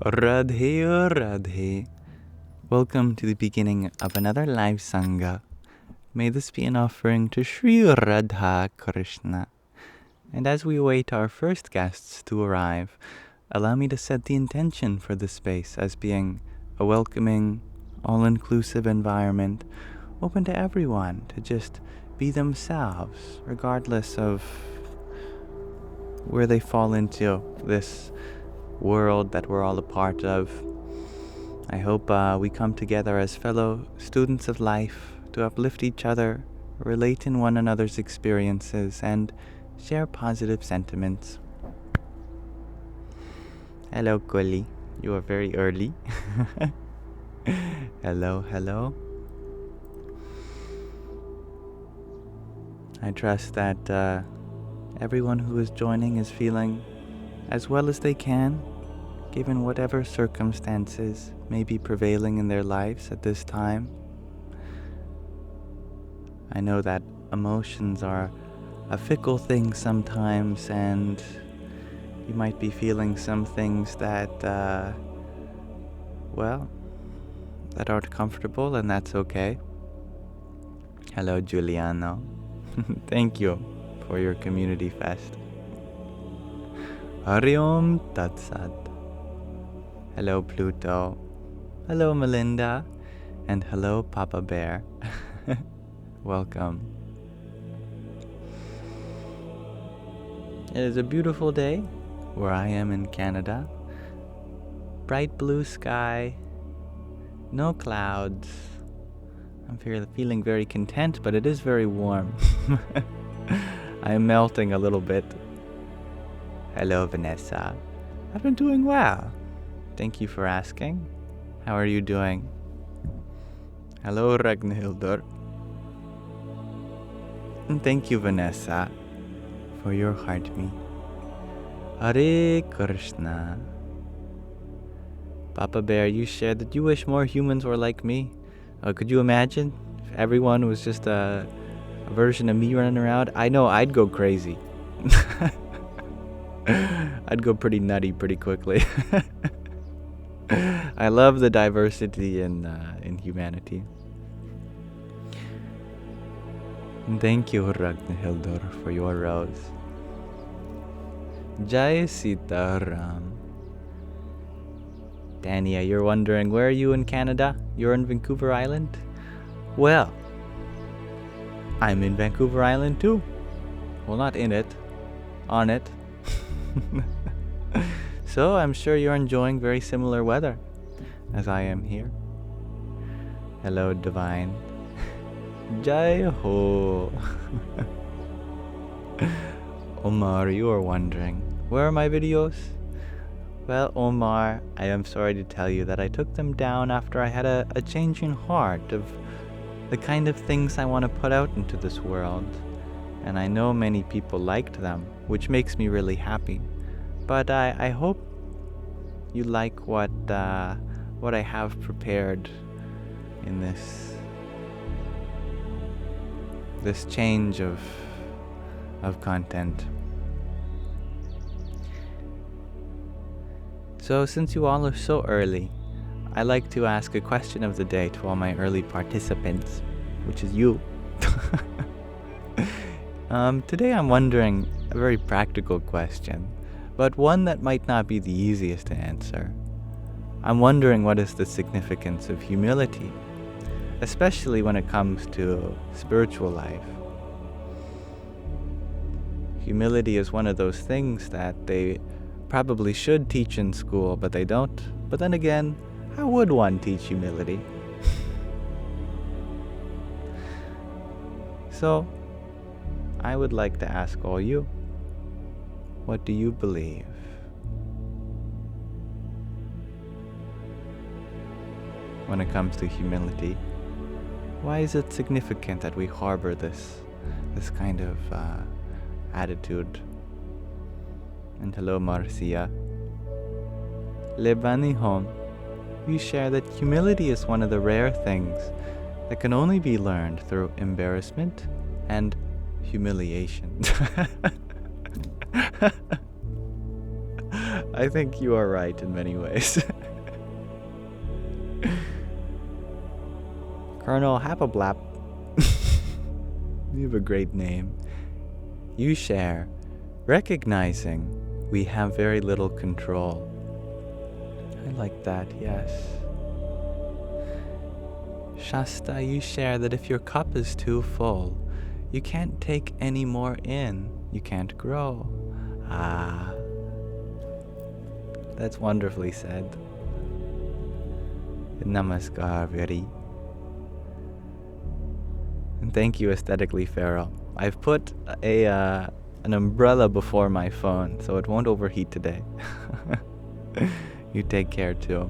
Radhe Radhe. Welcome to the beginning of another live Sangha. May this be an offering to Sri Radha Krishna. And as we await our first guests to arrive, allow me to set the intention for this space as being a welcoming, all-inclusive environment, open to everyone to just be themselves, regardless of where they fall into this world that we're all a part of. I hope we come together as fellow students of life to uplift each other, relate in one another's experiences, and share positive sentiments. Hello, Koli. You are very early. Hello, hello. I trust that everyone who is joining is feeling as well as they can, given whatever circumstances may be prevailing in their lives at this time. I know that emotions are a fickle thing sometimes, and you might be feeling some things that, that aren't comfortable, and that's okay. Hello, Giuliano. Thank you for your community fest. Hari Om Tat Sat. Hello, Pluto. Hello, Melinda. And hello, Papa Bear. Welcome. It is a beautiful day where I am in Canada. Bright blue sky, no clouds. I'm feeling very content, but it is very warm. I am melting a little bit. Hello, Vanessa. I've been doing well. Thank you for asking. How are you doing? Hello, Ragnhildur. And thank you, Vanessa, for your heartbeat. Hare Krishna. Papa Bear, you shared that you wish more humans were like me. Could you imagine if everyone was just a version of me running around? I know I'd go crazy. I'd go pretty nutty pretty quickly. I love the diversity in humanity. And thank you, Ragnhildur, for your rose. Jai Sita Ram. Dania, you're wondering, where are you in Canada? You're in Vancouver Island? Well, I'm in Vancouver Island too. Well, not in it, on it. So I'm sure you're enjoying very similar weather as I am here. Hello, Divine. Jai Ho. Omar, you are wondering, where are my videos? Well, Omar, I am sorry to tell you that I took them down after I had a change in heart of the kind of things I want to put out into this world. And I know many people liked them, which makes me really happy. But I hope you like what I have prepared in this change of content. So since you all are so early, I like to ask a question of the day to all my early participants, which is you. Today I'm wondering a very practical question, but one that might not be the easiest to answer. I'm wondering, what is the significance of humility, especially when it comes to spiritual life? Humility is one of those things that they probably should teach in school, but they don't. But then again, how would one teach humility? So, I would like to ask all you, what do you believe? When it comes to humility, why is it significant that we harbor this kind of attitude? And hello, Marcia. Lebani Home, we share that humility is one of the rare things that can only be learned through embarrassment and humiliation. I think you are right in many ways. Colonel Hapablap. You have a great name. You share, recognizing we have very little control. I like that, yes. Shasta, you share that if your cup is too full, you can't take any more in. You can't grow. Ah. That's wonderfully said. Namaskar, Viri. And thank you, Aesthetically Feral. I've put an umbrella before my phone, so it won't overheat today. You take care too.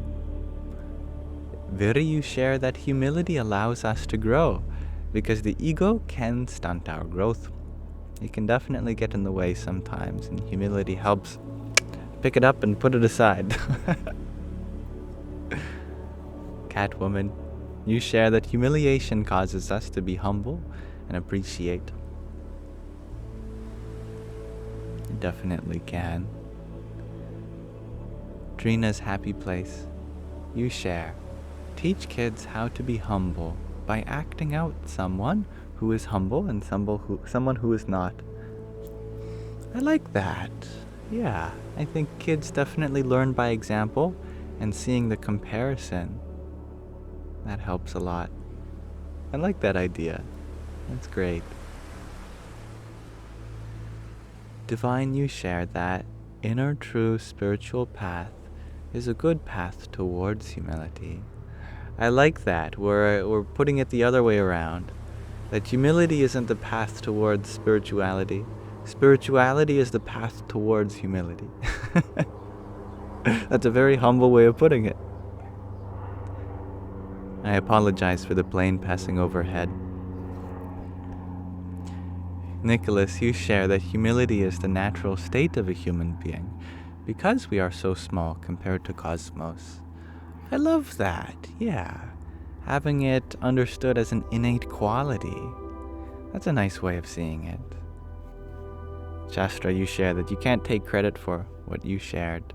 Viri, you share that humility allows us to grow, because the ego can stunt our growth. It can definitely get in the way sometimes, and humility helps pick it up and put it aside. Catwoman, you share that humiliation causes us to be humble and appreciate. It definitely can. Trina's happy place, you share. Teach kids how to be humble by acting out someone who is humble and someone who is not. I like that. Yeah, I think kids definitely learn by example, and seeing the comparison, that helps a lot. I like that idea. That's great. Divine, you share that inner true spiritual path is a good path towards humility. I like that. We're putting it the other way around. That humility isn't the path towards spirituality. Spirituality is the path towards humility. That's a very humble way of putting it. I apologize for the plane passing overhead. Nicholas, you share that humility is the natural state of a human being because we are so small compared to cosmos. I love that, yeah. Having it understood as an innate quality. That's a nice way of seeing it. Shastra, you share that you can't take credit for what you shared.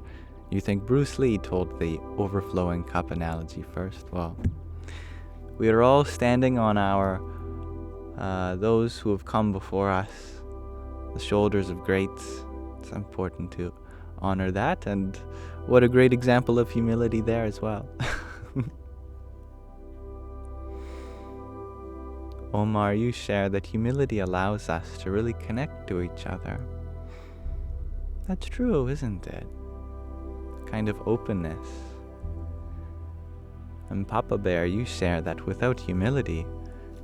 You think Bruce Lee told the overflowing cup analogy first. Well, we are all standing on our, those who have come before us, the shoulders of greats. It's important to honor that, and what a great example of humility there as well. Omar, you share that humility allows us to really connect to each other. That's true, isn't it? Kind of openness. And Papa Bear, you share that without humility,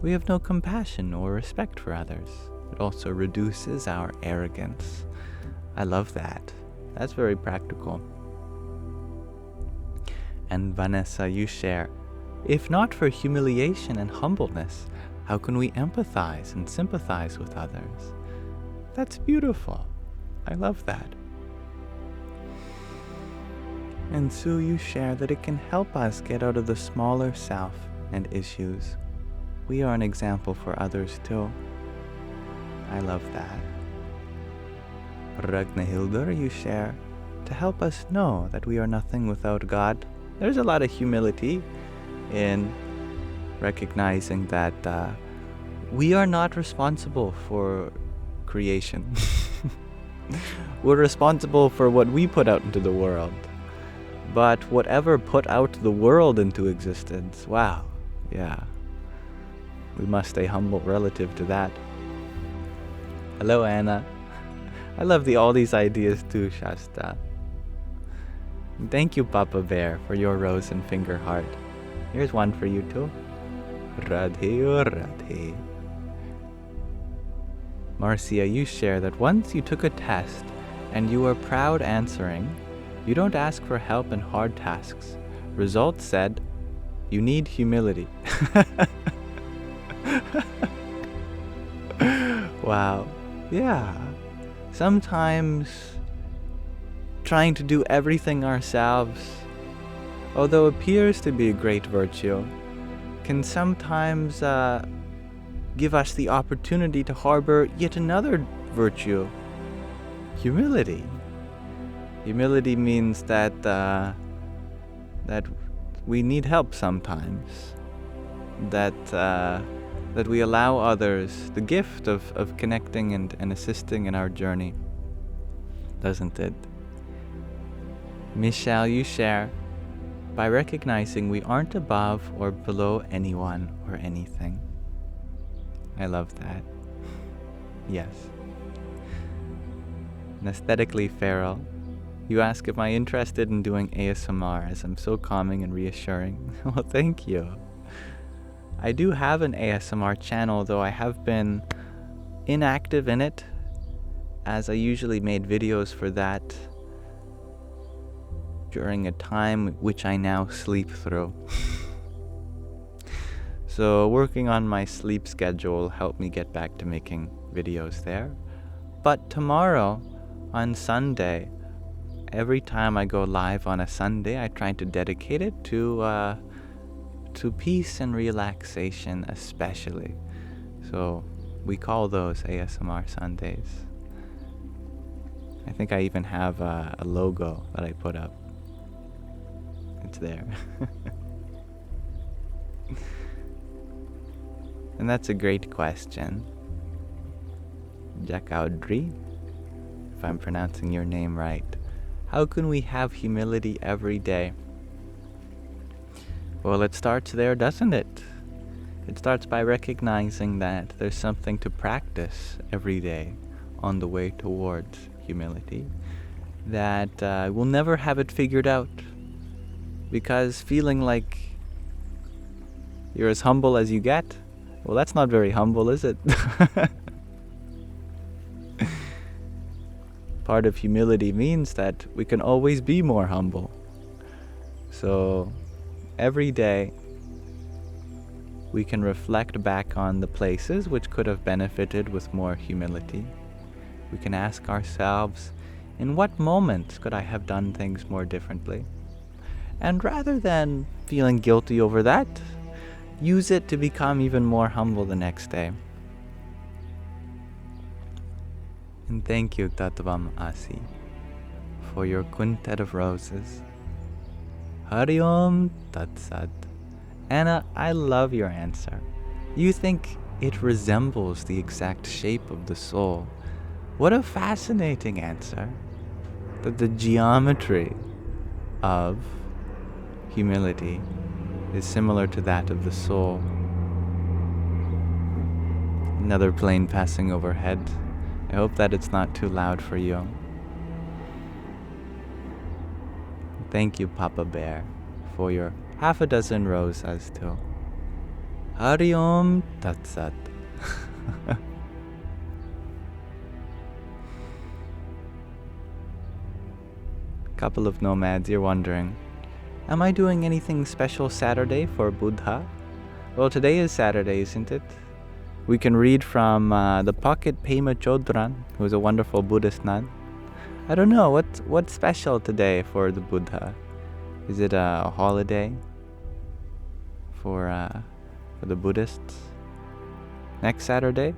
we have no compassion or respect for others. It also reduces our arrogance. I love that. That's very practical. And Vanessa, you share, if not for humiliation and humbleness, how can we empathize and sympathize with others? That's beautiful. I love that. And Sue, you share that it can help us get out of the smaller self and issues. We are an example for others too. I love that. Ragnahildur, you share, to help us know that we are nothing without God. There's a lot of humility in recognizing that we are not responsible for creation. We're responsible for what we put out into the world. But whatever put out the world into existence, wow, yeah. We must stay humble relative to that. Hello, Anna. I love all these ideas too, Shasta. And thank you, Papa Bear, for your rose and finger heart. Here's one for you too. Radhe Radhe. Marcia, you share that once you took a test and you were proud answering, you don't ask for help in hard tasks. Results said, you need humility. Wow. Yeah. Sometimes trying to do everything ourselves, although appears to be a great virtue, can sometimes give us the opportunity to harbor yet another virtue, humility. Humility means that that we need help sometimes. That we allow others the gift of connecting and assisting in our journey, doesn't it? Michelle, you share, by recognizing we aren't above or below anyone or anything. I love that. Yes. And aesthetically feral, you ask if I'm interested in doing ASMR, as I'm so calming and reassuring. Well, thank you. I do have an ASMR channel, though I have been inactive in it, as I usually made videos for that during a time which I now sleep through. So working on my sleep schedule helped me get back to making videos there. But tomorrow, on Sunday, every time I go live on a Sunday, I try to dedicate it to peace and relaxation especially. So we call those ASMR Sundays. I think I even have a logo that I put up. It's there. And that's a great question. Jakaudri, if I'm pronouncing your name right. How can we have humility every day? Well, it starts there, doesn't it? It starts by recognizing that there's something to practice every day on the way towards humility. That we'll never have it figured out. Because feeling like you're as humble as you get, well, that's not very humble, is it? Part of humility means that we can always be more humble. So every day we can reflect back on the places which could have benefited with more humility. We can ask ourselves, in what moments could I have done things more differently? And rather than feeling guilty over that, use it to become even more humble the next day. And thank you, Tattvam Asi, for your quintet of roses. Hari Om Tat Sat. Anna, I love your answer. You think it resembles the exact shape of the soul. What a fascinating answer. That the geometry of humility is similar to that of the soul. Another plane passing overhead. I hope that it's not too loud for you. Thank you, Papa Bear, for your half a dozen roses too. Hari Om Tat Sat. Couple of nomads, you're wondering, am I doing anything special Saturday for Buddha? Well, today is Saturday, isn't it? We can read from the Pocket Pema Chodron, who is a wonderful Buddhist nun. I don't know, what's special today for the Buddha? Is it a holiday for the Buddhists? Next Saturday?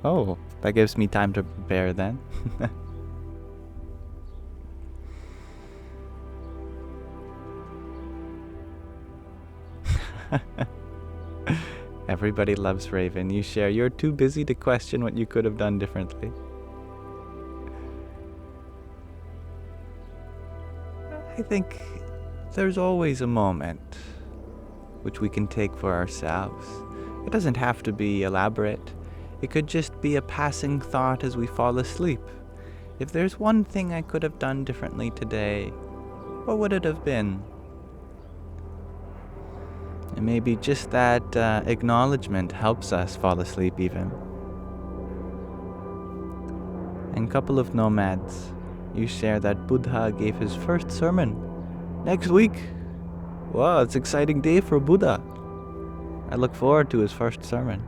Oh, that gives me time to prepare then. Everybody loves Raven. You share, you're too busy to question what you could have done differently. I think there's always a moment which we can take for ourselves. It doesn't have to be elaborate. It could just be a passing thought as we fall asleep. If there's one thing I could have done differently today, what would it have been? And maybe just that acknowledgement helps us fall asleep even. And a couple of nomads, you share that Buddha gave his first sermon next week. Wow, it's an exciting day for Buddha. I look forward to his first sermon.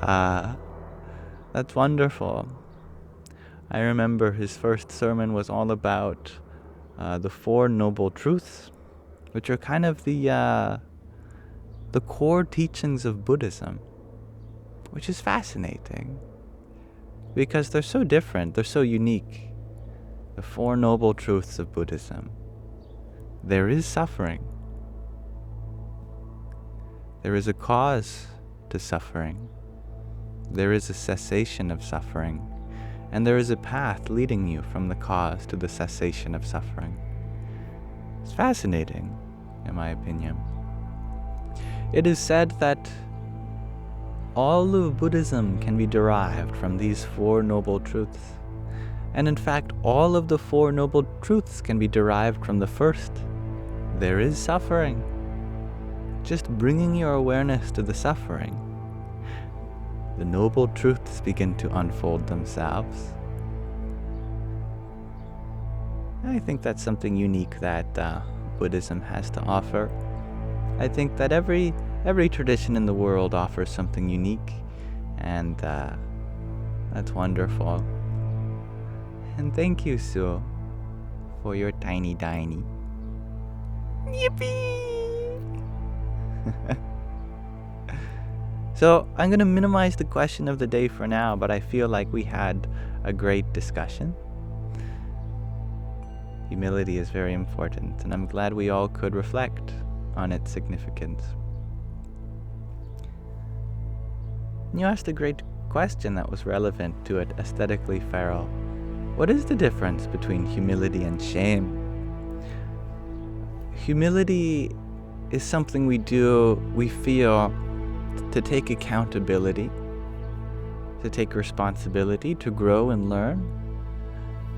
That's wonderful. I remember his first sermon was all about the Four Noble Truths, which are kind of the core teachings of Buddhism, which is fascinating because they're so different, they're so unique. the Four Noble Truths of Buddhism, there is suffering. There is a cause to suffering. There is a cessation of suffering. And there is a path leading you from the cause to the cessation of suffering. It's fascinating, in my opinion. It is said that all of Buddhism can be derived from these Four Noble Truths. And in fact, all of the Four Noble Truths can be derived from the first. There is suffering. Just bringing your awareness to the suffering, the Noble Truths begin to unfold themselves. I think that's something unique that Buddhism has to offer. I think that every tradition in the world offers something unique, and that's wonderful. And thank you, Sue, for your tiny diny. Yippee! So I'm going to minimize the question of the day for now, but I feel like we had a great discussion. Humility is very important, and I'm glad we all could reflect on its significance. You asked a great question that was relevant to it aesthetically feral. What is the difference between humility and shame? Humility is something we feel to take accountability, to take responsibility, to grow and learn.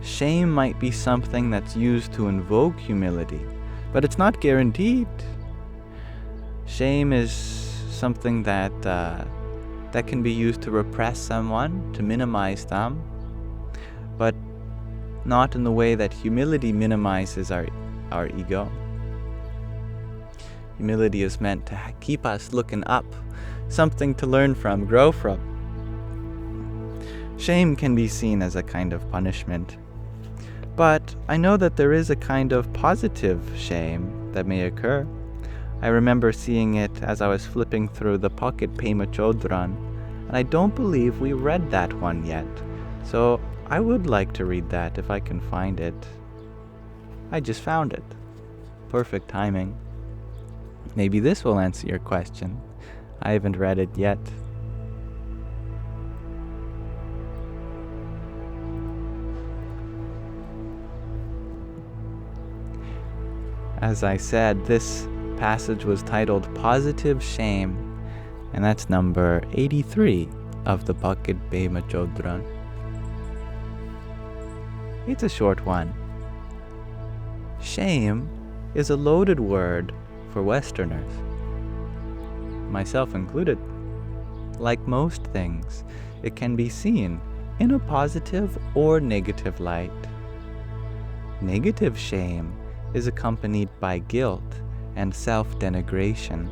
Shame might be something that's used to invoke humility, but it's not guaranteed. Shame is something that can be used to repress someone, to minimize them, but not in the way that humility minimizes our ego. Humility is meant to keep us looking up, something to learn from, grow from. Shame can be seen as a kind of punishment. But I know that there is a kind of positive shame that may occur. I remember seeing it as I was flipping through the Pocket Pema Chodron, and I don't believe we read that one yet. So I would like to read that if I can find it. I just found it. Perfect timing. Maybe this will answer your question. I haven't read it yet. As I said, this passage was titled Positive Shame, and that's number 83 of the Pocket Pema Chodron. It's a short one. Shame is a loaded word for Westerners, myself included. Like most things, it can be seen in a positive or negative light. Negative shame is accompanied by guilt and self-denigration.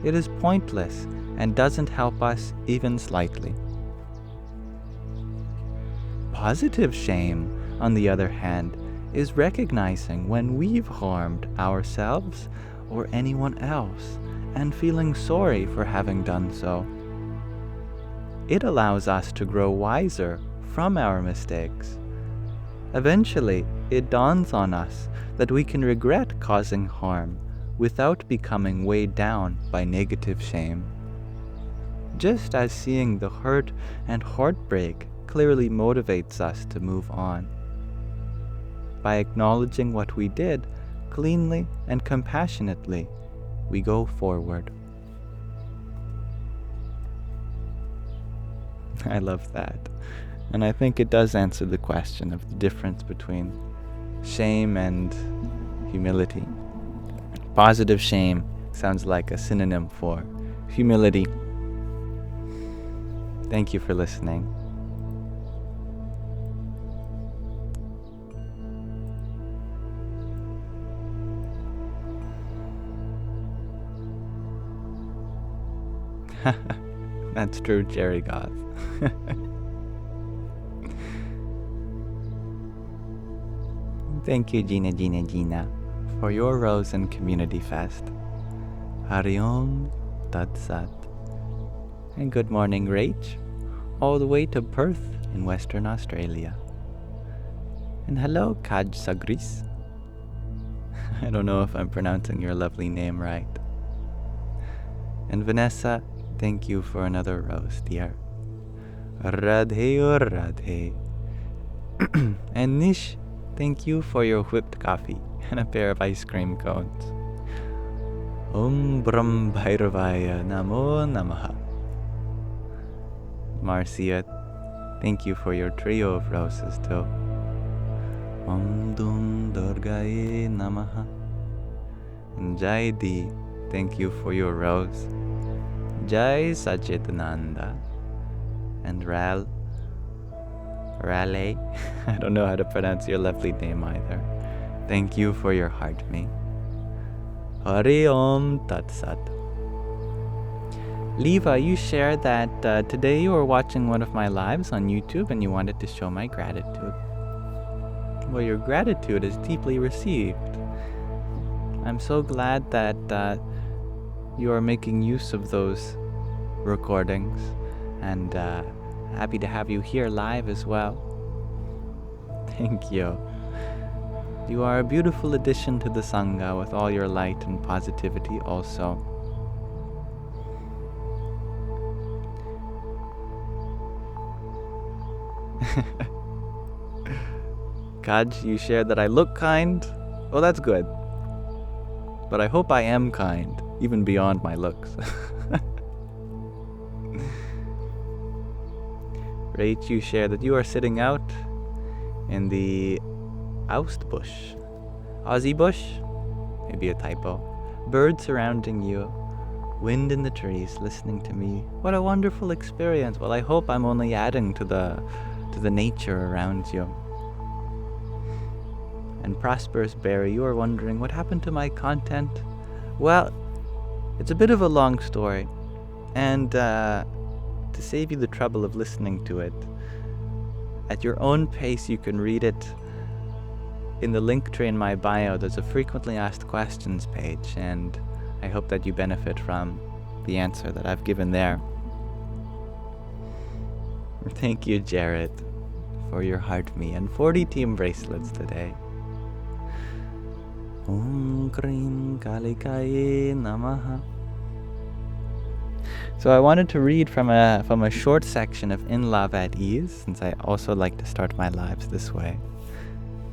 It is pointless and doesn't help us even slightly. Positive shame, on the other hand, is recognizing when we've harmed ourselves or anyone else and feeling sorry for having done so. It allows us to grow wiser from our mistakes. Eventually, it dawns on us that we can regret causing harm without becoming weighed down by negative shame. Just as seeing the hurt and heartbreak clearly motivates us to move on. By acknowledging what we did, cleanly and compassionately, we go forward. I love that. And I think it does answer the question of the difference between shame and humility. Positive shame sounds like a synonym for humility. Thank you for listening. That's true, Jerry Goth. Thank you, Gina, for your Rose and Community Fest. Hari Om Tat Sat. And good morning, Rach, all the way to Perth in Western Australia. And hello, Kaj Sagris. I don't know if I'm pronouncing your lovely name right. And Vanessa, thank you for another rose, dear. Radhe or Radhe. And Nish, thank you for your whipped coffee and a pair of ice cream cones. Om Brahm Bhairavaya Namo Namaha. Marcia, thank you for your trio of roses too. Om Dum Durgaye Namaha. And Jaidi, thank you for your rose. Jai Sachitananda. And Raleigh, I don't know how to pronounce your lovely name either. Thank you for your heart, me. Hari Om Tat Sat. Leva, you shared that today you were watching one of my lives on YouTube and you wanted to show my gratitude. Well, your gratitude is deeply received. I'm so glad that you are making use of those recordings, and happy to have you here live as well. Thank you. You are a beautiful addition to the Sangha with all your light and positivity also. Kaj, you shared that I look kind. Oh, that's good. But I hope I am kind, even beyond my looks. Rach, you share that you are sitting out in the oust bush. Aussie bush? Maybe a typo. Birds surrounding you. Wind in the trees, listening to me. What a wonderful experience. Well, I hope I'm only adding to the nature around you. And Prosperous Berry, you are wondering what happened to my content? Well, it's a bit of a long story. And to save you the trouble of listening to it, at your own pace you can read it. In the link tree in my bio, there's a frequently asked questions page, and I hope that you benefit from the answer that I've given there. Thank you, Jared, for your heart me and 40 team bracelets today. Om Krim Kalikaye Namaha. So I wanted to read from a short section of In Love at Ease, since I also like to start my lives this way.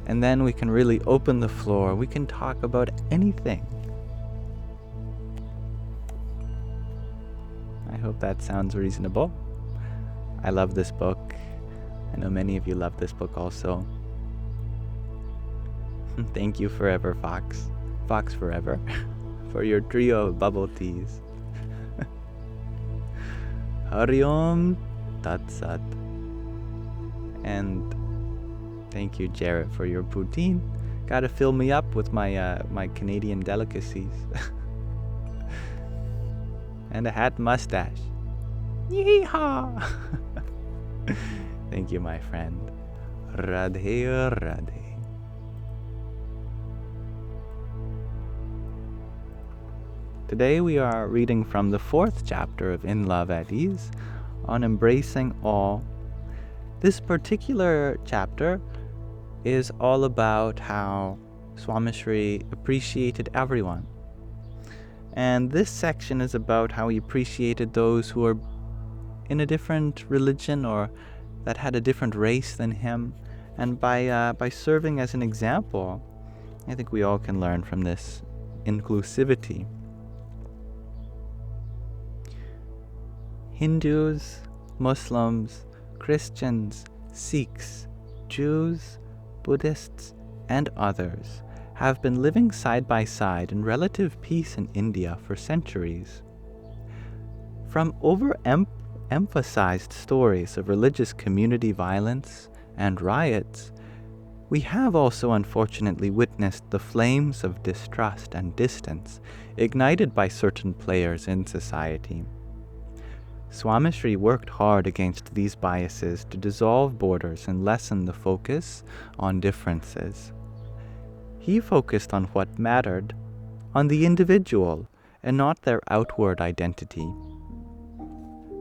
And then we can really open the floor. We can talk about anything. I hope that sounds reasonable. I love this book. I know many of you love this book also. Thank you forever, Fox. Fox forever. For your trio of bubble teas. Hari Om Tat Sat. And thank you, Jarrett, for your poutine. Gotta fill me up with my my Canadian delicacies. And a hat mustache. Yeehaw! Thank you, my friend. Radhe Radhe. Today we are reading from the 4th chapter of In Love at Ease on embracing all. This particular chapter is all about how Swamishri appreciated everyone. And this section is about how he appreciated those who were in a different religion or that had a different race than him. And by serving as an example, I think we all can learn from this inclusivity. Hindus, Muslims, Christians, Sikhs, Jews, Buddhists, and others have been living side by side in relative peace in India for centuries. From overemphasized stories of religious community violence and riots, we have also unfortunately witnessed the flames of distrust and distance ignited by certain players in society. Swamishri worked hard against these biases to dissolve borders and lessen the focus on differences. He focused on what mattered, on the individual, and not their outward identity.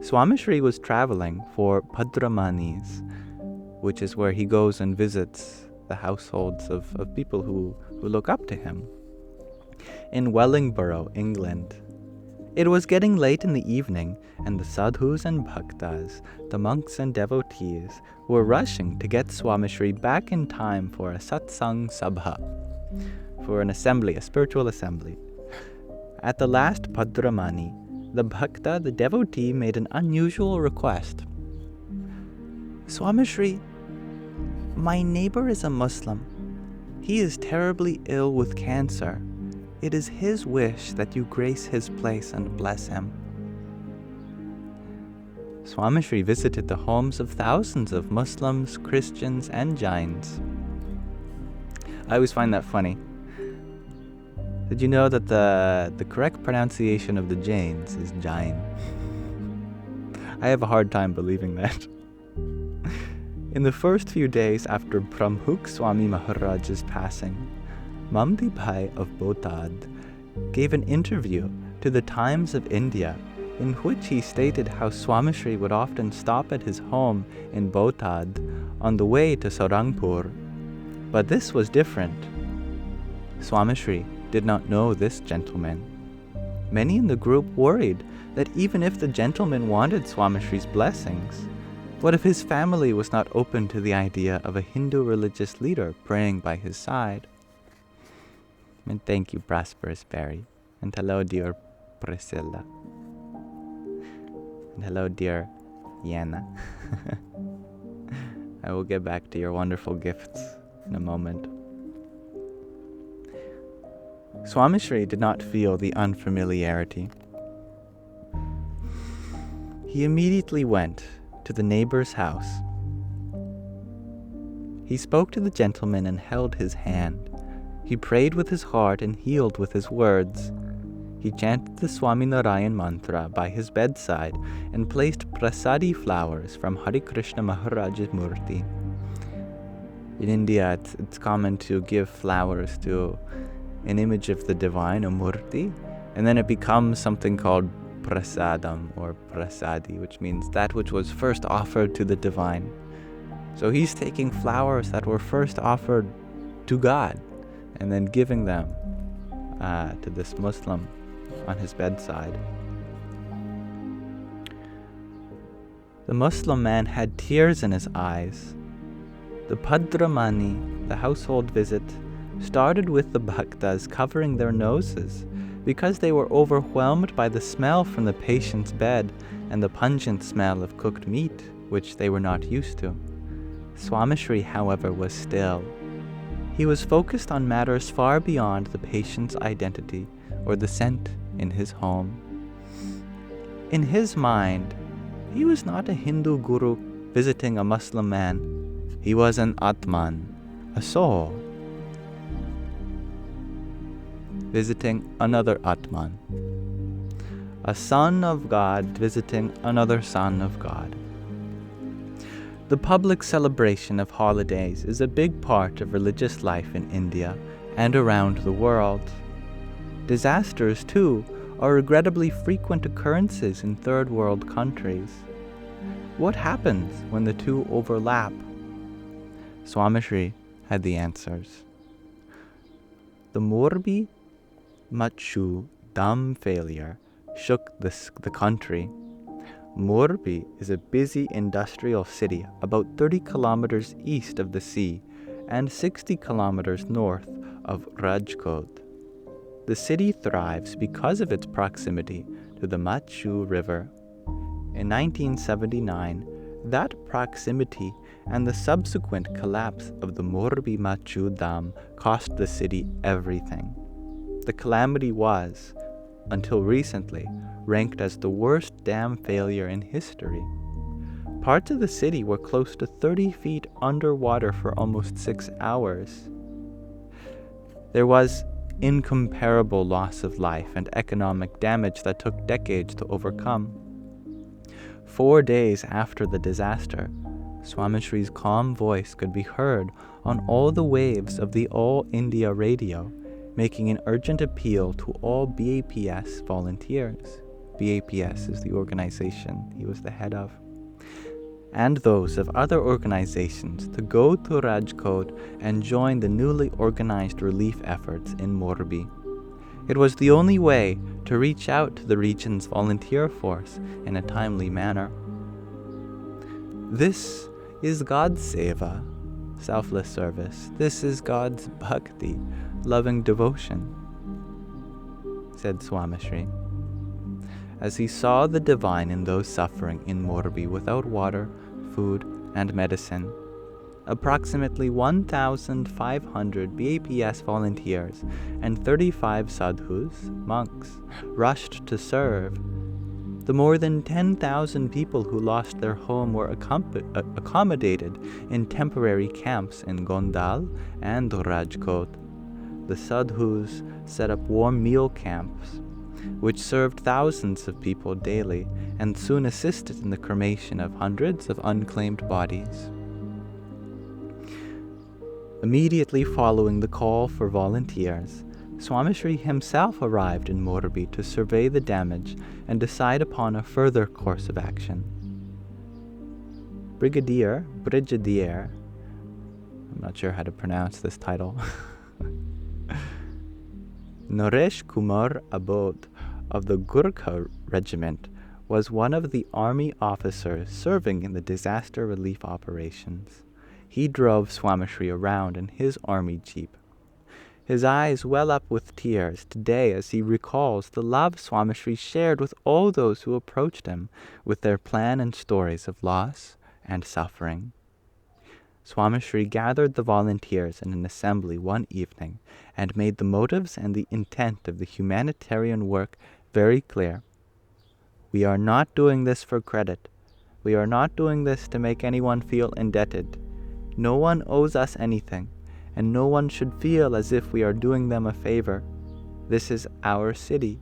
Swamishri was traveling for Padramanis, which is where he goes and visits the households of people who look up to him. In Wellingborough, England, it was getting late in the evening, and the sadhus and bhaktas, the monks and devotees, were rushing to get Swamishri back in time for a satsang sabha, for an assembly, a spiritual assembly. At the last Padramani, the bhakta, the devotee, made an unusual request. Swamishri, my neighbor is a Muslim. He is terribly ill with cancer. It is his wish that you grace his place and bless him. Swamishri visited the homes of thousands of Muslims, Christians, and Jains. I always find that funny. Did you know that the correct pronunciation of the Jains is Jain? I have a hard time believing that. In the first few days after Brahmhuk Swami Maharaj's passing, Mamdi Bhai of Botad gave an interview to the Times of India in which he stated how Swamishri would often stop at his home in Botad on the way to Saurangpur. But this was different. Swamishri did not know this gentleman. Many in the group worried that even if the gentleman wanted Swamishri's blessings, what if his family was not open to the idea of a Hindu religious leader praying by his side? And thank you, Prosperous Berry. And hello, dear Priscilla. And hello, dear Yana. I will get back to your wonderful gifts in a moment. Swamishri did not feel the unfamiliarity. He immediately went to the neighbor's house. He spoke to the gentleman and held his hand. He prayed with his heart and healed with his words. He chanted the Swaminarayan mantra by his bedside and placed prasadi flowers from Hare Krishna Maharaj's murti. In India, it's common to give flowers to an image of the divine, a murti, and then it becomes something called prasadam or prasadi, which means that which was first offered to the divine. So he's taking flowers that were first offered to God and then giving them to this Muslim on his bedside. The Muslim man had tears in his eyes. The Padramani, the household visit, started with the bhaktas covering their noses because they were overwhelmed by the smell from the patient's bed and the pungent smell of cooked meat, which they were not used to. Swamishri, however, was still. He was focused on matters far beyond the patient's identity or the scent in his home. In his mind, he was not a Hindu guru visiting a Muslim man. He was an Atman, a soul, visiting another Atman, a son of God visiting another son of God. The public celebration of holidays is a big part of religious life in India and around the world. Disasters, too, are regrettably frequent occurrences in third world countries. What happens when the two overlap? Swamishri had the answers. The Morbi Machu dam failure shook the country. Morbi is a busy industrial city about 30 kilometers east of the sea and 60 kilometers north of Rajkot. The city thrives because of its proximity to the Machu River. In 1979, that proximity and the subsequent collapse of the Morbi Machu Dam cost the city everything. The calamity was, until recently, ranked as the worst dam failure in history. Parts of the city were close to 30 feet underwater for almost 6 hours. There was incomparable loss of life and economic damage that took decades to overcome. 4 days after the disaster, Swamishri's calm voice could be heard on all the waves of the All India radio, making an urgent appeal to all BAPS volunteers. BAPS is the organization he was the head of. and those of other organizations to go to Rajkot and join the newly organized relief efforts in Morbi. It was the only way to reach out to the region's volunteer force in a timely manner. This is God's seva, selfless service. This is God's bhakti, loving devotion, said Swamishri, as he saw the divine in those suffering in Morbi without water, food, and medicine. Approximately 1,500 BAPS volunteers and 35 sadhus, monks, rushed to serve. The more than 10,000 people who lost their home were accommodated in temporary camps in Gondal and Rajkot. The sadhus set up warm meal camps, which served thousands of people daily and soon assisted in the cremation of hundreds of unclaimed bodies. Immediately following the call for volunteers, Swamishri himself arrived in Morbi to survey the damage and decide upon a further course of action. Brigadier, I'm not sure how to pronounce this title, Naresh Kumar Abod of the Gurkha Regiment was one of the army officers serving in the disaster relief operations. He drove Swamishri around in his army jeep. His eyes well up with tears today as he recalls the love Swamishri shared with all those who approached him with their plan and stories of loss and suffering. Swamishri gathered the volunteers in an assembly one evening and made the motives and the intent of the humanitarian work very clear. We are not doing this for credit. We are not doing this to make anyone feel indebted. No one owes us anything, and no one should feel as if we are doing them a favor. This is our city.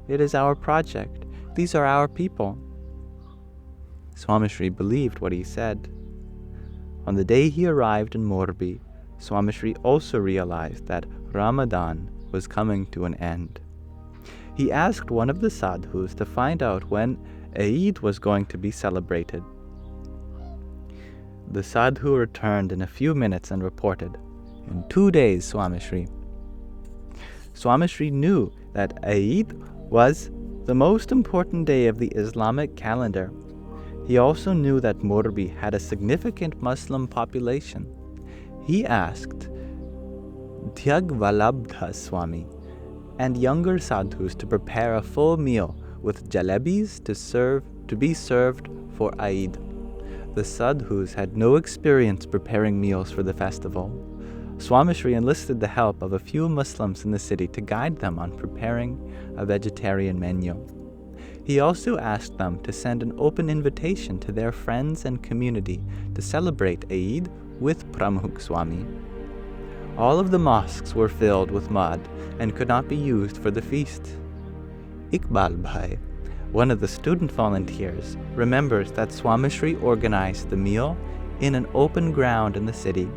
It is our project. These are our people. Swamishri believed what he said. On the day he arrived in Morbi, Swamishri also realized that Ramadan was coming to an end. He asked one of the sadhus to find out when Eid was going to be celebrated. The sadhu returned in a few minutes and reported, "In 2 days, Swamishri." Swamishri knew that Eid was the most important day of the Islamic calendar. He also knew that Morbi had a significant Muslim population. He asked Dhyagvalabdha Swami and younger sadhus to prepare a full meal with jalebis to be served for Eid. The sadhus had no experience preparing meals for the festival. Swamishri enlisted the help of a few Muslims in the city to guide them on preparing a vegetarian menu. He also asked them to send an open invitation to their friends and community to celebrate Eid with Pramukh Swami. All of the mosques were filled with mud and could not be used for the feast. Iqbal Bhai, one of the student volunteers, remembers that Swamishri organized the meal in an open ground in the city.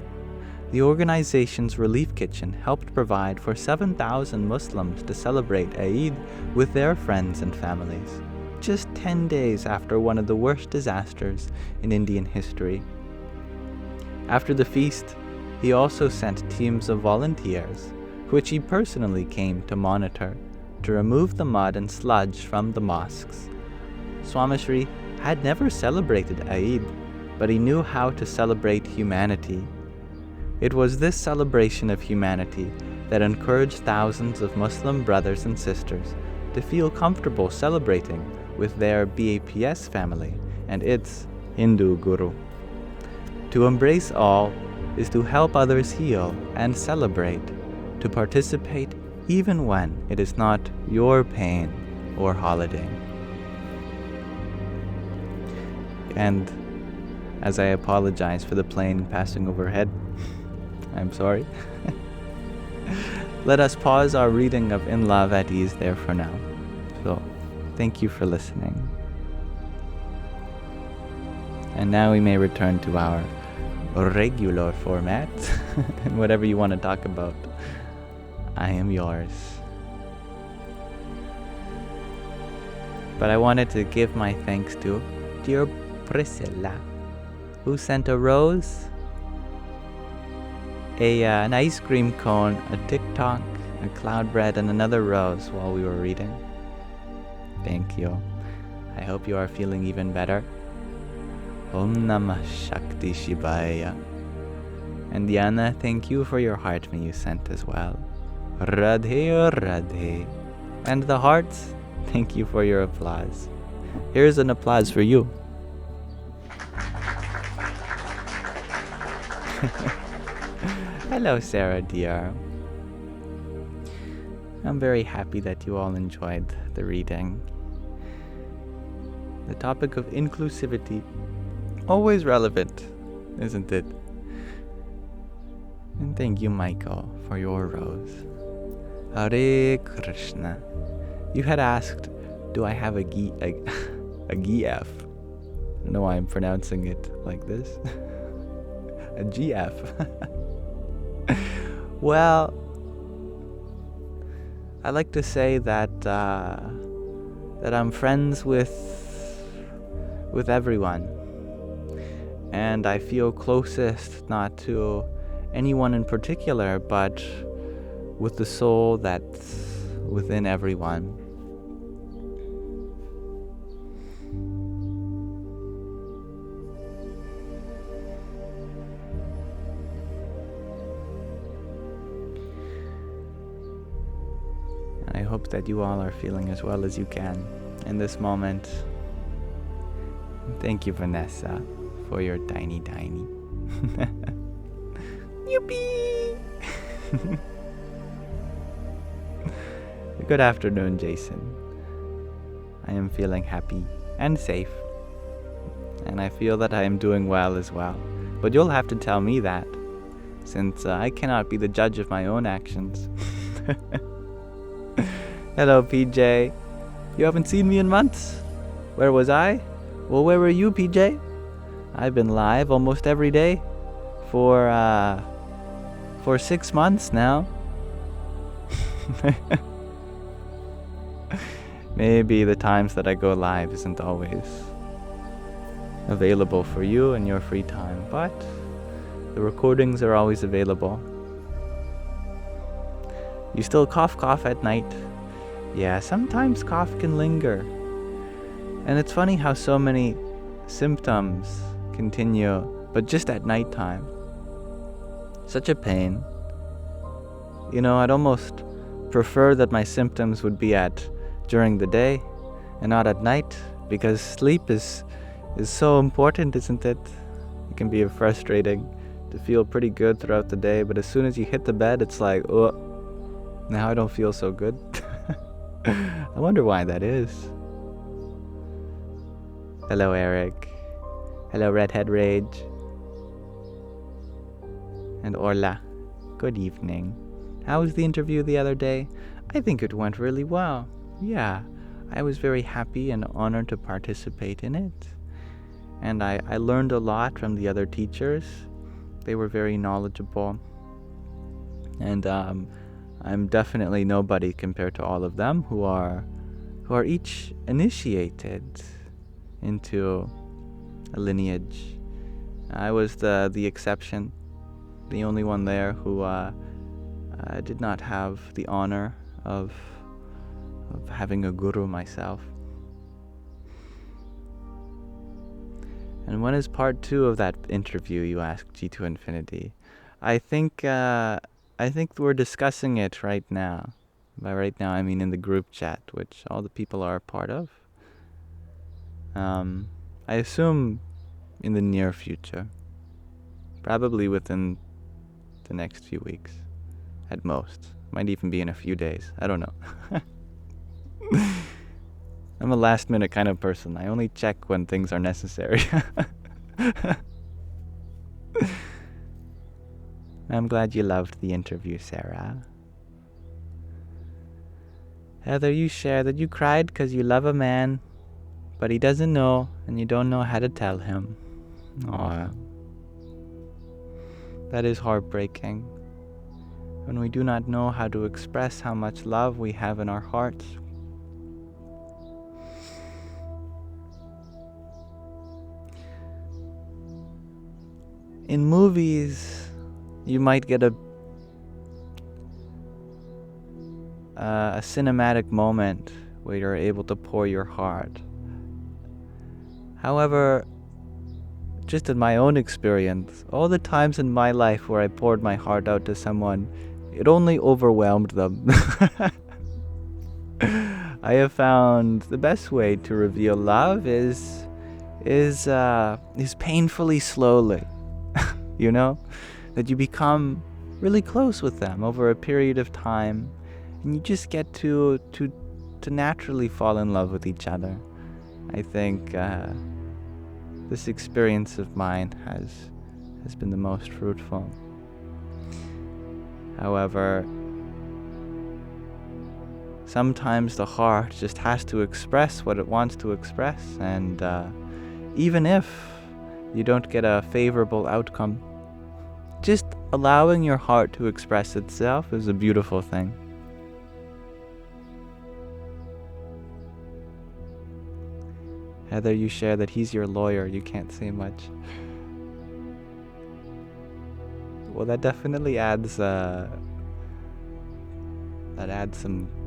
The organization's relief kitchen helped provide for 7,000 Muslims to celebrate Eid with their friends and families, just 10 days after one of the worst disasters in Indian history. After the feast, he also sent teams of volunteers, which he personally came to monitor, to remove the mud and sludge from the mosques. Swamishri had never celebrated Eid, but he knew how to celebrate humanity. It was this celebration of humanity that encouraged thousands of Muslim brothers and sisters to feel comfortable celebrating with their BAPS family and its Hindu guru. To embrace all is to help others heal and celebrate, to participate even when it is not your pain or holiday. And as I apologize for the plane passing overhead, I'm sorry. Let us pause our reading of In Love at Ease there for now. So, thank you for listening. And now we may return to our regular format, and whatever you want to talk about, I am yours. But I wanted to give my thanks to dear Priscilla, Who sent a rose? An ice cream cone, a TikTok, a cloud bread, and another rose while we were reading. Thank you. I hope you are feeling even better. Om Namah Shakti Shivaya. And Diana, thank you for your heart me you sent as well. Radhe Radhe. And the hearts, thank you for your applause. Here's an applause for you. Hello, Sarah dear. I'm very happy that you all enjoyed the reading. The topic of inclusivity, always relevant, isn't it? And thank you, Michael, for your rose. Hare Krishna. You had asked, do I have a GF? I don't know why I'm pronouncing it like this. A GF. Well, I like to say that I'm friends with everyone, and I feel closest not to anyone in particular, but with the soul that's within everyone. I hope that you all are feeling as well as you can in this moment. Thank you, Vanessa, for your tiny. Yippee! Good afternoon, Jason. I am feeling happy and safe, and I feel that I am doing well as well. But you'll have to tell me that, since I cannot be the judge of my own actions. Hello, PJ. You haven't seen me in months. Where was I? Well, where were you, PJ? I've been live almost every day for 6 months now. Maybe the times that I go live isn't always available for you in your free time, but the recordings are always available. You still cough at night? Yeah, sometimes cough can linger. And it's funny how so many symptoms continue, but just at nighttime. Such a pain. You know, I'd almost prefer that my symptoms would be during the day and not at night, because sleep is so important, isn't it? It can be frustrating to feel pretty good throughout the day, but as soon as you hit the bed, it's like, oh, now I don't feel so good. I wonder why that is. Hello, Eric. Hello, Redhead Rage. And Orla. Good evening. How was the interview the other day? I think it went really well. Yeah, I was very happy and honored to participate in it. And I learned a lot from the other teachers. They were very knowledgeable. And I'm definitely nobody compared to all of them who are each initiated into a lineage. I was the exception, the only one there who did not have the honor of having a guru myself. And when is part 2 of that interview, you ask, G2 Infinity? I think we're discussing it right now. By right now, I mean in the group chat, which all the people are a part of. I assume in the near future. Probably within the next few weeks, at most. Might even be in a few days. I don't know. I'm a last minute kind of person. I only check when things are necessary. I'm glad you loved the interview, Sarah. Heather, you share that you cried because you love a man, but he doesn't know, and you don't know how to tell him. Aw. That is heartbreaking. When we do not know how to express how much love we have in our hearts. In movies, you might get a cinematic moment where you're able to pour your heart. However, just in my own experience, all the times in my life where I poured my heart out to someone, it only overwhelmed them. I have found the best way to reveal love is painfully slowly. You know, that you become really close with them over a period of time, and you just get to naturally fall in love with each other. I think this experience of mine has been the most fruitful. However, sometimes the heart just has to express what it wants to express, and even if you don't get a favorable outcome, just allowing your heart to express itself is a beautiful thing. Heather, you share that he's your lawyer, you can't say much. Well, that definitely adds some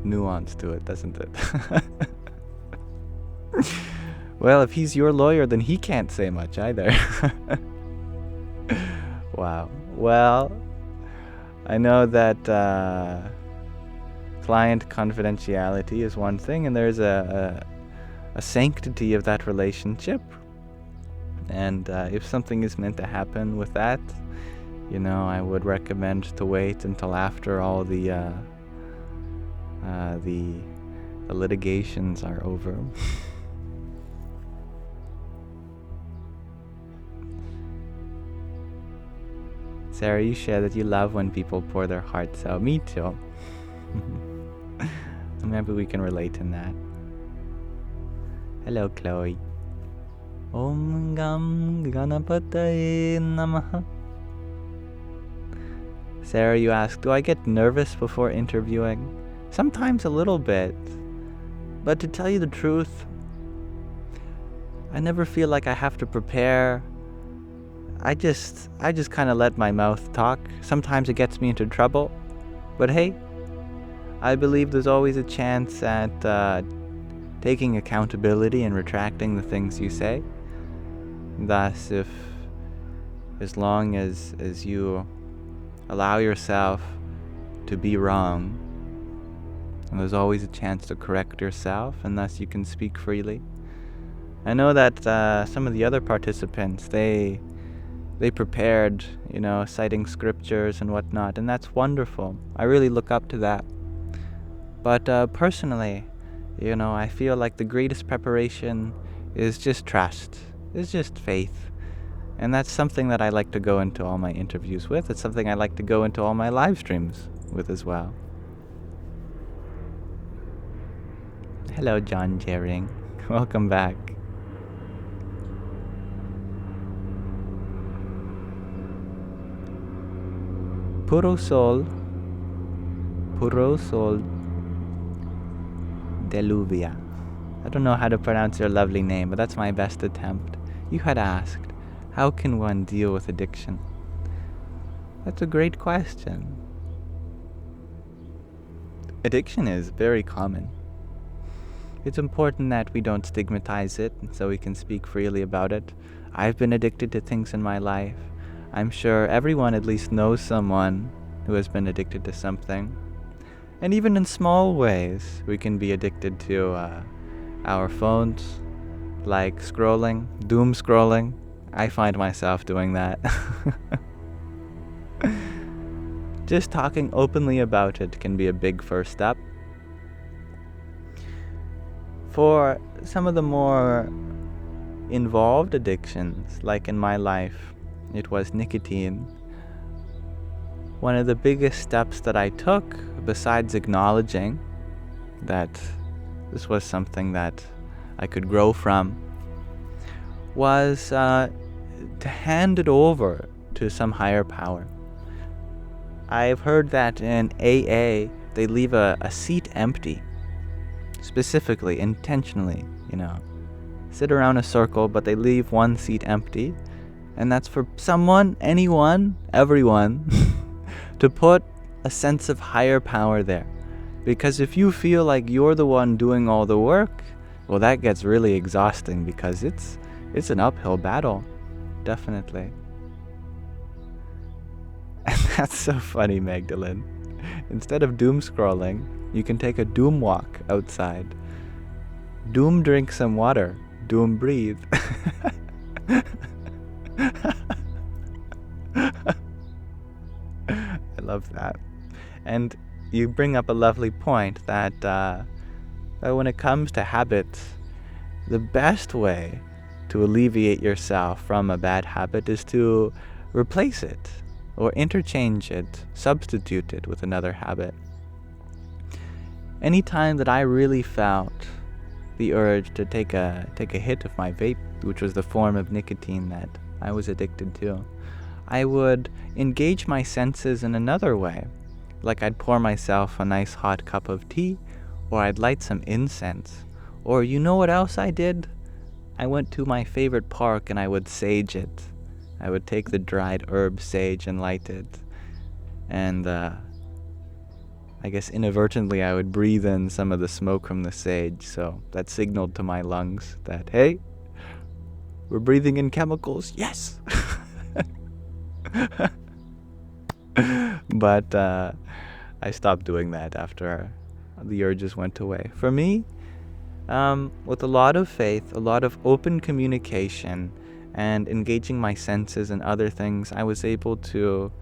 nuance to it, doesn't it? Well, if he's your lawyer, then he can't say much either. Wow. Well, I know that client confidentiality is one thing, and there's a sanctity of that relationship. And if something is meant to happen with that, I would recommend to wait until after all the litigations are over. Sarah, you share that you love when people pour their hearts out. Me too. Maybe we can relate in that. Hello, Chloe. Om Gam Ganapataye Namaha. Sarah, you ask, do I get nervous before interviewing? Sometimes a little bit. But to tell you the truth, I never feel like I have to prepare. I just kind of let my mouth talk. Sometimes it gets me into trouble. But hey, I believe there's always a chance at taking accountability and retracting the things you say. Thus, as long as you allow yourself to be wrong, and there's always a chance to correct yourself, and thus you can speak freely. I know that some of the other participants, they prepared, citing scriptures and whatnot, and that's wonderful. I really look up to that. But personally, I feel like the greatest preparation is just trust. It's just faith. And that's something that I like to go into all my interviews with. It's something I like to go into all my live streams with as well. Hello, John Jering. Welcome back. Puro Sol Deluvia. I don't know how to pronounce your lovely name, but that's my best attempt. You had asked, how can one deal with addiction? That's a great question. Addiction is very common. It's important that we don't stigmatize it, so we can speak freely about it. I've been addicted to things in my life. I'm sure everyone at least knows someone who has been addicted to something. And even in small ways, we can be addicted to our phones, like scrolling, doom scrolling. I find myself doing that. Just talking openly about it can be a big first step. For some of the more involved addictions, like in my life, it was nicotine. One of the biggest steps that I took, besides acknowledging that this was something that I could grow from, was to hand it over to some higher power. I've heard that in AA, they leave a seat empty, specifically, intentionally, sit around a circle, but they leave one seat empty, And that's for someone, anyone, everyone, to put a sense of higher power there. Because if you feel like you're the one doing all the work, well, that gets really exhausting because it's an uphill battle. Definitely. And that's so funny, Magdalene. Instead of doom scrolling, you can take a doom walk outside. Doom drink some water. Doom breathe. I love that. And you bring up a lovely point that when it comes to habits, the best way to alleviate yourself from a bad habit is to replace it or interchange it, substitute it with another habit. Anytime that I really felt the urge to take a hit of my vape, which was the form of nicotine that I was addicted to, I would engage my senses in another way. Like I'd pour myself a nice hot cup of tea, or I'd light some incense. Or you know what else I did? I went to my favorite park and I would sage it. I would take the dried herb sage and light it. And I guess inadvertently I would breathe in some of the smoke from the sage, so that signaled to my lungs that, hey, we're breathing in chemicals, yes! But I stopped doing that after the urges went away. For me, with a lot of faith, a lot of open communication, and engaging my senses and other things, I was able to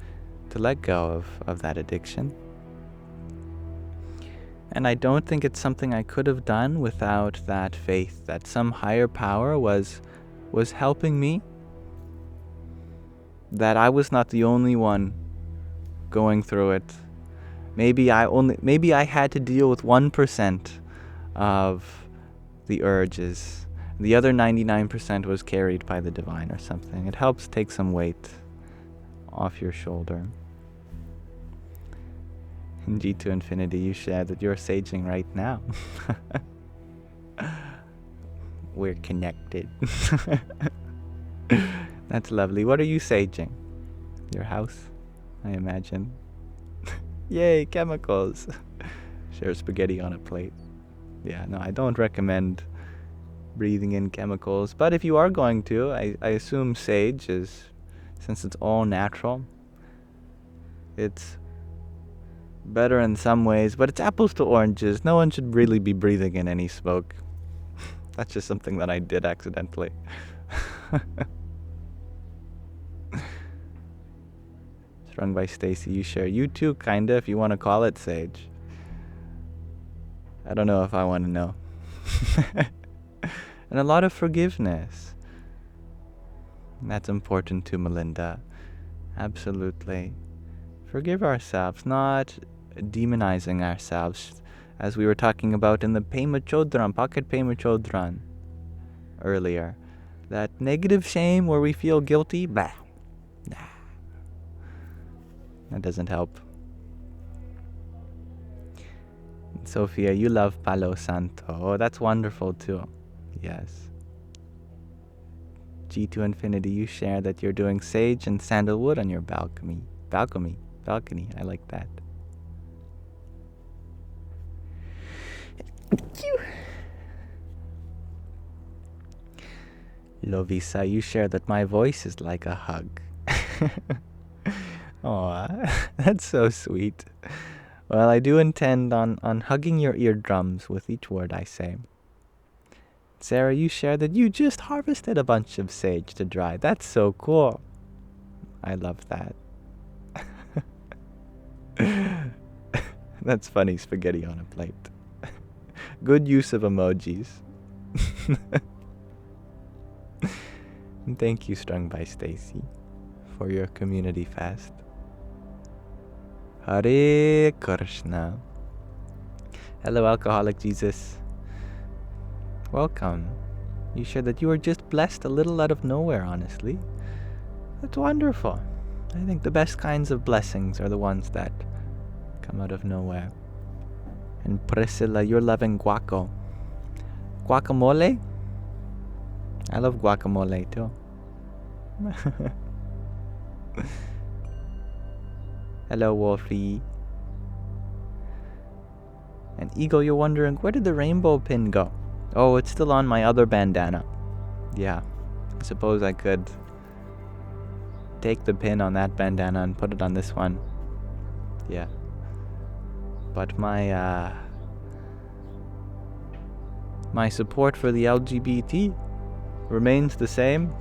let go of that addiction. And I don't think it's something I could have done without that faith that some higher power was helping me, that I was not the only one going through it. Maybe I had to deal with 1% of the urges. The other 99% was carried by the divine or something. It helps take some weight off your shoulder. In G2 Infinity, you share that you're saging right now. We're connected. That's lovely. What are you saging? Your house, I imagine. Yay, chemicals. Share spaghetti on a plate. Yeah, no, I don't recommend breathing in chemicals. But if you are going to, I assume sage is, since it's all natural, it's better in some ways, but it's apples to oranges. No one should really be breathing in any smoke. That's just something that I did accidentally. Strung by Stacy, you share. You too, kinda, if you want to call it sage. I don't know if I want to know. And a lot of forgiveness. That's important too, Melinda. Absolutely. Forgive ourselves, not demonizing ourselves, as we were talking about in the Pema Chodron, Pocket Pema Chodron earlier. That negative shame where we feel guilty, bah, nah. That doesn't help. Sophia, you love Palo Santo. Oh, that's wonderful too. Yes. G2 Infinity, you share that you're doing sage and sandalwood on your balcony. Balcony. I like that. Lovisa, you share that my voice is like a hug. Aw, that's so sweet. Well, I do intend on hugging your eardrums with each word I say. Sarah, you share that you just harvested a bunch of sage to dry. That's so cool. I love that. That's funny, spaghetti on a plate. Good use of emojis. And thank you, Strung by Stacy, for your community fast. Hare Krishna. Hello, Alcoholic Jesus. Welcome. You shared that you were just blessed a little out of nowhere, honestly. That's wonderful. I think the best kinds of blessings are the ones that come out of nowhere. And Priscilla, you're loving guaco. Guacamole? I love guacamole too. Hello, Wolfie. And Eagle, you're wondering, where did the rainbow pin go? Oh, it's still on my other bandana. Yeah, I suppose I could take the pin on that bandana and put it on this one. Yeah. But my support for the LGBT remains the same.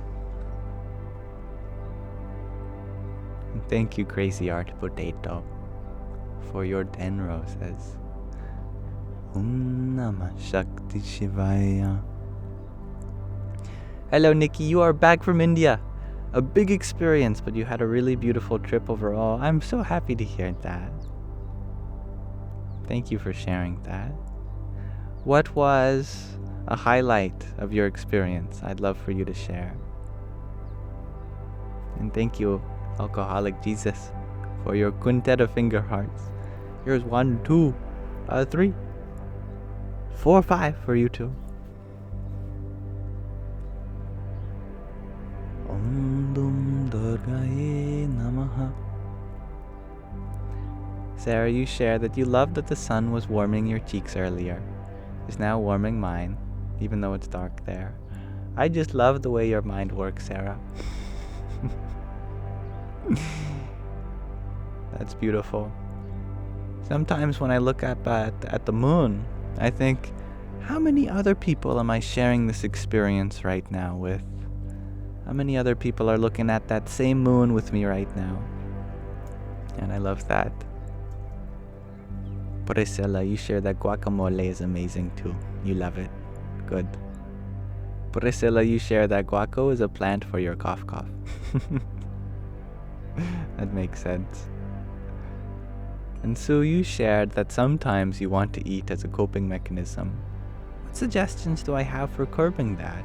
And thank you, Crazy Art Potato, for your 10 roses. Om Namah Shakti Shivaya. Hello, Nikki. You are back from India. A big experience, but you had a really beautiful trip overall. I'm so happy to hear that. Thank you for sharing that. What was a highlight of your experience? I'd love for you to share. And thank you, Alcoholic Jesus, for your quintet of finger hearts. Here's 1, 2, 3, 4, 5 for you two. Om Dum Durgaye Namaha. Sarah, you shared that you loved that the sun was warming your cheeks earlier. It's now warming mine, even though it's dark there. I just love the way your mind works, Sarah. That's beautiful. Sometimes when I look up at the moon, I think, how many other people am I sharing this experience right now with? How many other people are looking at that same moon with me right now? And I love that. Priscilla, you share that guacamole is amazing too. You love it. Good. Priscilla, you share that guaco is a plant for your cough. That makes sense. And Sue, you shared that sometimes you want to eat as a coping mechanism. What suggestions do I have for curbing that?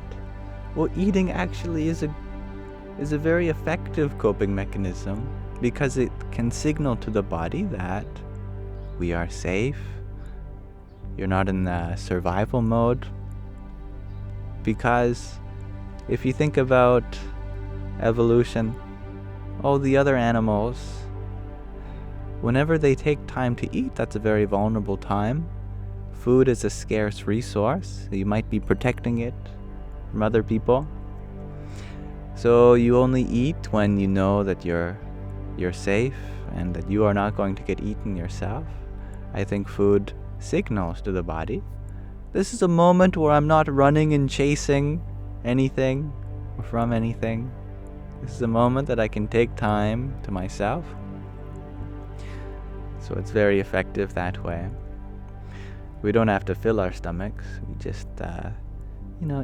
Well, eating actually is a very effective coping mechanism because it can signal to the body that we are safe. You're not in the survival mode. Because if you think about evolution, all the other animals, whenever they take time to eat, that's a very vulnerable time. Food is a scarce resource. You might be protecting it from other people. So you only eat when you know that you're safe and that you are not going to get eaten yourself. I think food signals to the body, this is a moment where I'm not running and chasing anything or from anything. This is a moment that I can take time to myself. So it's very effective that way. We don't have to fill our stomachs. We just,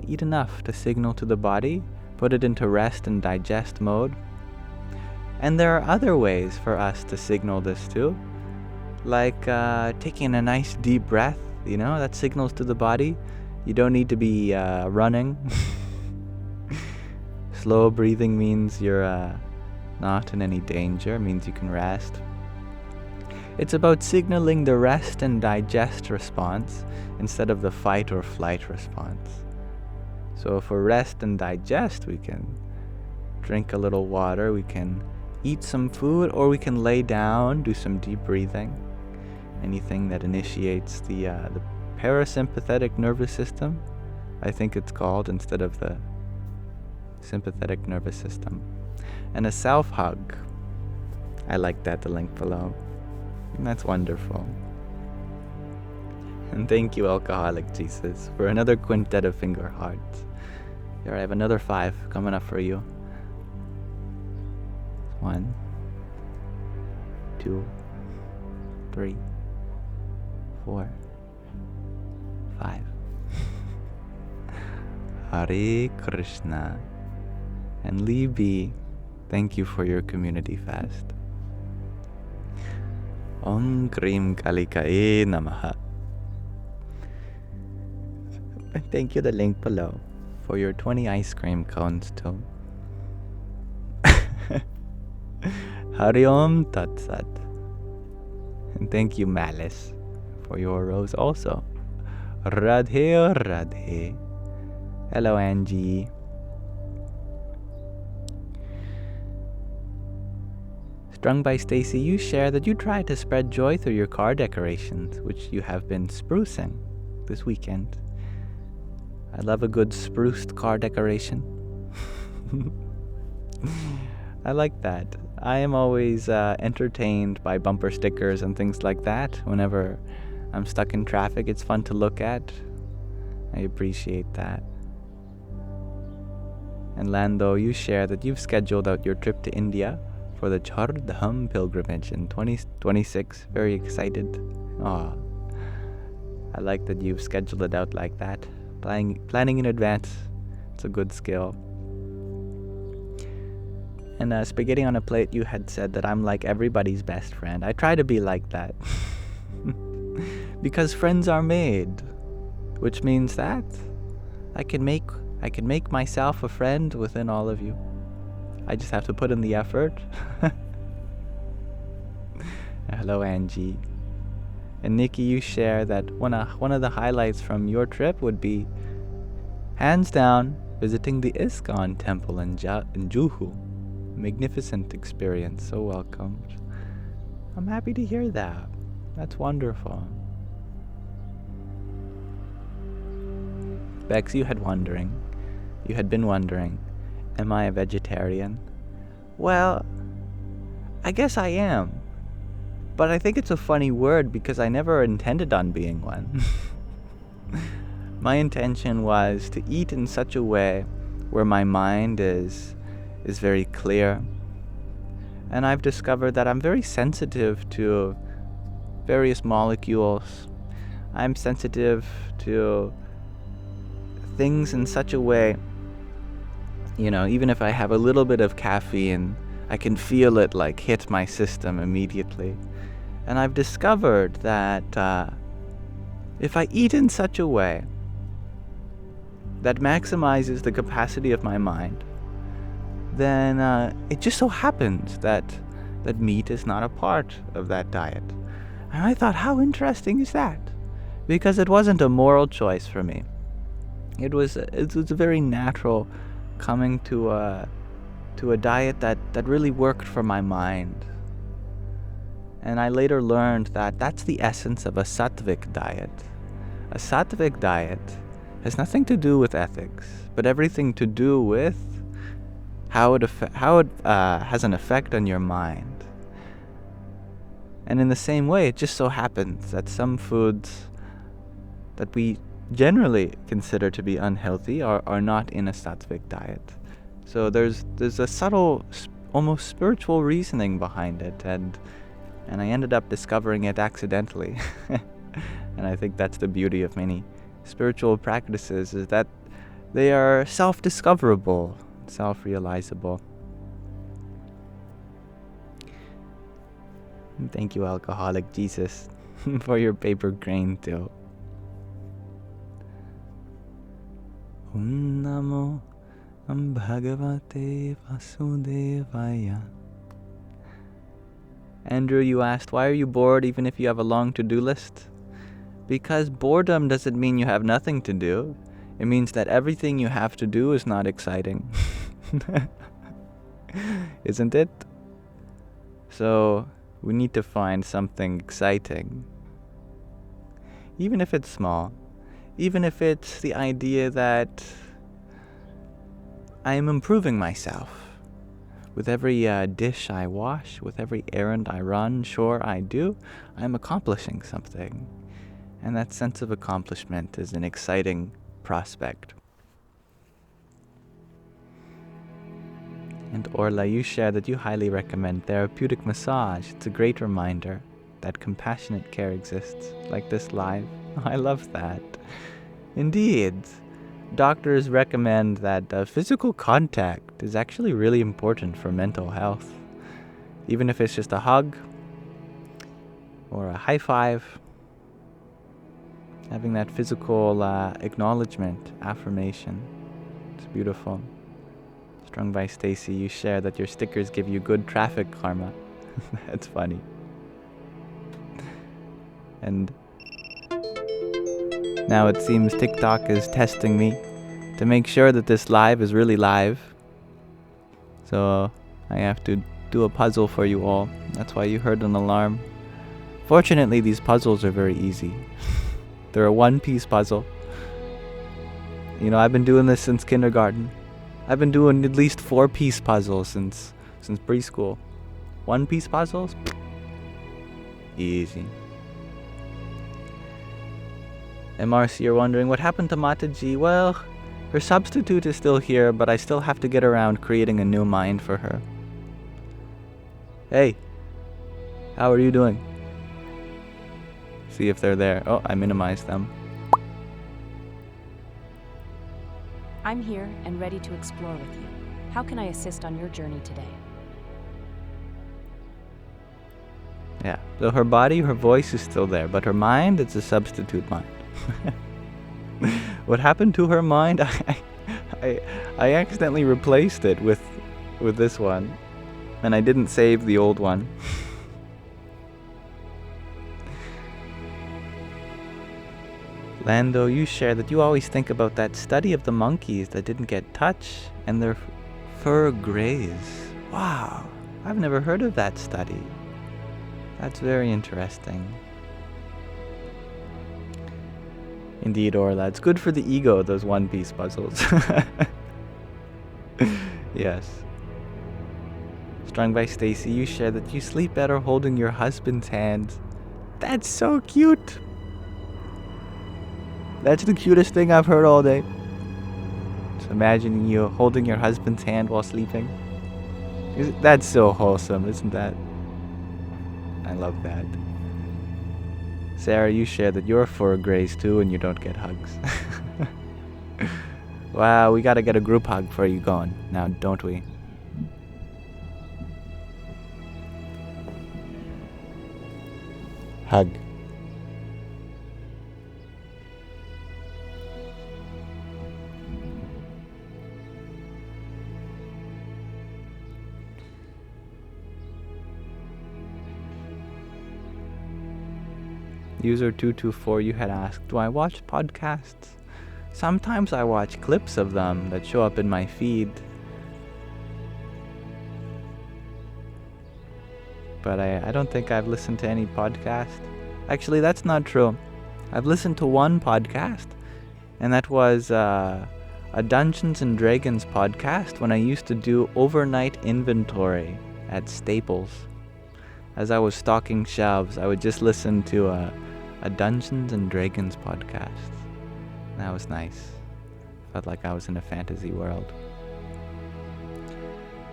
eat enough to signal to the body, put it into rest and digest mode. And there are other ways for us to signal this too, like taking a nice deep breath, that signals to the body. You don't need to be running. Slow breathing means you're not in any danger, means you can rest. It's about signaling the rest and digest response instead of the fight or flight response. So for rest and digest, we can drink a little water, we can eat some food, or we can lay down, do some deep breathing. Anything that initiates the parasympathetic nervous system, I think it's called, instead of the sympathetic nervous system. And a self-hug. I like that, the link below. And that's wonderful. And thank you, Alcoholic Jesus, for another quintet of finger hearts. Here, I have another 5 coming up for you. 1, 2, 3, 4, 5. Hare Krishna. And Lee B, thank you for your community fast. Om Krim Kalikae Namaha. And thank you, the link below, for your 20 ice cream cones too. Hari Om Tat Sat. And thank you, Malice, for your rose also. Radhe Radhe. Hello, Angie. Strung by Stacy, you share that you try to spread joy through your car decorations, which you have been sprucing this weekend. I love a good spruced car decoration. I like that. I am always entertained by bumper stickers and things like that. Whenever I'm stuck in traffic, it's fun to look at. I appreciate that. And Lando, you share that you've scheduled out your trip to India for the Char Dham pilgrimage in 2026. Very excited. Aw. I like that you've scheduled it out like that. Planning in advance. It's a good skill. And Spaghetti on a Plate, you had said that I'm like everybody's best friend. I try to be like that. Because friends are made. Which means that I can make myself a friend within all of you. I just have to put in the effort. Hello, Angie. And Nikki, you share that one of the highlights from your trip would be, hands down, visiting the ISKCON temple in Juhu. Magnificent experience. So welcomed. I'm happy to hear that. That's wonderful. Bex, you had been wondering, am I a vegetarian? Well, I guess I am. But I think it's a funny word because I never intended on being one. My intention was to eat in such a way where my mind is very clear. And I've discovered that I'm very sensitive to various molecules. I'm sensitive to things in such a way, even if I have a little bit of caffeine, I can feel it like hit my system immediately. And I've discovered that if I eat in such a way that maximizes the capacity of my mind, then it just so happens that meat is not a part of that diet. And I thought, how interesting is that? Because it wasn't a moral choice for me. It was a very natural coming to a diet that really worked for my mind. And I later learned that that's the essence of a Sattvic diet. A Sattvic diet has nothing to do with ethics, but everything to do with how it has an effect on your mind. And in the same way, it just so happens that some foods that we generally consider to be unhealthy are not in a Sattvic diet. So there's a subtle, almost spiritual reasoning behind it, and I ended up discovering it accidentally. And I think that's the beauty of many spiritual practices, is that they are self-discoverable, self-realizable. Thank you, Alcoholic Jesus, for your paper grain too. Om Namo Bhagavate Vasudevaya. Andrew, you asked, why are you bored even if you have a long to-do list? Because boredom doesn't mean you have nothing to do. It means that everything you have to do is not exciting. Isn't it? So, we need to find something exciting. Even if it's small. Even if it's the idea that I am improving myself. With every dish I wash, with every errand I run, chore I do, I'm accomplishing something. And that sense of accomplishment is an exciting prospect. And Orla, you share that you highly recommend therapeutic massage. It's a great reminder that compassionate care exists, like this live. I love that. Indeed. Doctors recommend that physical contact is actually really important for mental health. Even if it's just a hug or a high five, having that physical acknowledgement, affirmation, it's beautiful. Strung by Stacy, you share that your stickers give you good traffic karma. That's funny. And now it seems TikTok is testing me to make sure that this live is really live. So I have to do a puzzle for you all. That's why you heard an alarm. Fortunately, these puzzles are very easy. They're a one-piece puzzle. You know, I've been doing this since kindergarten. I've been doing at least 4-piece puzzles since preschool. One-piece puzzles? Easy. And Marcy, you're wondering, what happened to Mataji? Well, her substitute is still here, but I still have to get around creating a new mind for her. Hey, how are you doing? See if they're there. Oh, I minimized them. I'm here and ready to explore with you. How can I assist on your journey today? Yeah, so her body, her voice is still there, but her mind, it's a substitute mind. What happened to her mind? I accidentally replaced it with this one, and I didn't save the old one. Lando, you share that you always think about that study of the monkeys that didn't get touched and their fur grays. Wow, I've never heard of that study. That's very interesting. Indeed, Orla, it's good for the ego, those one-piece puzzles. Yes. Strung by Stacy, you share that you sleep better holding your husband's hand. That's so cute. That's the cutest thing I've heard all day. Just imagining you holding your husband's hand while sleeping. That's so wholesome, isn't that? I love that. Sarah, you share that your fur grays too and you don't get hugs. Wow, we gotta get a group hug before you going now, don't we? Hug. User 224, you had asked, do I watch podcasts? Sometimes I watch clips of them that show up in my feed. But I don't think I've listened to any podcast. Actually, that's not true. I've listened to one podcast, and that was a Dungeons and Dragons podcast when I used to do overnight inventory at Staples. As I was stocking shelves, I would just listen to a Dungeons and Dragons podcast. That was nice. Felt like I was in a fantasy world.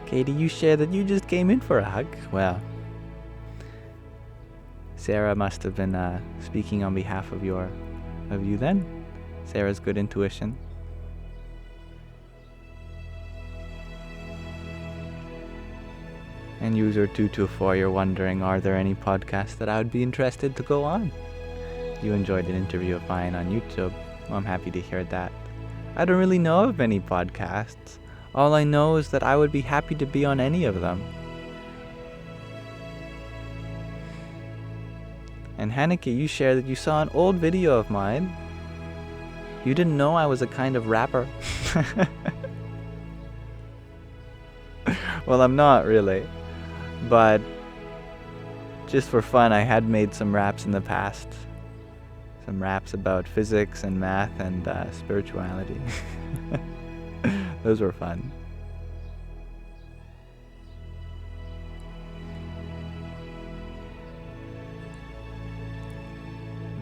Katie, you share that you just came in for a hug. Well, Sarah must have been speaking on behalf of you then. Sarah's good intuition. And user 224, you're wondering, are there any podcasts that I would be interested to go on? You enjoyed an interview of mine on YouTube. Well, I'm happy to hear that. I don't really know of any podcasts. All I know is that I would be happy to be on any of them. And Haneke, you share that you saw an old video of mine. You didn't know I was a kind of rapper. Well, I'm not really. But just for fun, I had made some raps in the past. Some raps about physics and math and spirituality. Those were fun.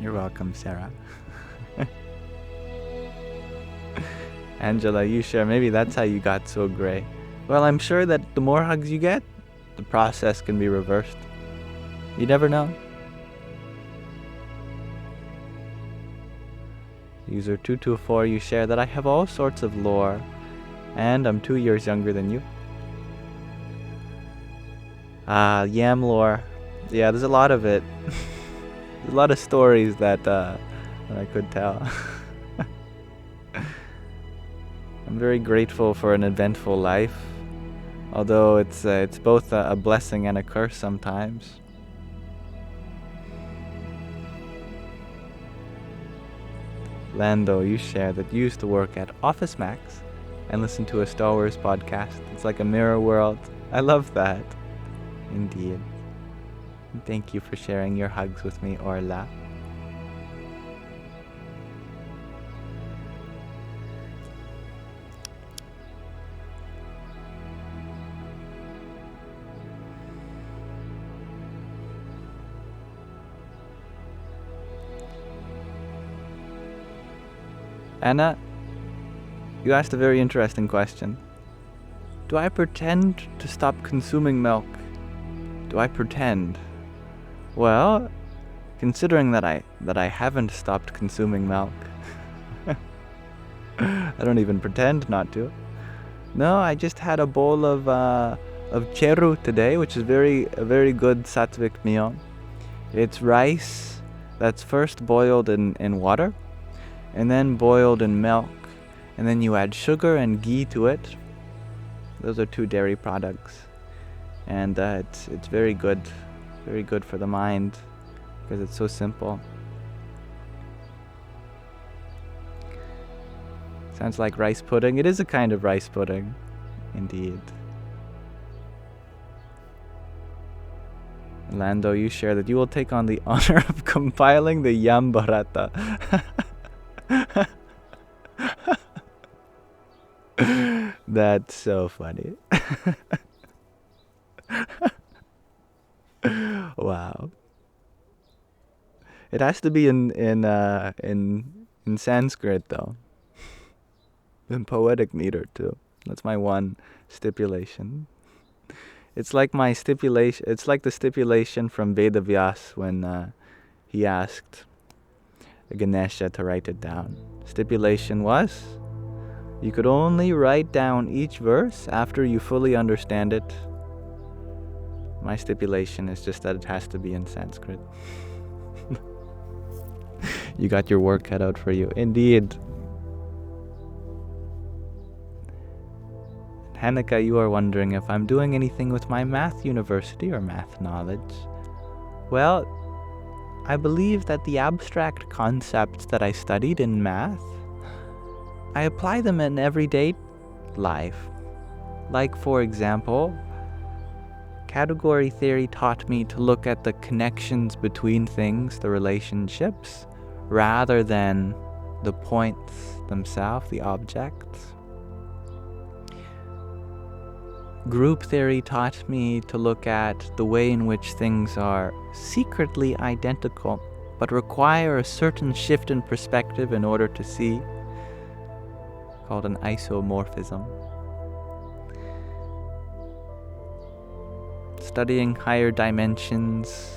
You're welcome, Sarah. Angela, you share, maybe that's how you got so gray. Well, I'm sure that the more hugs you get, the process can be reversed. You never know. User 224, you share that I have all sorts of lore, and I'm 2 years younger than you. Yam lore. Yeah, there's a lot of it. There's a lot of stories that I could tell. I'm very grateful for an eventful life, although it's both a blessing and a curse sometimes. Lando, you share that you used to work at Office Max and listen to a Star Wars podcast. It's like a mirror world. I love that. Indeed. Thank you for sharing your hugs with me, Orla. Anna, you asked a very interesting question. Do I pretend to stop consuming milk? Do I pretend? Well, considering that I haven't stopped consuming milk, I don't even pretend not to. No, I just had a bowl of cheru today, which is a very good Sattvic meal. It's rice that's first boiled in water, and then boiled in milk, and then you add sugar and ghee to it. Those are 2 dairy products, and it's very good for the mind because it's so simple. Sounds like rice pudding. It is a kind of rice pudding, indeed. Lando, you share that you will take on the honor of compiling the Yambarata. That's so funny. Wow. It has to be in Sanskrit though. In poetic meter too. That's my one stipulation. It's like my stipulation. It's like the stipulation from Vedavyas when he asked Ganesha to write it down. Stipulation was, you could only write down each verse after you fully understand it. My stipulation is just that it has to be in Sanskrit. You got your work cut out for you. Indeed. Hanukkah, you are wondering if I'm doing anything with my math university or math knowledge. Well, I believe that the abstract concepts that I studied in math, I apply them in everyday life. Like, for example, category theory taught me to look at the connections between things, the relationships, rather than the points themselves, the objects. Group theory taught me to look at the way in which things are secretly identical, but require a certain shift in perspective in order to see, called an isomorphism. Studying higher dimensions,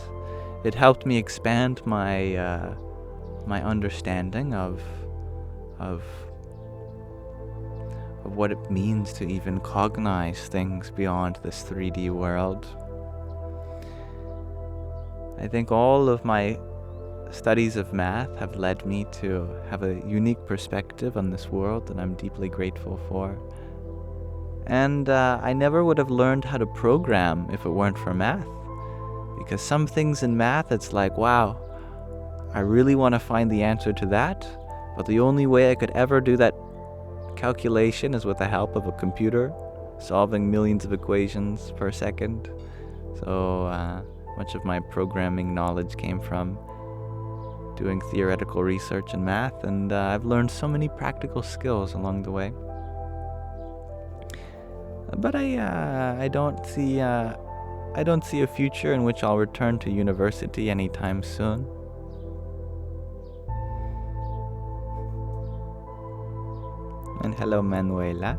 it helped me expand my my understanding of what it means to even cognize things beyond this 3D world. I think all of my studies of math have led me to have a unique perspective on this world that I'm deeply grateful for. And I never would have learned how to program if it weren't for math. Because some things in math, it's like, wow, I really want to find the answer to that, but the only way I could ever do that calculation is with the help of a computer solving millions of equations per second. So much of my programming knowledge came from doing theoretical research in math, and I've learned so many practical skills along the way. But I don't see a future in which I'll return to university anytime soon. And hello, Manuela.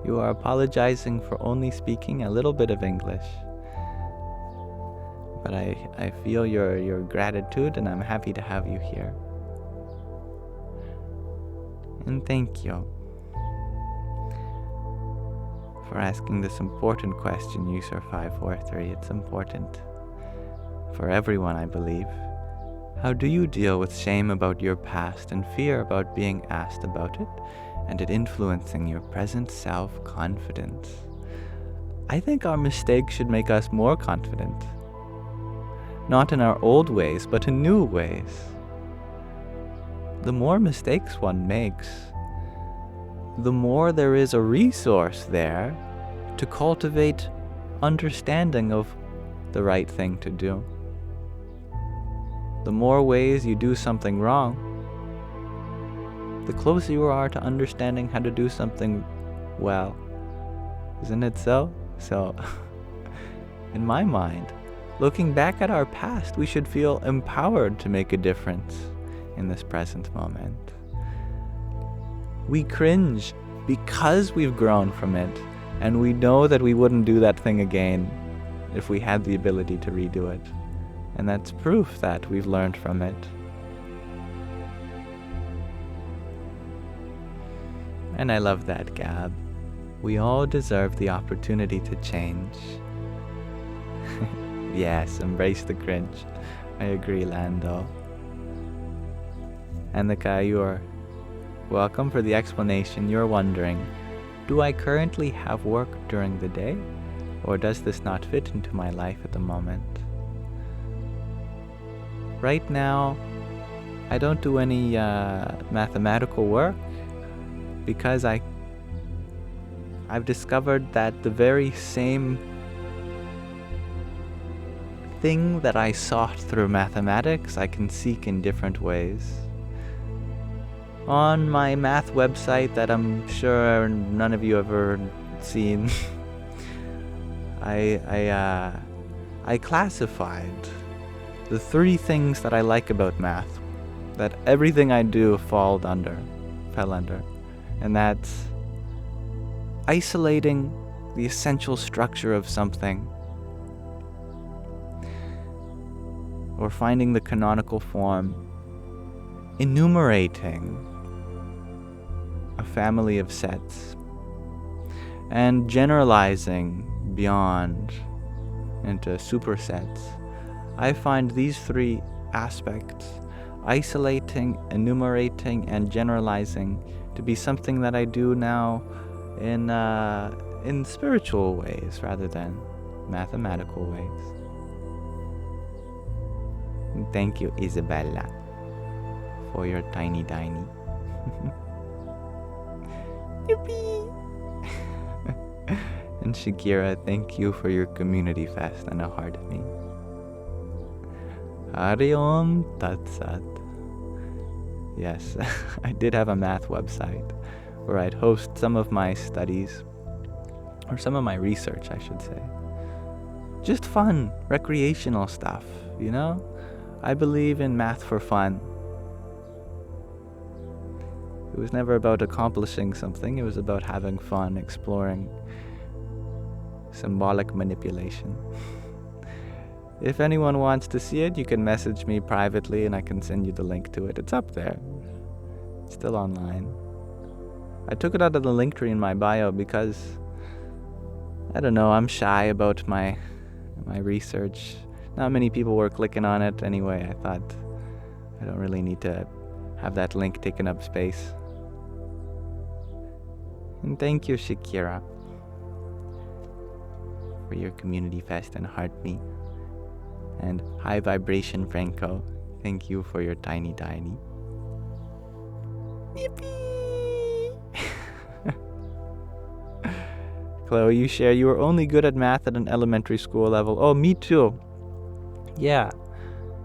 You are apologizing for only speaking a little bit of English. But I feel your gratitude, and I'm happy to have you here. And thank you for asking this important question, User 543. It's important for everyone, I believe. How do you deal with shame about your past and fear about being asked about it, and it influencing your present self-confidence? I think our mistakes should make us more confident. Not in our old ways, but in new ways. The more mistakes one makes, the more there is a resource there to cultivate understanding of the right thing to do. The more ways you do something wrong, the closer you are to understanding how to do something well. Isn't it so? So, in my mind, looking back at our past, we should feel empowered to make a difference in this present moment. We cringe because we've grown from it, and we know that we wouldn't do that thing again if we had the ability to redo it. And that's proof that we've learned from it. And I love that, Gab. We all deserve the opportunity to change. Yes, embrace the cringe. I agree, Lando. And the Kayur, welcome. For the explanation. You're wondering, do I currently have work during the day? Or does this not fit into my life at the moment? Right now, I don't do any mathematical work because I've discovered that the very same thing that I sought through mathematics, I can seek in different ways. On my math website that I'm sure none of you ever seen, I classified the 3 things that I like about math, that everything I do fell under. And that's isolating the essential structure of something, or finding the canonical form, enumerating a family of sets, and generalizing beyond into supersets. I find these 3 aspects, isolating, enumerating, and generalizing, to be something that I do now in spiritual ways rather than mathematical ways. And thank you, Isabella, for your tiny. Yippee! And Shakira, thank you for your community fest and a heart me. Hari Om Tat Sat. Yes, I did have a math website where I'd host some of my studies, or some of my research, I should say. Just fun, recreational stuff, you know? I believe in math for fun. It was never about accomplishing something, it was about having fun, exploring symbolic manipulation. If anyone wants to see it, you can message me privately and I can send you the link to it. It's up there. It's still online. I took it out of the link tree in my bio because, I don't know, I'm shy about my research. Not many people were clicking on it anyway. I thought I don't really need to have that link taking up space. And thank you, Shakira, for your community fest and heart me. And High Vibration Franco, thank you for your tiny. Yippee! Chloe, you share you were only good at math at an elementary school level. Oh, me too. Yeah,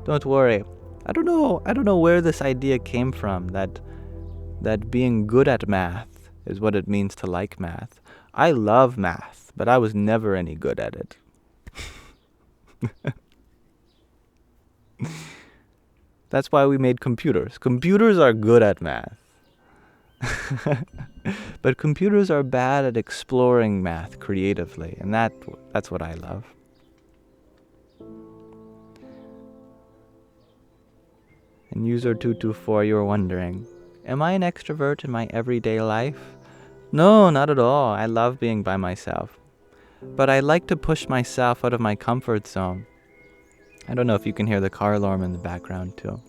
don't worry. I don't know where this idea came from, that being good at math is what it means to like math. I love math, but I was never any good at it. That's why we made computers. Computers are good at math. But computers are bad at exploring math creatively, and that's what I love. And user 224, you're wondering, am I an extrovert in my everyday life? No, not at all. I love being by myself. But I like to push myself out of my comfort zone. I don't know if you can hear the car alarm in the background too.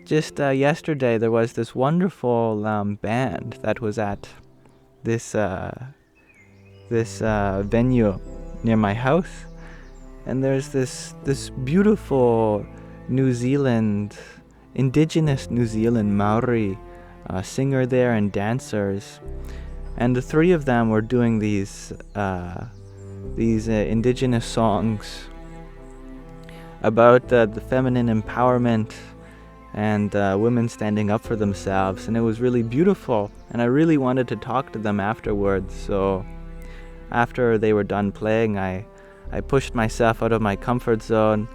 Just yesterday there was this wonderful band that was at this venue near my house, and there's this beautiful indigenous New Zealand Maori singer there and dancers, And the three of them were doing these indigenous songs about the feminine empowerment and women standing up for themselves, and it was really beautiful, and I really wanted to talk to them afterwards. So after they were done playing, I pushed myself out of my comfort zone,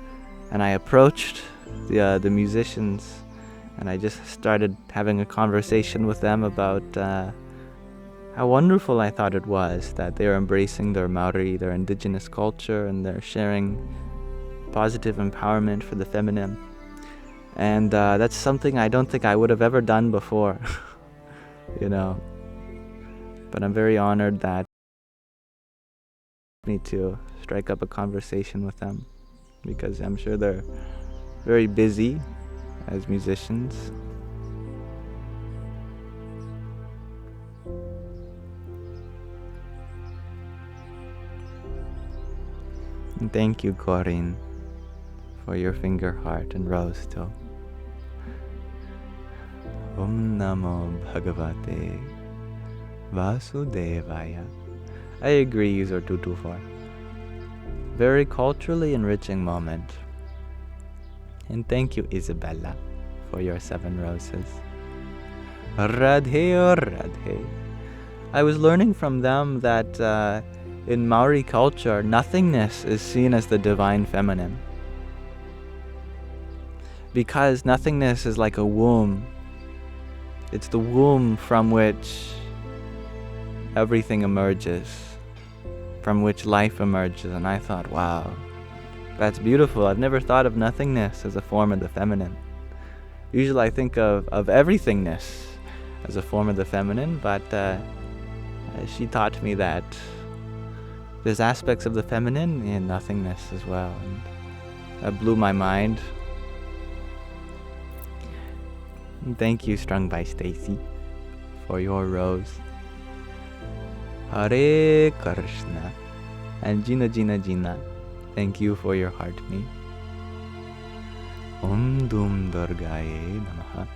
and I approached the musicians, and I just started having a conversation with them about how wonderful I thought it was that they were embracing their Maori, their indigenous culture, and they're sharing positive empowerment for the feminine. And that's something I don't think I would have ever done before, you know. But I'm very honored that me to strike up a conversation with them, because I'm sure they're very busy as musicians. And thank you, Corinne, for your finger heart and rose too. Om Namo Bhagavate Vasudevaya. I agree, user 224. Very culturally enriching moment. And thank you, Isabella, for your 7 roses. Radhe Radhe. I was learning from them that in Maori culture, nothingness is seen as the divine feminine. Because nothingness is like a womb. It's the womb from which everything emerges, from which life emerges. And I thought, wow, that's beautiful. I've never thought of nothingness as a form of the feminine. Usually I think of everythingness as a form of the feminine, but she taught me that there's aspects of the feminine in nothingness as well. And that blew my mind. And thank you, Strung by Stacy, for your rose. Hare Krishna. And Gina, thank you for your heart me. Om Dum Durgaye Namaha.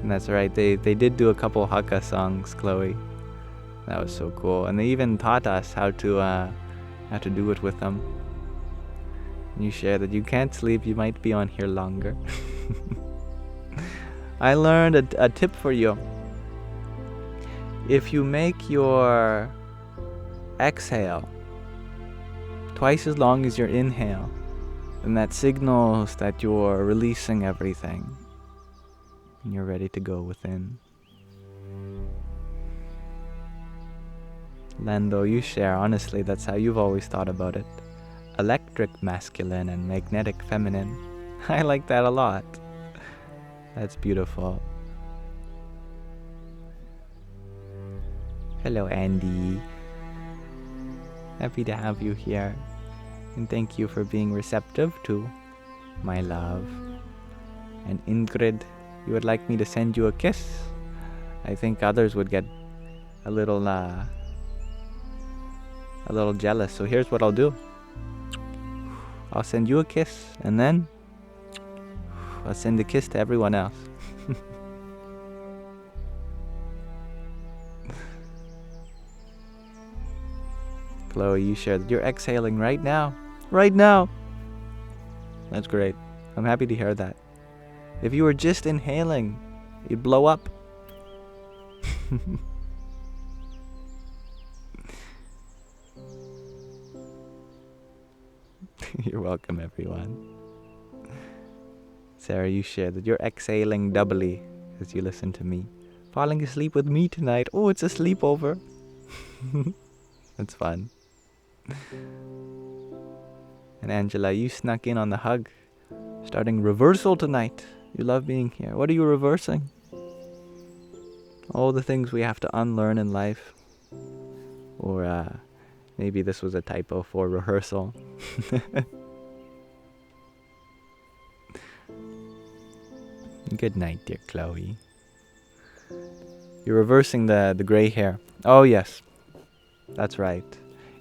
And that's right, they did do a couple Hakka songs, Chloe. That was so cool. And they even taught us how to do it with them. You share that you can't sleep, you might be on here longer. I learned a tip for you. If you make your exhale twice as long as your inhale, then that signals that you're releasing everything and you're ready to go within. Lando, you share, honestly, that's how you've always thought about it. Electric masculine and magnetic feminine. I like that a lot. That's beautiful. Hello, Andy. Happy to have you here. And thank you for being receptive to my love. And Ingrid, you would like me to send you a kiss? I think others would get a little jealous. So here's what I'll do. I'll send you a kiss, and then I'll send a kiss to everyone else. Chloe, you shared that you're exhaling right now. Right now! That's great. I'm happy to hear that. If you were just inhaling, you'd blow up. You're welcome, everyone. Sarah, you shared that you're exhaling doubly as you listen to me. Falling asleep with me tonight. Oh, it's a sleepover. That's fun. And Angela, you snuck in on the hug. Starting reversal tonight. You love being here. What are you reversing? All the things we have to unlearn in life. Or maybe this was a typo for rehearsal. Good night, dear Chloe. You're reversing the gray hair. Oh, yes. That's right.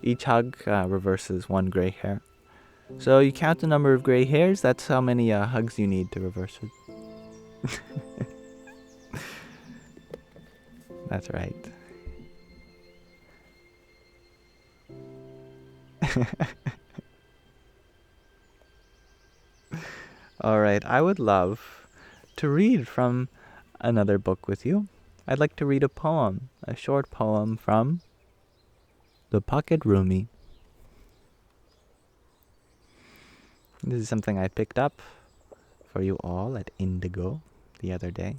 Each hug reverses 1 gray hair. So you count the number of gray hairs, that's how many hugs you need to reverse it. That's right. All right, I would love to read from another book with you. I'd like to read a poem, a short poem from the Pocket Rumi. This is something I picked up for you all at Indigo the other day.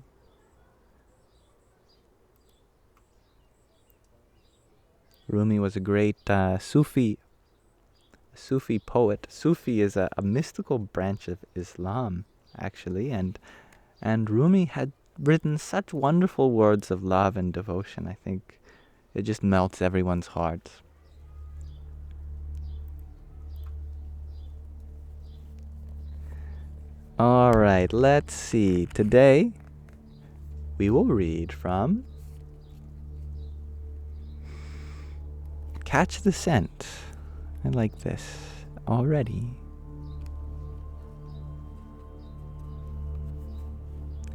Rumi was a great Sufi poet. Sufi is a mystical branch of Islam, actually, and Rumi had written such wonderful words of love and devotion. I think it just melts everyone's heart. All right, let's see. Today, we will read from Catch the Scent. I like this already.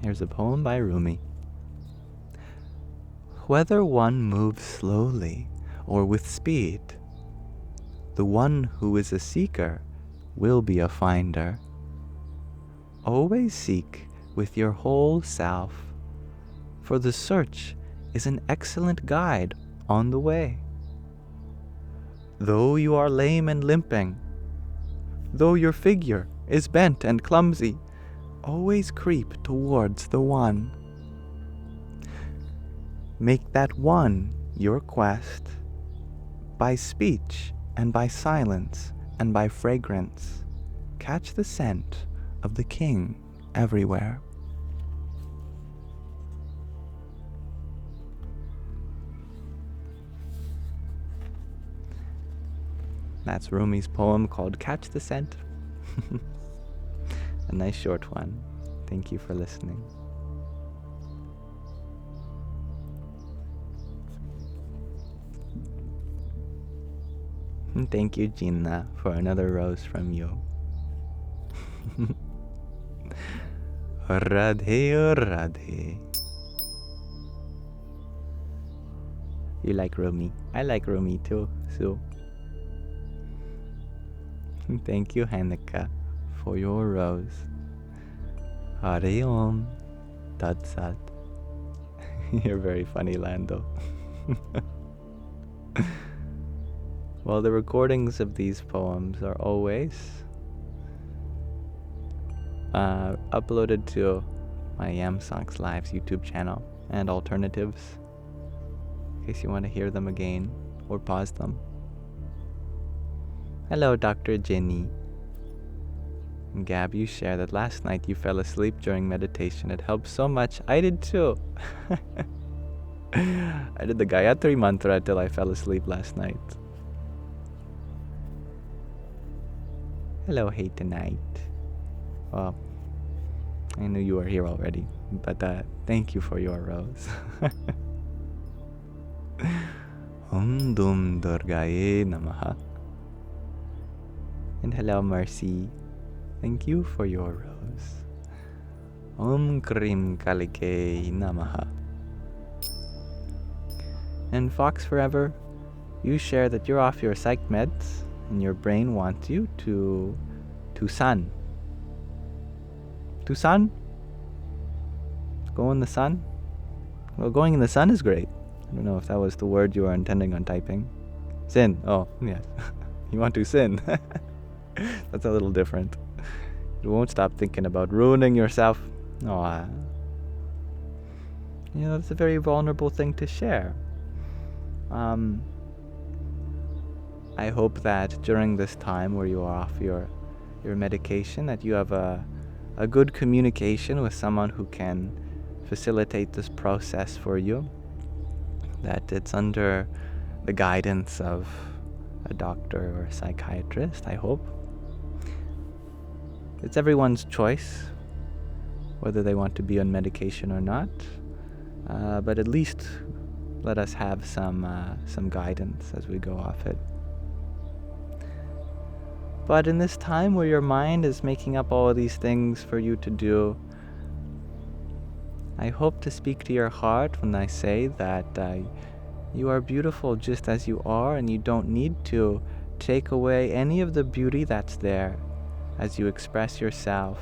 Here's a poem by Rumi. Whether one moves slowly or with speed, the one who is a seeker will be a finder. Always seek with your whole self, for the search is an excellent guide on the way. Though you are lame and limping, though your figure is bent and clumsy, always creep towards the one. Make that one your quest, by speech and by silence and by fragrance. Catch the scent of the king everywhere. That's Rumi's poem called Catch the Scent. A nice short one. Thank you for listening. And thank you, Gina, for another rose from you. Radhe, Radhe. You like Rumi? I like Rumi too, so. Thank you, Hanukkah, for your rose. Hare Om Tat Sat. You're very funny, Lando. Well, the recordings of these poems are always uploaded to my Yamsox Lives YouTube channel and alternatives, in case you want to hear them again or pause them. Hello, Dr. Jenny. And Gab, you share that last night you fell asleep during meditation. It helped so much. I did too. I did the Gayatri Mantra till I fell asleep last night. Hello, Hey Tonight. Well, I knew you were here already, but thank you for your rose. Om Dum Durgaye Namaha. And hello, Mercy. Thank you for your rose. Om Krim Kalike Namaha. And Fox Forever, you share that you're off your psych meds and your brain wants you to sun. To sun? Go in the sun? Well, going in the sun is great. I don't know if that was the word you were intending on typing. Sin. Oh, yes. You want to sin. That's a little different. You won't stop thinking about ruining yourself. Oh, you know, it's a very vulnerable thing to share. I hope that during this time where you are off your medication, that you have a good communication with someone who can facilitate this process for you, that it's under the guidance of a doctor or a psychiatrist, I hope. It's everyone's choice whether they want to be on medication or not, but at least let us have some guidance as we go off it. But in this time where your mind is making up all of these things for you to do, I hope to speak to your heart when I say that you are beautiful just as you are, and you don't need to take away any of the beauty that's there as you express yourself.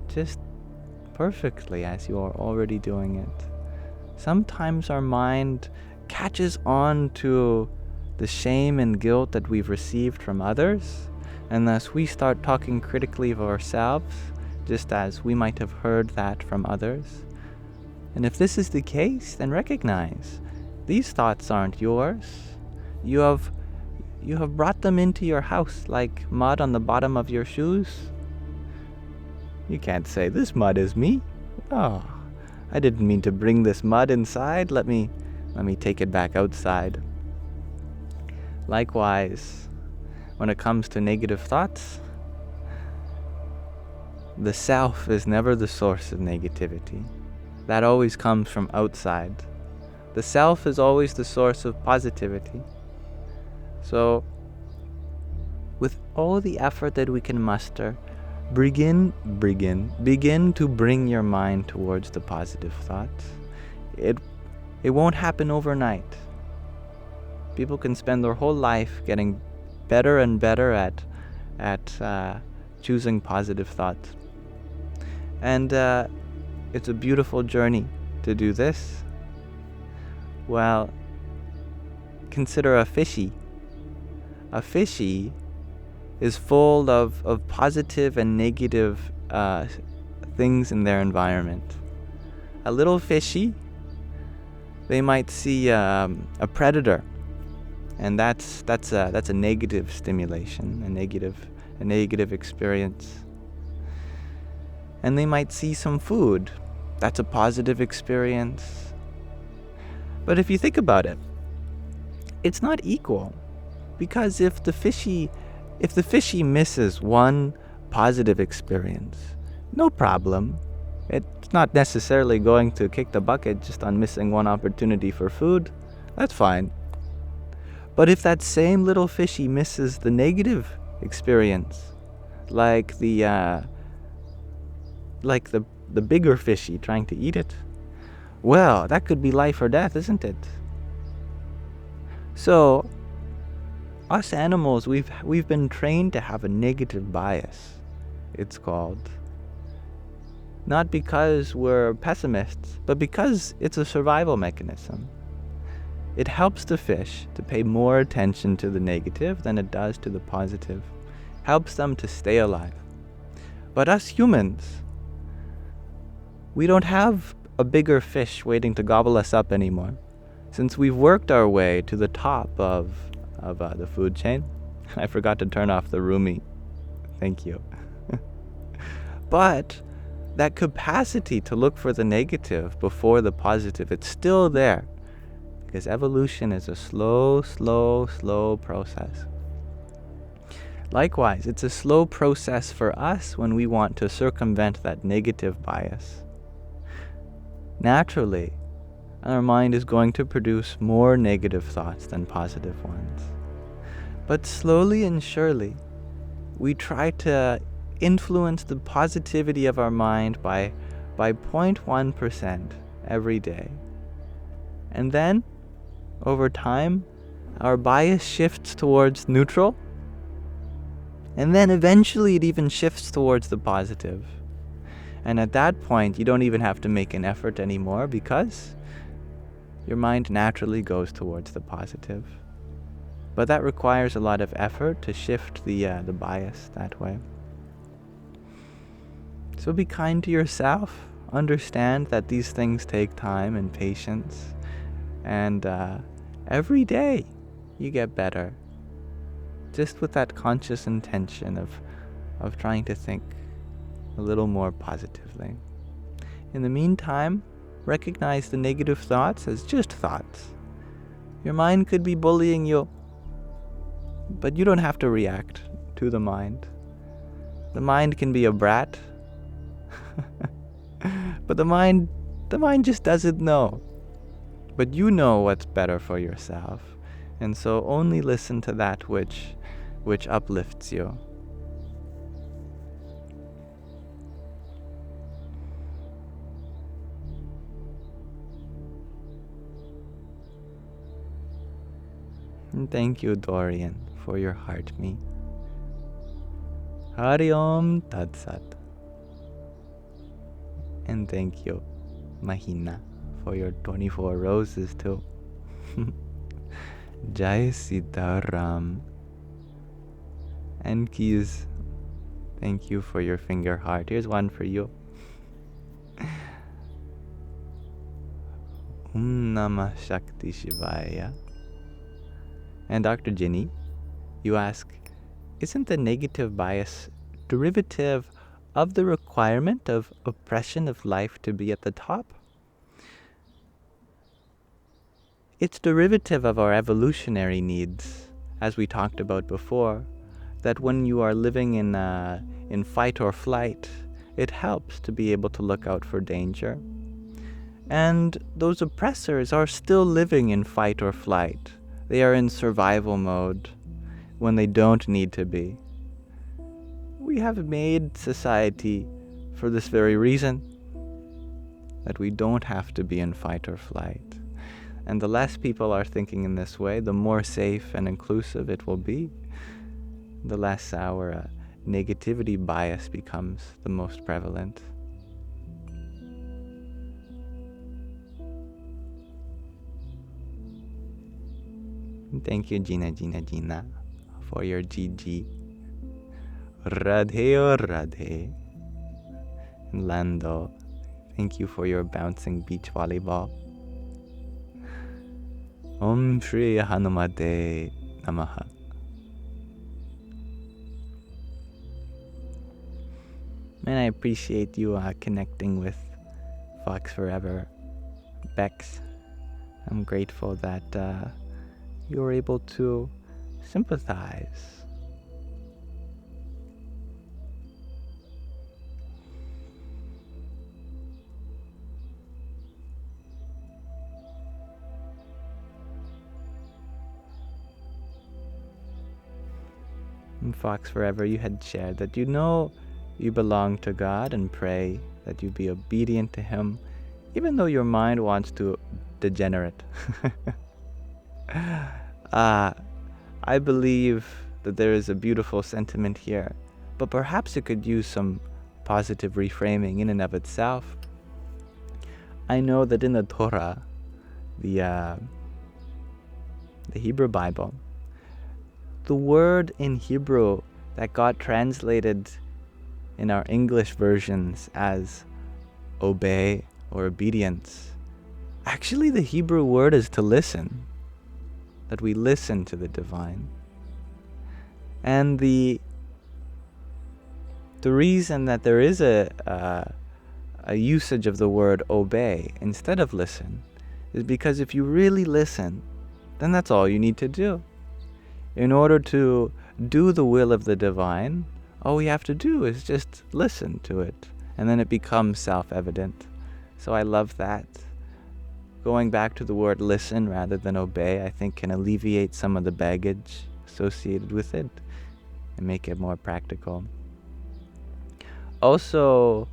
Just perfectly as you are already doing it. Sometimes our mind catches on to the shame and guilt that we've received from others, and thus we start talking critically of ourselves, just as we might have heard that from others. And if this is the case, then recognize these thoughts aren't yours. You have brought them into your house like mud on the bottom of your shoes. You can't say, this mud is me. Oh, I didn't mean to bring this mud inside. Let me take it back outside. Likewise, when it comes to negative thoughts, the self is never the source of negativity. That always comes from outside. The self is always the source of positivity. So, with all the effort that we can muster, begin to bring your mind towards the positive thoughts. It won't happen overnight. People can spend their whole life getting better and better at choosing positive thoughts. And it's a beautiful journey to do this. Well, consider a fishy. A fishy is full of positive and negative things in their environment. A little fishy, they might see a predator, and that's a negative stimulation, a negative experience. And they might see some food. That's a positive experience. But if you think about it, it's not equal. Because if the fishy misses one positive experience, no problem. It's not necessarily going to kick the bucket just on missing one opportunity for food. That's fine. But if that same little fishy misses the negative experience, like the bigger fishy trying to eat it, well, that could be life or death, isn't it? So, us animals, we've been trained to have a negative bias, it's called. Not because we're pessimists, but because it's a survival mechanism. It helps the fish to pay more attention to the negative than it does to the positive. Helps them to stay alive. But us humans, we don't have a bigger fish waiting to gobble us up anymore. Since we've worked our way to the top of the food chain. I forgot to turn off the Rumi. Thank you. But that capacity to look for the negative before the positive, it's still there. Because evolution is a slow process. Likewise, it's a slow process for us when we want to circumvent that negative bias. Naturally, our mind is going to produce more negative thoughts than positive ones. But slowly and surely, we try to influence the positivity of our mind by 0.1% every day. And then, over time, our bias shifts towards neutral, and then eventually it even shifts towards the positive. And at that point, you don't even have to make an effort anymore because your mind naturally goes towards the positive. But that requires a lot of effort to shift the bias that way. So be kind to yourself. Understand that these things take time and patience. And every day you get better. Just with that conscious intention of trying to think a little more positively. In the meantime, recognize the negative thoughts as just thoughts. Your mind could be bullying you, but you don't have to react to the mind. The mind can be a brat, but the mind just doesn't know. But you know what's better for yourself, and so only listen to that which uplifts you. And thank you, Dorian, for your heart me. Hari Om Tat Sat. And thank you, Mahina, for your 24 roses too. Jai Sitaram. And Keys, thank you for your finger heart. Here's one for you. Namah Shakti Shivaya. And Dr. Ginny, you ask, isn't the negative bias derivative of the requirement of oppression of life to be at the top? It's derivative of our evolutionary needs, as we talked about before, that when you are living in fight or flight, it helps to be able to look out for danger. And those oppressors are still living in fight or flight. They are in survival mode when they don't need to be. We have made society for this very reason, that we don't have to be in fight or flight. And the less people are thinking in this way, the more safe and inclusive it will be. The less our negativity bias becomes the most prevalent. Thank you, Gina, for your GG. Radhe or Radhe. And Lando, thank you for your bouncing beach volleyball. Om Shri Hanumate Namaha. And I appreciate you connecting with Fox Forever, Bex. I'm grateful that you were able to sympathize. And Fox Forever, you had shared that you know you belong to God and pray that you be obedient to Him, even though your mind wants to degenerate. I believe that there is a beautiful sentiment here, but perhaps it could use some positive reframing in and of itself. I know that in the Torah, the Hebrew Bible, the word in Hebrew that got translated in our English versions as obey or obedience, actually the Hebrew word is to listen, that we listen to the divine. And the reason that there is a usage of the word obey instead of listen is because if you really listen, then that's all you need to do. In order to do the will of the divine, all we have to do is just listen to it, and then it becomes self-evident. So I love that. Going back to the word listen rather than obey, I think can alleviate some of the baggage associated with it and make it more practical. Also,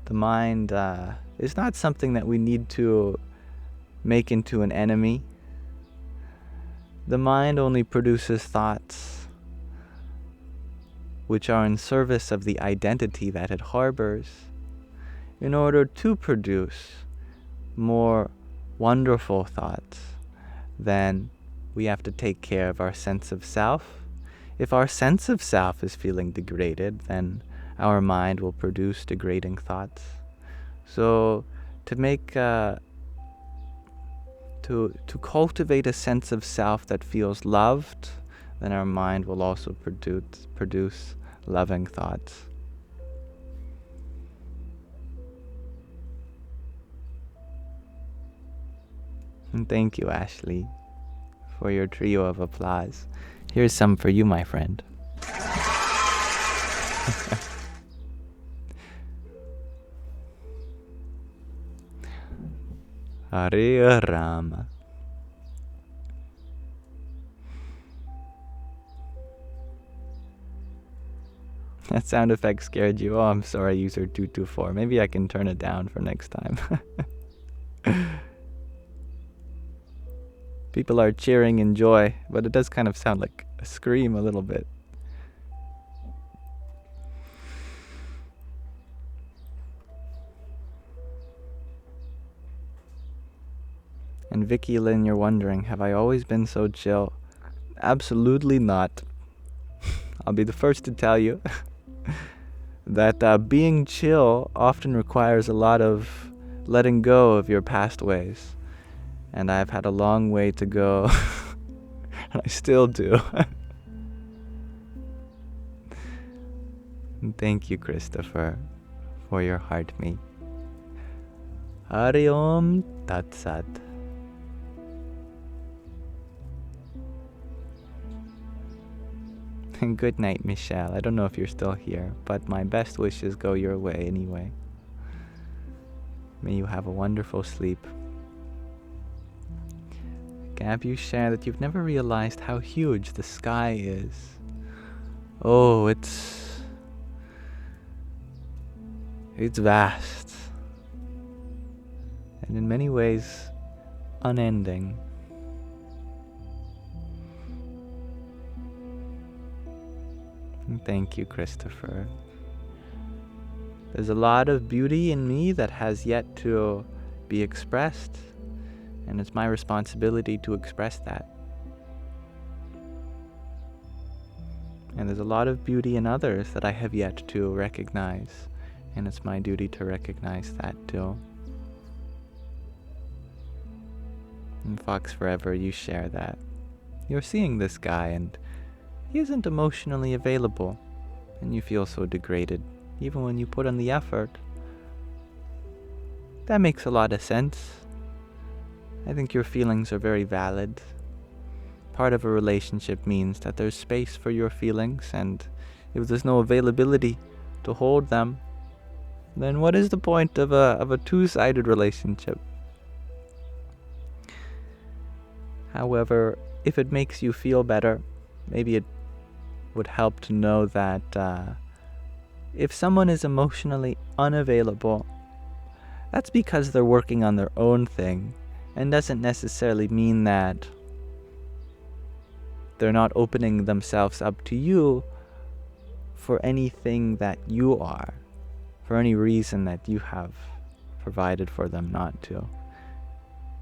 the mind is not something that we need to make into an enemy. The mind only produces thoughts which are in service of the identity that it harbors. In order to produce more wonderful thoughts, then we have to take care of our sense of self. If our sense of self is feeling degraded, then our mind will produce degrading thoughts. So to make to cultivate a sense of self that feels loved, then our mind will also produce loving thoughts. And thank you, Ashley, for your trio of applause. Here's some for you, my friend. Hare Rama. That sound effect scared you. Oh, I'm sorry, user 224. Maybe I can turn it down for next time. People are cheering in joy, but it does kind of sound like a scream a little bit. And Vicky Lynn, you're wondering, have I always been so chill? Absolutely not. I'll be the first to tell you that being chill often requires a lot of letting go of your past ways. And I've had a long way to go. And I still do. And thank you, Christopher, for your heart me. Hari Om Tat Sat. And good night, Michelle. I don't know if you're still here, but my best wishes go your way anyway. May you have a wonderful sleep. Gab, you share that you've never realized how huge the sky is. Oh, it's vast. And in many ways, unending. And thank you, Christopher. There's a lot of beauty in me that has yet to be expressed, and it's my responsibility to express that. And there's a lot of beauty in others that I have yet to recognize, and it's my duty to recognize that too. And Fox Forever, you share that. You're seeing this guy and he isn't emotionally available, and you feel so degraded, even when you put in the effort. That makes a lot of sense. I think your feelings are very valid. Part of a relationship means that there's space for your feelings, and if there's no availability to hold them, then what is the point of a two-sided relationship? However, if it makes you feel better, maybe it would help to know that if someone is emotionally unavailable, that's because they're working on their own thing, and doesn't necessarily mean that they're not opening themselves up to you for anything that you are, for any reason that you have provided for them not to.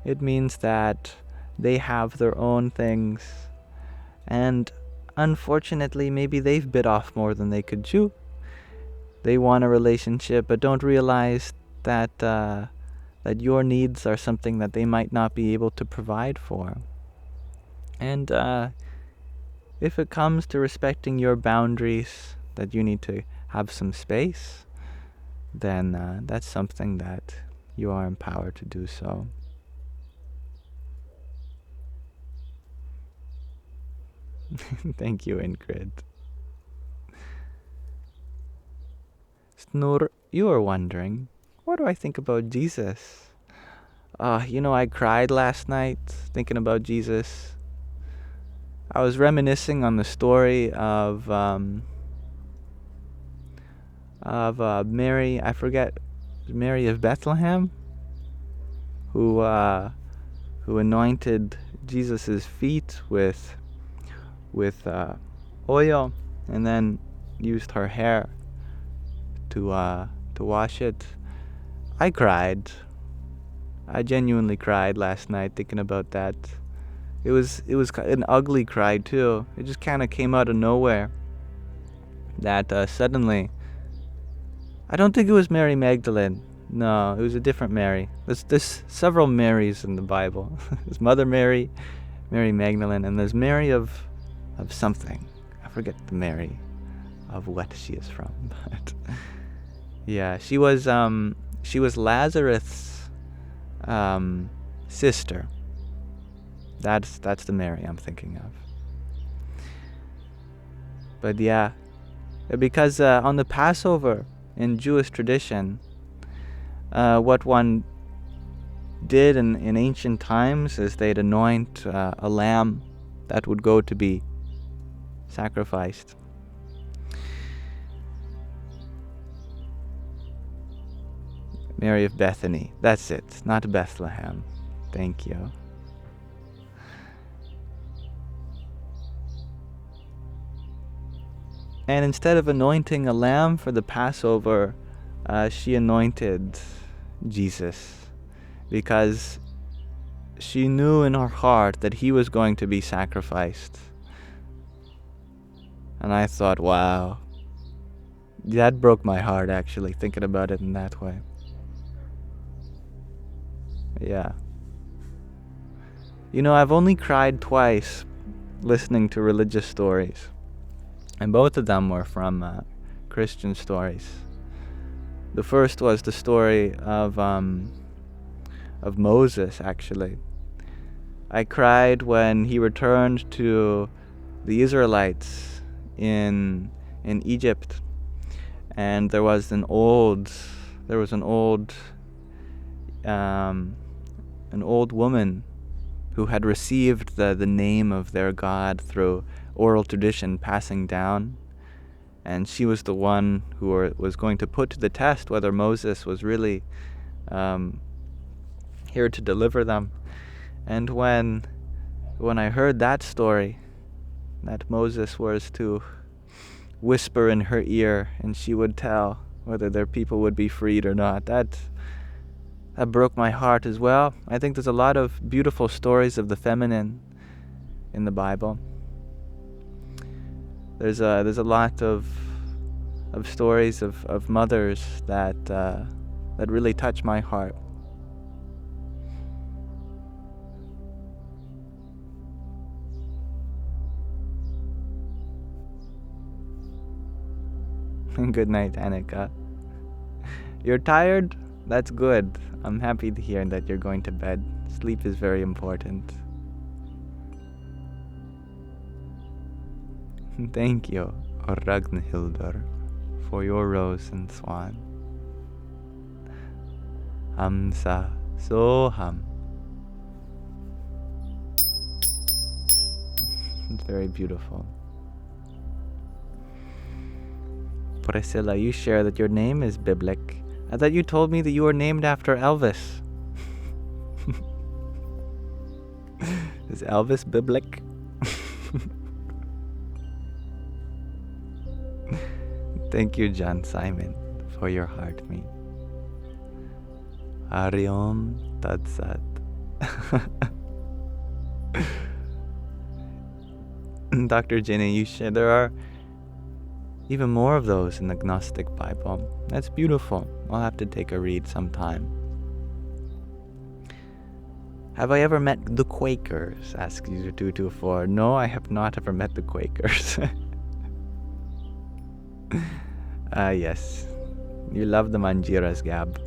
It means that they have their own things, and unfortunately, maybe they've bit off more than they could chew. They want a relationship, but don't realize that that your needs are something that they might not be able to provide for. And if it comes to respecting your boundaries, that you need to have some space, then that's something that you are empowered to do so. Thank you, Ingrid. Snur, you are wondering, what do I think about Jesus? I cried last night thinking about Jesus. I was reminiscing on the story of Mary, I forget, Mary of Bethlehem, who anointed Jesus's feet with oil, and then used her hair to wash it. I cried. I genuinely cried last night thinking about that. It was an ugly cry too. It just kind of came out of nowhere. That suddenly, I don't think it was Mary Magdalene. No, it was a different Mary. There's several Marys in the Bible. There's Mother Mary, Mary Magdalene, and there's Mary of something. I forget the Mary of what she is from. But yeah, she was Lazarus' sister. That's the Mary I'm thinking of. But yeah, because on the Passover in Jewish tradition, what one did in ancient times is they'd anoint a lamb that would go to be sacrificed. Mary of Bethany. That's it, not Bethlehem. Thank you. And instead of anointing a lamb for the Passover, she anointed Jesus, because she knew in her heart that he was going to be sacrificed. And I thought, wow, that broke my heart, actually, thinking about it in that way. Yeah. You know, I've only cried twice listening to religious stories, and both of them were from Christian stories. The first was the story of Moses, actually. I cried when he returned to the Israelites in Egypt, and there was an old woman who had received the name of their God through oral tradition passing down, and she was the one who was going to put to the test whether Moses was really here to deliver them. And when I heard that story, that Moses was to whisper in her ear and she would tell whether their people would be freed or not, that broke my heart as well. I think there's a lot of beautiful stories of the feminine in the Bible. There's a lot of stories of mothers that really touch my heart. Good night, Annika. You're tired? That's good. I'm happy to hear that you're going to bed. Sleep is very important. Thank you, Ragnhildur, for your rose and swan. Hamsa Soham. It's very beautiful. Priscilla, you share that your name is biblic. I thought you told me that you were named after Elvis. Is Elvis biblic? Thank you, John Simon, for your heartmeat. Ariom Tatsat. Dr. Jenny, you share there are even more of those in the Gnostic Bible. That's beautiful. I'll have to take a read sometime. Have I ever met the Quakers? Asks user224. No, I have not ever met the Quakers. Yes. You love the Manjiras, Gab.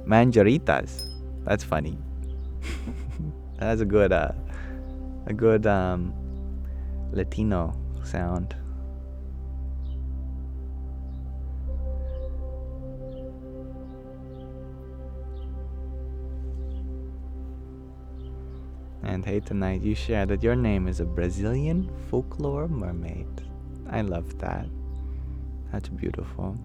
Manjaritas. That's funny. That's a good Latino sound. And hey, tonight you share that your name is a Brazilian folklore mermaid. I love that. That's beautiful.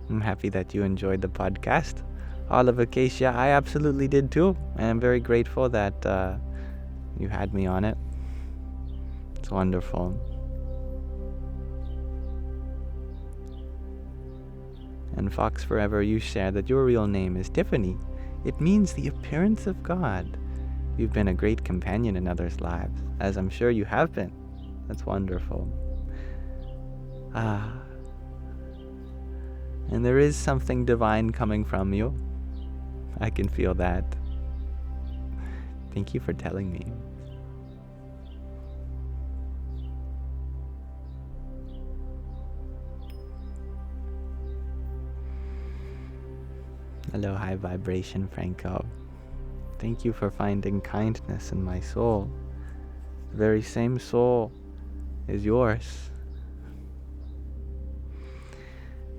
I'm happy that you enjoyed the podcast. Olive Acacia, I absolutely did too. And I'm very grateful that you had me on it. It's wonderful. And Fox Forever, you share that your real name is Tiffany. It means the appearance of God. You've been a great companion in others' lives, as I'm sure you have been. That's wonderful. And there is something divine coming from you. I can feel that. Thank you for telling me. Hello, high vibration, Franco. Thank you for finding kindness in my soul. The very same soul is yours.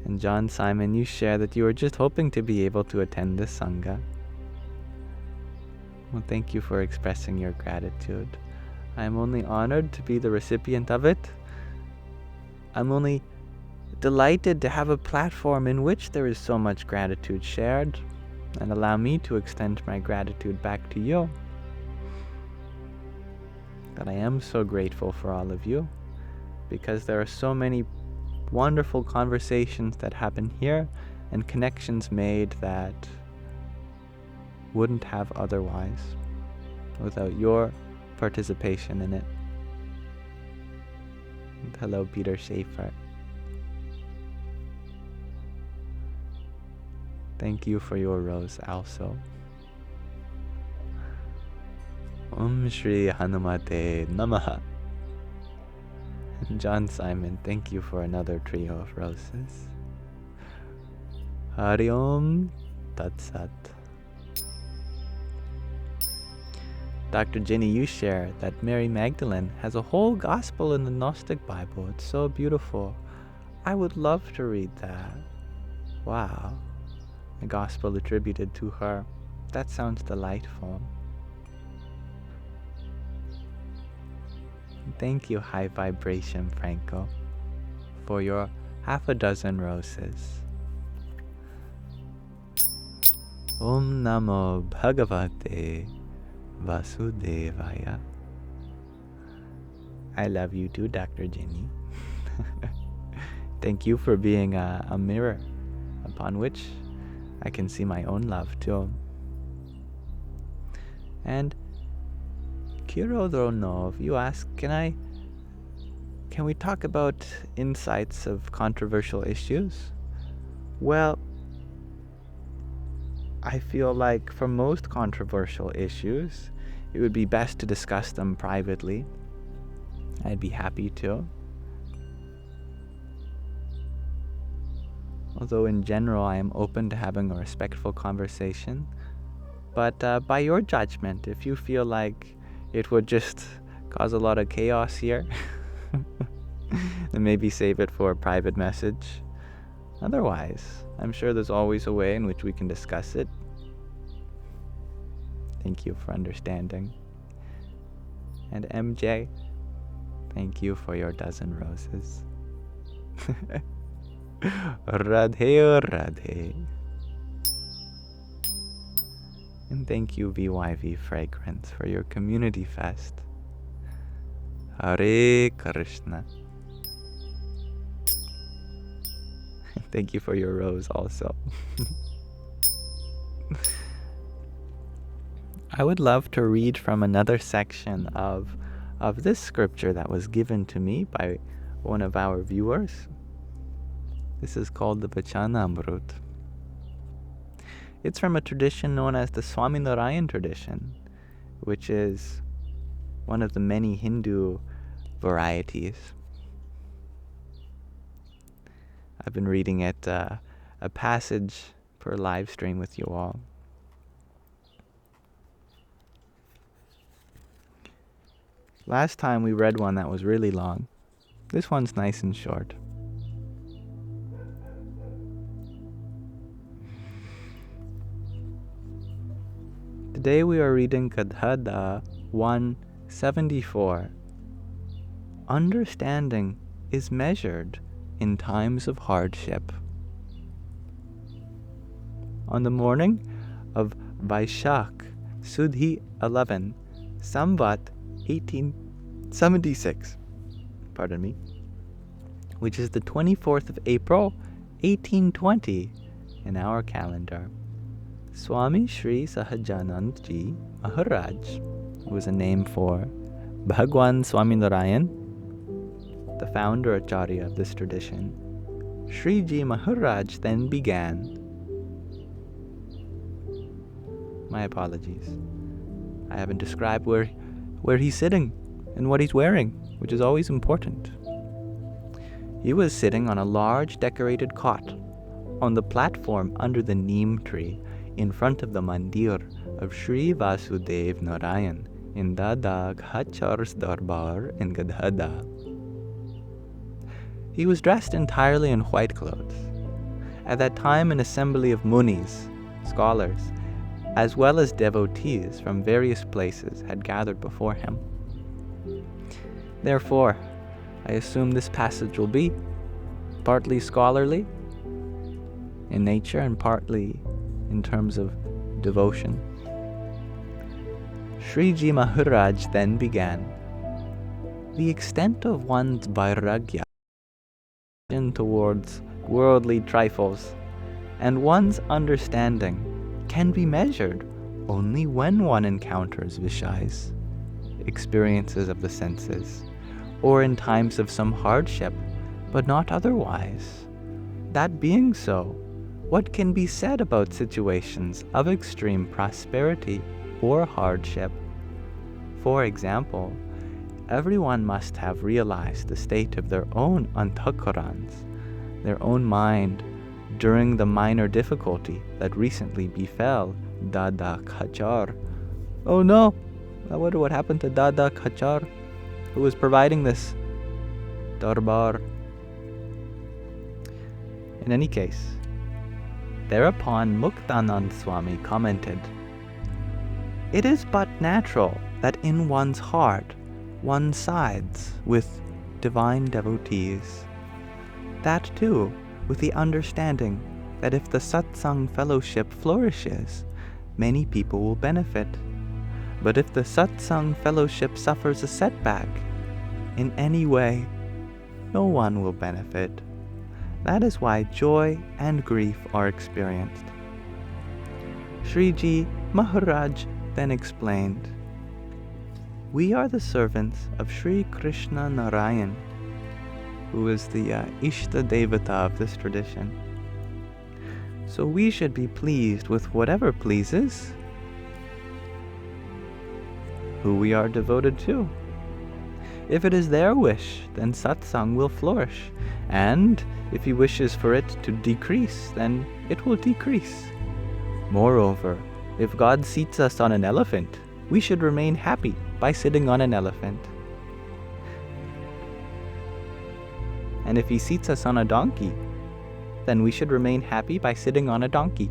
And John Simon, you share that you were just hoping to be able to attend this Sangha. Well, thank you for expressing your gratitude. I'm only honored to be the recipient of it. I'm only delighted to have a platform in which there is so much gratitude shared, and allow me to extend my gratitude back to you. That I am so grateful for all of you, because there are so many wonderful conversations that happen here and connections made that wouldn't have otherwise without your participation in it. And hello, Peter Schaefer. Thank you for your rose also. Shri Hanumate Namaha. And John Simon, thank you for another trio of roses. Hari Om Tat Sat. Dr. Jenny, you share that Mary Magdalene has a whole gospel in the Gnostic Bible. It's so beautiful. I would love to read that. Wow. A gospel attributed to her. That sounds delightful. Thank you, High Vibration Franco, for your half a dozen roses. Om Namo Bhagavate Vasudevaya. I love you too, Dr. Jenny. Thank you for being a mirror upon which I can see my own love too. And Kiro Dronov, you ask, can we talk about insights of controversial issues? Well, I feel like for most controversial issues, it would be best to discuss them privately. I'd be happy to. Although in general I am open to having a respectful conversation. But by your judgment, if you feel like it would just cause a lot of chaos here, then maybe save it for a private message. Otherwise, I'm sure there's always a way in which we can discuss it. Thank you for understanding. And MJ, thank you for your dozen roses. Radhe Radhe. And thank you, VYV Fragrance, for your community fest. Hare Krishna. Thank you for your rose also. I would love to read from another section of this scripture that was given to me by one of our viewers. This is called the Vachanamrut. It's from a tradition known as the Swaminarayan tradition, which is one of the many Hindu varieties. I've been reading it a passage per live stream with you all. Last time we read one that was really long. This one's nice and short. Today we are reading Kadhada 174. Understanding is measured in times of hardship. On the morning of Vaishak Sudhi 11, Samvat 1876, which is the 24th of April, 1820 in our calendar. Swamishri Sahajanandji Maharaj, who was a name for Bhagwan Swaminarayan, the founder Acharya of this tradition, Sriji Maharaj then began. My apologies. I haven't described where he's sitting and what he's wearing, which is always important. He was sitting on a large decorated cot on the platform under the neem tree in front of the mandir of Sri Vasudev Narayan in Dada Ghachar's Darbar in Gadhada. He was dressed entirely in white clothes. At that time, an assembly of munis, scholars, as well as devotees from various places had gathered before him. Therefore, I assume this passage will be partly scholarly in nature and partly in terms of devotion. Sriji Maharaj then began. The extent of one's vairagya towards worldly trifles and one's understanding can be measured only when one encounters vishais, experiences of the senses, or in times of some hardship, but not otherwise. That being so, what can be said about situations of extreme prosperity or hardship? For example, everyone must have realized the state of their own anthakarans, their own mind, during the minor difficulty that recently befell Dada Khachar. Oh no! I wonder what happened to Dada Khachar, who was providing this darbar. In any case, thereupon Muktanand Swami commented, "It is but natural that in one's heart one sides with divine devotees. That too, with the understanding that if the satsang fellowship flourishes, many people will benefit. But if the satsang fellowship suffers a setback in any way, no one will benefit. That is why joy and grief are experienced." Sriji Maharaj then explained, "We are the servants of Sri Krishna Narayan, who is the Ishta Devata of this tradition. So we should be pleased with whatever pleases who we are devoted to. If it is their wish, then satsang will flourish, and if he wishes for it to decrease, then it will decrease. Moreover, if God seats us on an elephant, we should remain happy by sitting on an elephant. And if he seats us on a donkey, then we should remain happy by sitting on a donkey.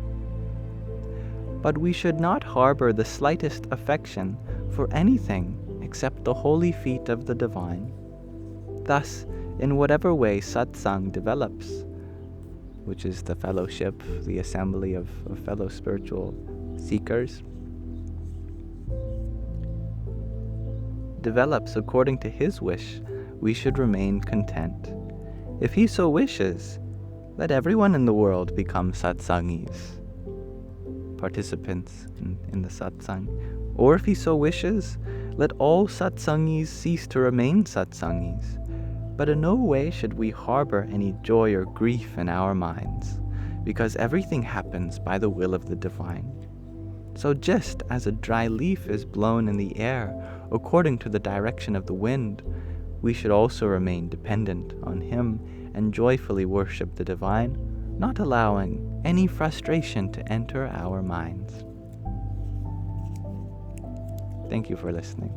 But we should not harbor the slightest affection for anything except the holy feet of the divine. Thus, in whatever way satsang develops, which is the fellowship, the assembly of fellow spiritual seekers, develops according to his wish, we should remain content. If he so wishes, let everyone in the world become satsangis, participants in the satsang. Or if he so wishes, let all satsangis cease to remain satsangis. But in no way should we harbor any joy or grief in our minds, because everything happens by the will of the divine. So just as a dry leaf is blown in the air according to the direction of the wind, we should also remain dependent on him and joyfully worship the divine, not allowing any frustration to enter our minds." Thank you for listening.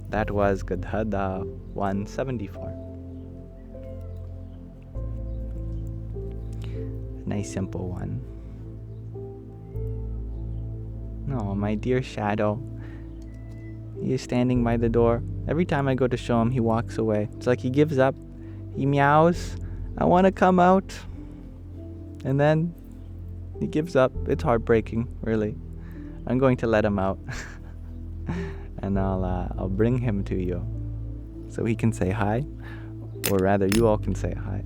That was Gadhada 174. Nice simple one. Oh, my dear shadow. He is standing by the door. Every time I go to show him, he walks away. It's like he gives up. He meows, "I want to come out." And then he gives up. It's heartbreaking, really. I'm going to let him out. And I'll bring him to you so he can say hi, or rather you all can say hi.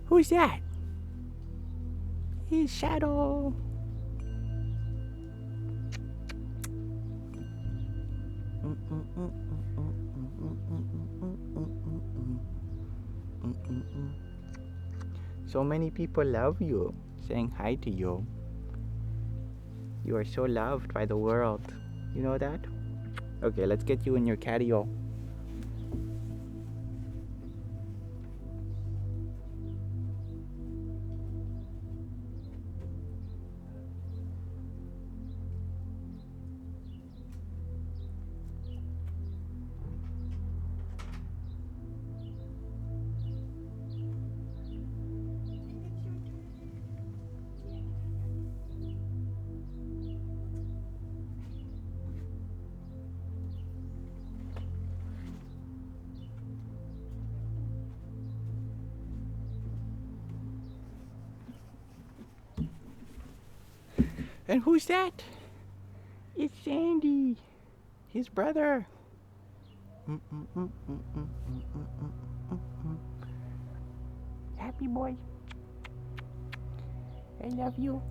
Who's that? His shadow. So many people love you, saying hi to you. You are so loved by the world. You know that? Okay, let's get you in your catio. And who's that? It's Sandy, his brother. Happy boy. I love you.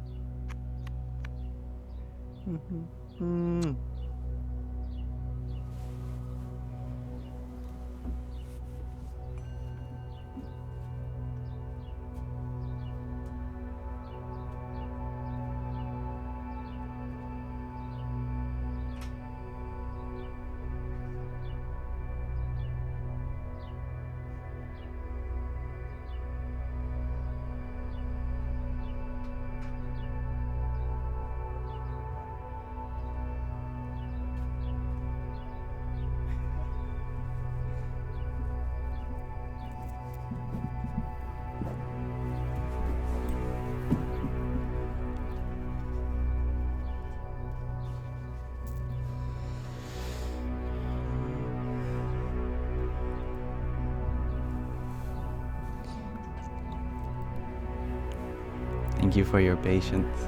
Thank you for your patience.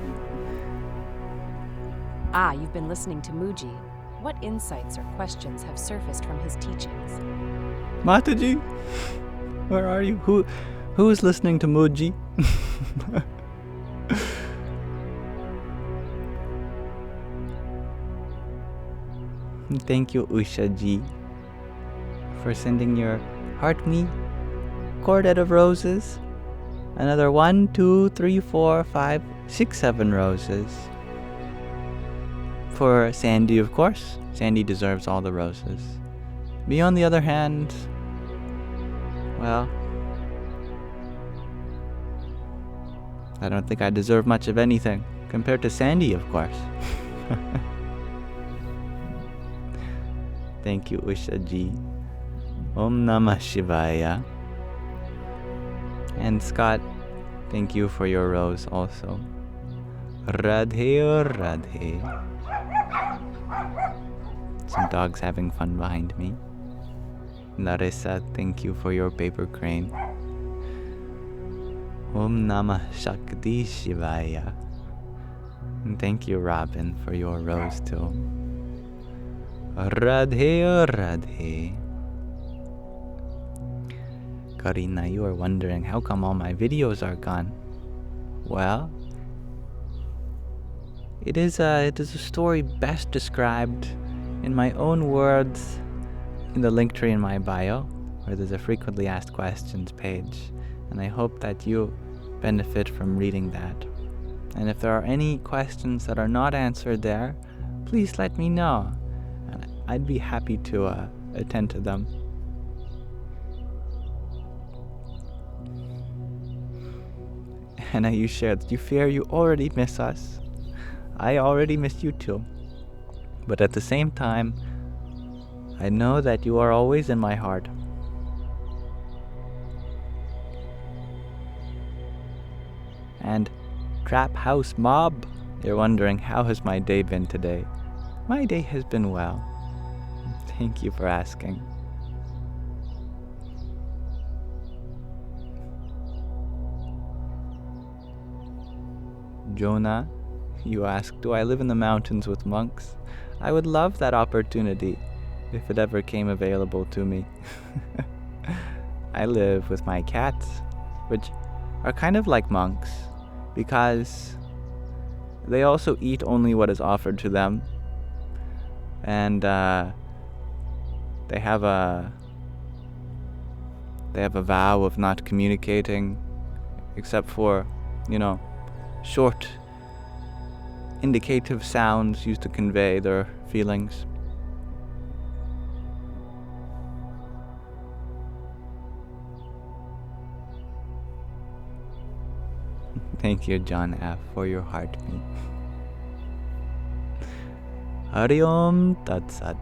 Ah, you've been listening to Muji. What insights or questions have surfaced from his teachings? Mataji, where are you? Who is listening to Muji? Thank you, Usha-ji, for sending your heart me cordette of roses. Another 1, 2, 3, 4, 5, 6, 7 roses. For Sandy, of course. Sandy deserves all the roses. Me, on the other hand, well, I don't think I deserve much of anything compared to Sandy, of course. Thank you, Usha-ji. Om Namah Shivaya. And Scott, thank you for your rose also. Radhe Radhe. Some dogs having fun behind me. Larissa, thank you for your paper crane. Om Namah Shakti Shivaya. And thank you, Robin, for your rose too. Radhe Radhe. Karina, you are wondering how come all my videos are gone. Well, it is a story best described in my own words in the link tree in my bio, where there's a frequently asked questions page, and I hope that you benefit from reading that. And if there are any questions that are not answered there, please let me know, and I'd be happy to attend to them. Hannah, you shared that you fear you already miss us. I already miss you too. But at the same time, I know that you are always in my heart. And Trap House Mob, you're wondering how has my day been today? My day has been well. Thank you for asking. Jonah, you ask, do I live in the mountains with monks? I would love that opportunity if it ever came available to me. I live with my cats, which are kind of like monks because they also eat only what is offered to them, and they have a vow of not communicating except for, short indicative sounds used to convey their feelings. Thank you, John F., for your heartbeat. Hari Om Tat Sat.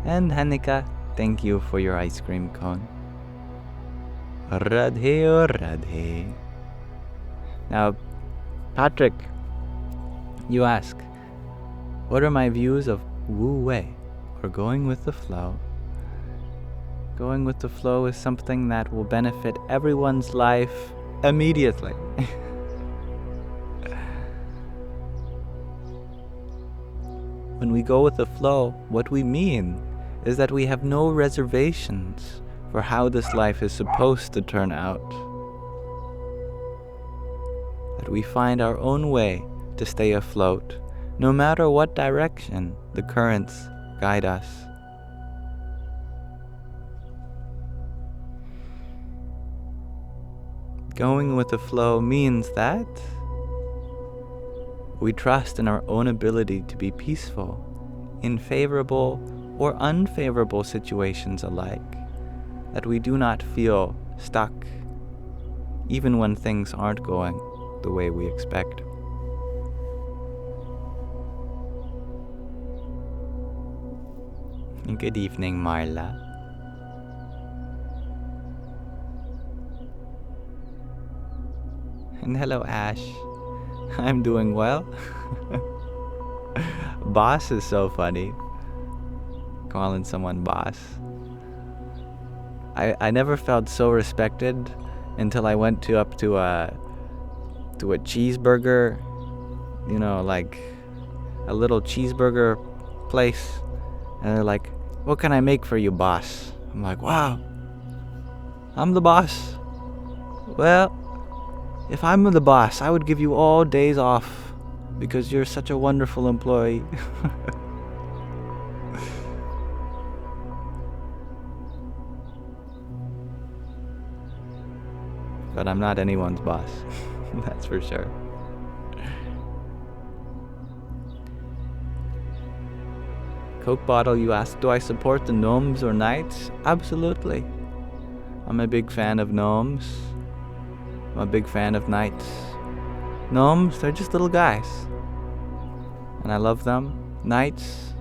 And Hanika, thank you for your ice cream cone. Radhe Radhe. Now, Patrick, you ask, what are my views of Wu Wei, or going with the flow? Going with the flow is something that will benefit everyone's life immediately. When we go with the flow, what we mean is that we have no reservations for how this life is supposed to turn out. That we find our own way to stay afloat, no matter what direction the currents guide us. Going with the flow means that we trust in our own ability to be peaceful in favorable or unfavorable situations alike, that we do not feel stuck even when things aren't going the way we expect. And good evening, Marla. And hello, Ash. I'm doing well. Boss is so funny. Calling someone boss. I never felt so respected until I went up to a cheeseburger, like a little cheeseburger place, and they're like, "What can I make for you, boss?" I'm like, "Wow, I'm the boss." Well, if I'm the boss, I would give you all days off because you're such a wonderful employee. But I'm not anyone's boss. That's for sure. Coke bottle, you ask, do I support the gnomes or knights? Absolutely. I'm a big fan of gnomes. I'm a big fan of knights. Gnomes, they're just little guys. And I love them. Knights,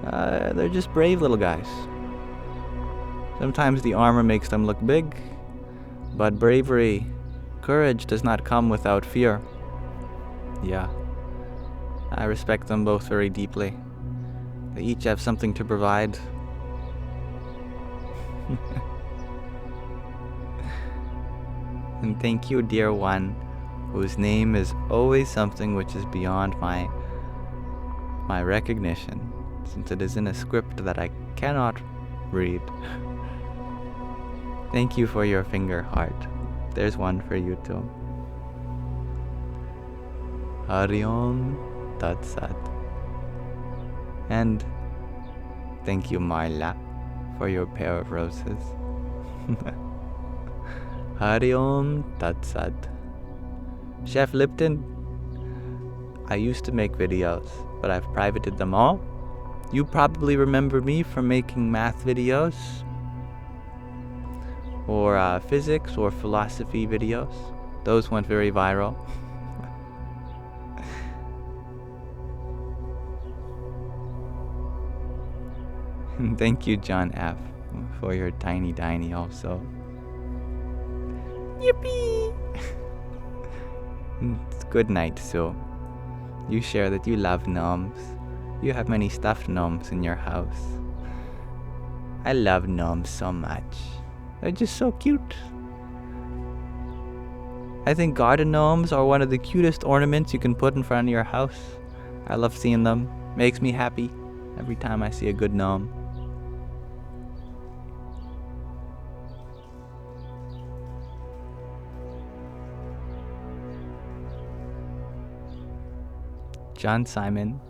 they're just brave little guys. Sometimes the armor makes them look big, but bravery, courage does not come without fear. Yeah, I respect them both very deeply. They each have something to provide. And thank you, dear one, whose name is always something which is beyond my recognition, since it is in a script that I cannot read. Thank you for your finger heart. There's one for you too. Hari Om Tat Sat. And thank you, Marla, for your pair of roses. Hari Om Tat Sat. Chef Lipton, I used to make videos, but I've privated them all. You probably remember me from making math videos, or physics or philosophy videos. Those went very viral. Thank you, John F., for your tiny also. Yippee! Good night, Sue. You share that you love gnomes. You have many stuffed gnomes in your house. I love gnomes so much. They're just so cute. I think garden gnomes are one of the cutest ornaments you can put in front of your house. I love seeing them. Makes me happy every time I see a good gnome. John Simon,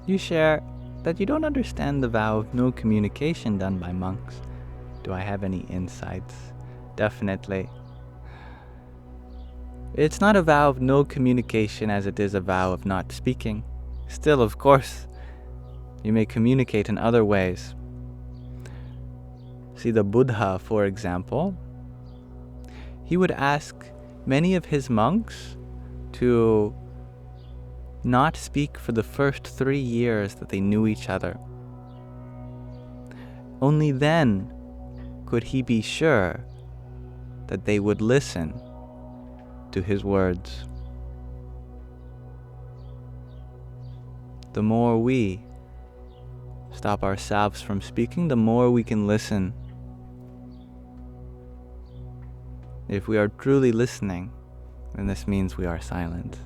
you share that you don't understand the vow of no communication done by monks. Do I have any insights? Definitely. It's not a vow of no communication as it is a vow of not speaking. Still, of course, you may communicate in other ways. See, the Buddha, for example, he would ask many of his monks to not speak for the first 3 years that they knew each other. Only then could he be sure that they would listen to his words. The more we stop ourselves from speaking, the more we can listen. If we are truly listening, then this means we are silent.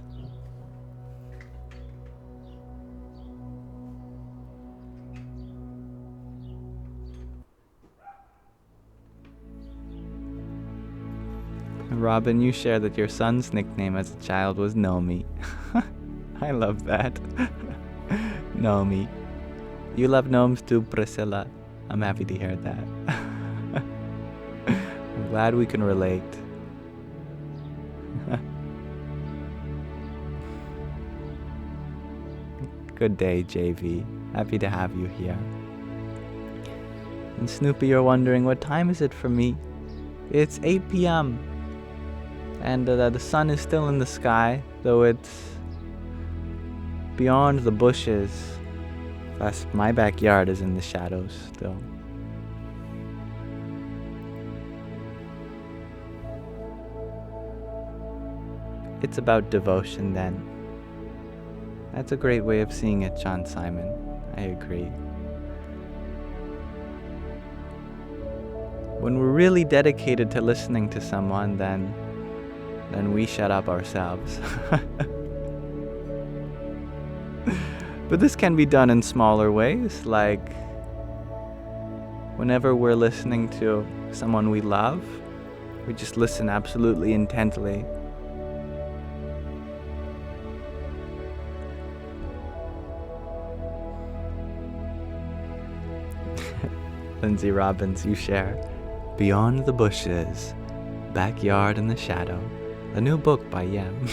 Robin, you share that your son's nickname as a child was Gnome. I love that. Gnome. You love gnomes too, Priscilla. I'm happy to hear that. I'm glad we can relate. Good day, JV. Happy to have you here. And Snoopy, you're wondering, what time is it for me? It's 8 p.m. And the sun is still in the sky, though it's beyond the bushes. Plus, my backyard is in the shadows still. It's about devotion then. That's a great way of seeing it, John Simon. I agree. When we're really dedicated to listening to someone, then we shut up ourselves. But this can be done in smaller ways, like whenever we're listening to someone we love, we just listen absolutely intently. Lindsay Robbins, you share Beyond the Bushes, Backyard in the Shadow, a new book by Yam.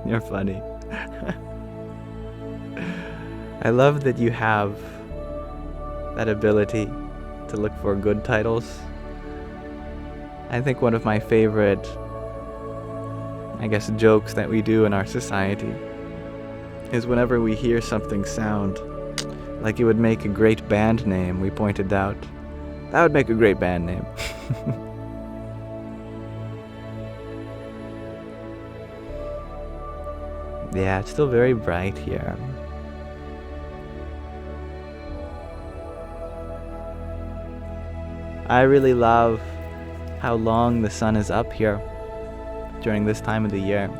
You're funny. I love that you have that ability to look for good titles. I think one of my favorite, jokes that we do in our society is whenever we hear something sound like it would make a great band name, we pointed out, that would make a great band name. Yeah, it's still very bright here. I really love how long the sun is up here during this time of the year.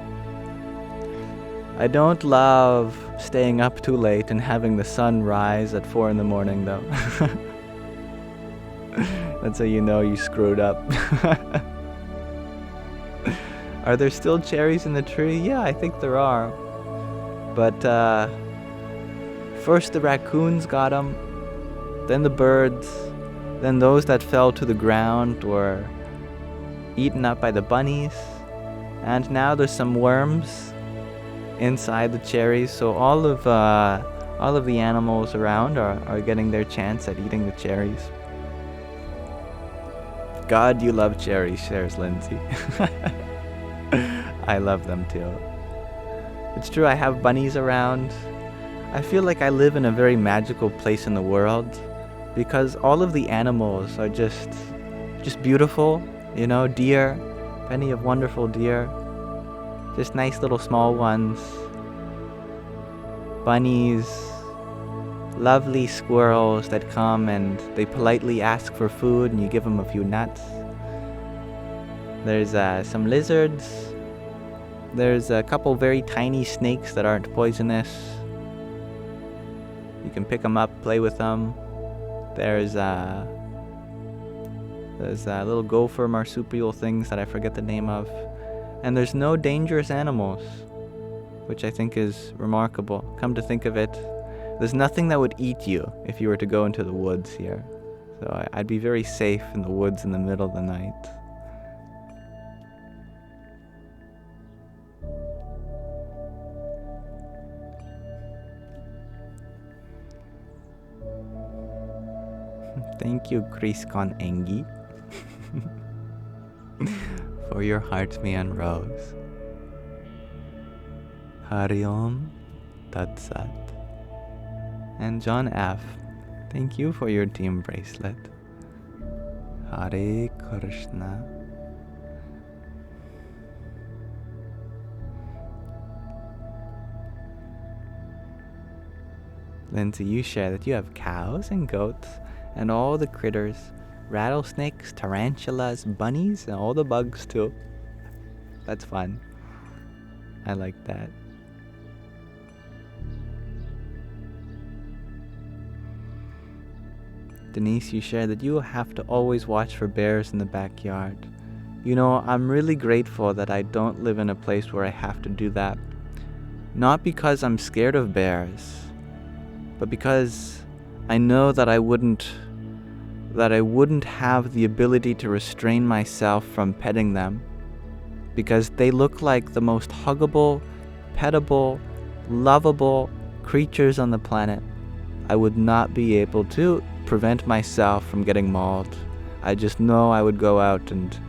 I don't love staying up too late and having the sun rise at 4 a.m. though. That's how you know you screwed up. Are there still cherries in the tree? Yeah, I think there are. But first the raccoons got them, then the birds, then those that fell to the ground were eaten up by the bunnies, and now there's some worms inside the cherries. So all of the animals around are getting their chance at eating the cherries. God, you love cherries, shares Lindsay. I love them too. It's true, I have bunnies around. I feel like I live in a very magical place in the world because all of the animals are just beautiful, you know, deer, plenty of wonderful deer, just nice little small ones, bunnies, lovely squirrels that come and they politely ask for food and you give them a few nuts. There's some lizards. There's a couple very tiny snakes that aren't poisonous. You can pick them up, play with them. There's little gopher marsupial things that I forget the name of. And there's no dangerous animals, which I think is remarkable. Come to think of it, there's nothing that would eat you if you were to go into the woods here. So I'd be very safe in the woods in the middle of the night. Thank you, Kriskon Engi, for your heart me and rose. Hari Om Tat Sat. And John F., thank you for your team bracelet. Hare Krishna. Lindsay, you share that you have cows and goats and all the critters, rattlesnakes, tarantulas, bunnies, and all the bugs too. That's fun. I like that. Denise, you share that you have to always watch for bears in the backyard. I'm really grateful that I don't live in a place where I have to do that. Not because I'm scared of bears, but because I know that I wouldn't have the ability to restrain myself from petting them, because they look like the most huggable, pettable, lovable creatures on the planet. I would not be able to prevent myself from getting mauled. I just know I would go out and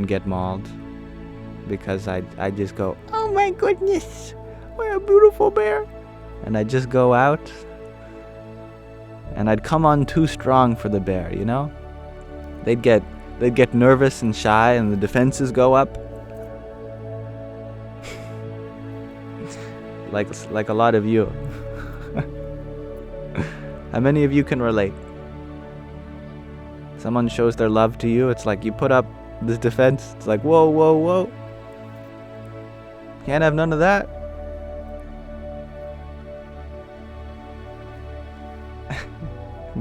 get mauled, because I just go, oh my goodness, what a beautiful bear. And I'd just go out and I'd come on too strong for the bear, They'd get nervous and shy and the defenses go up. like a lot of you. How many of you can relate? Someone shows their love to you, it's like you put up this defense. It's like, whoa, whoa, whoa. Can't have none of that.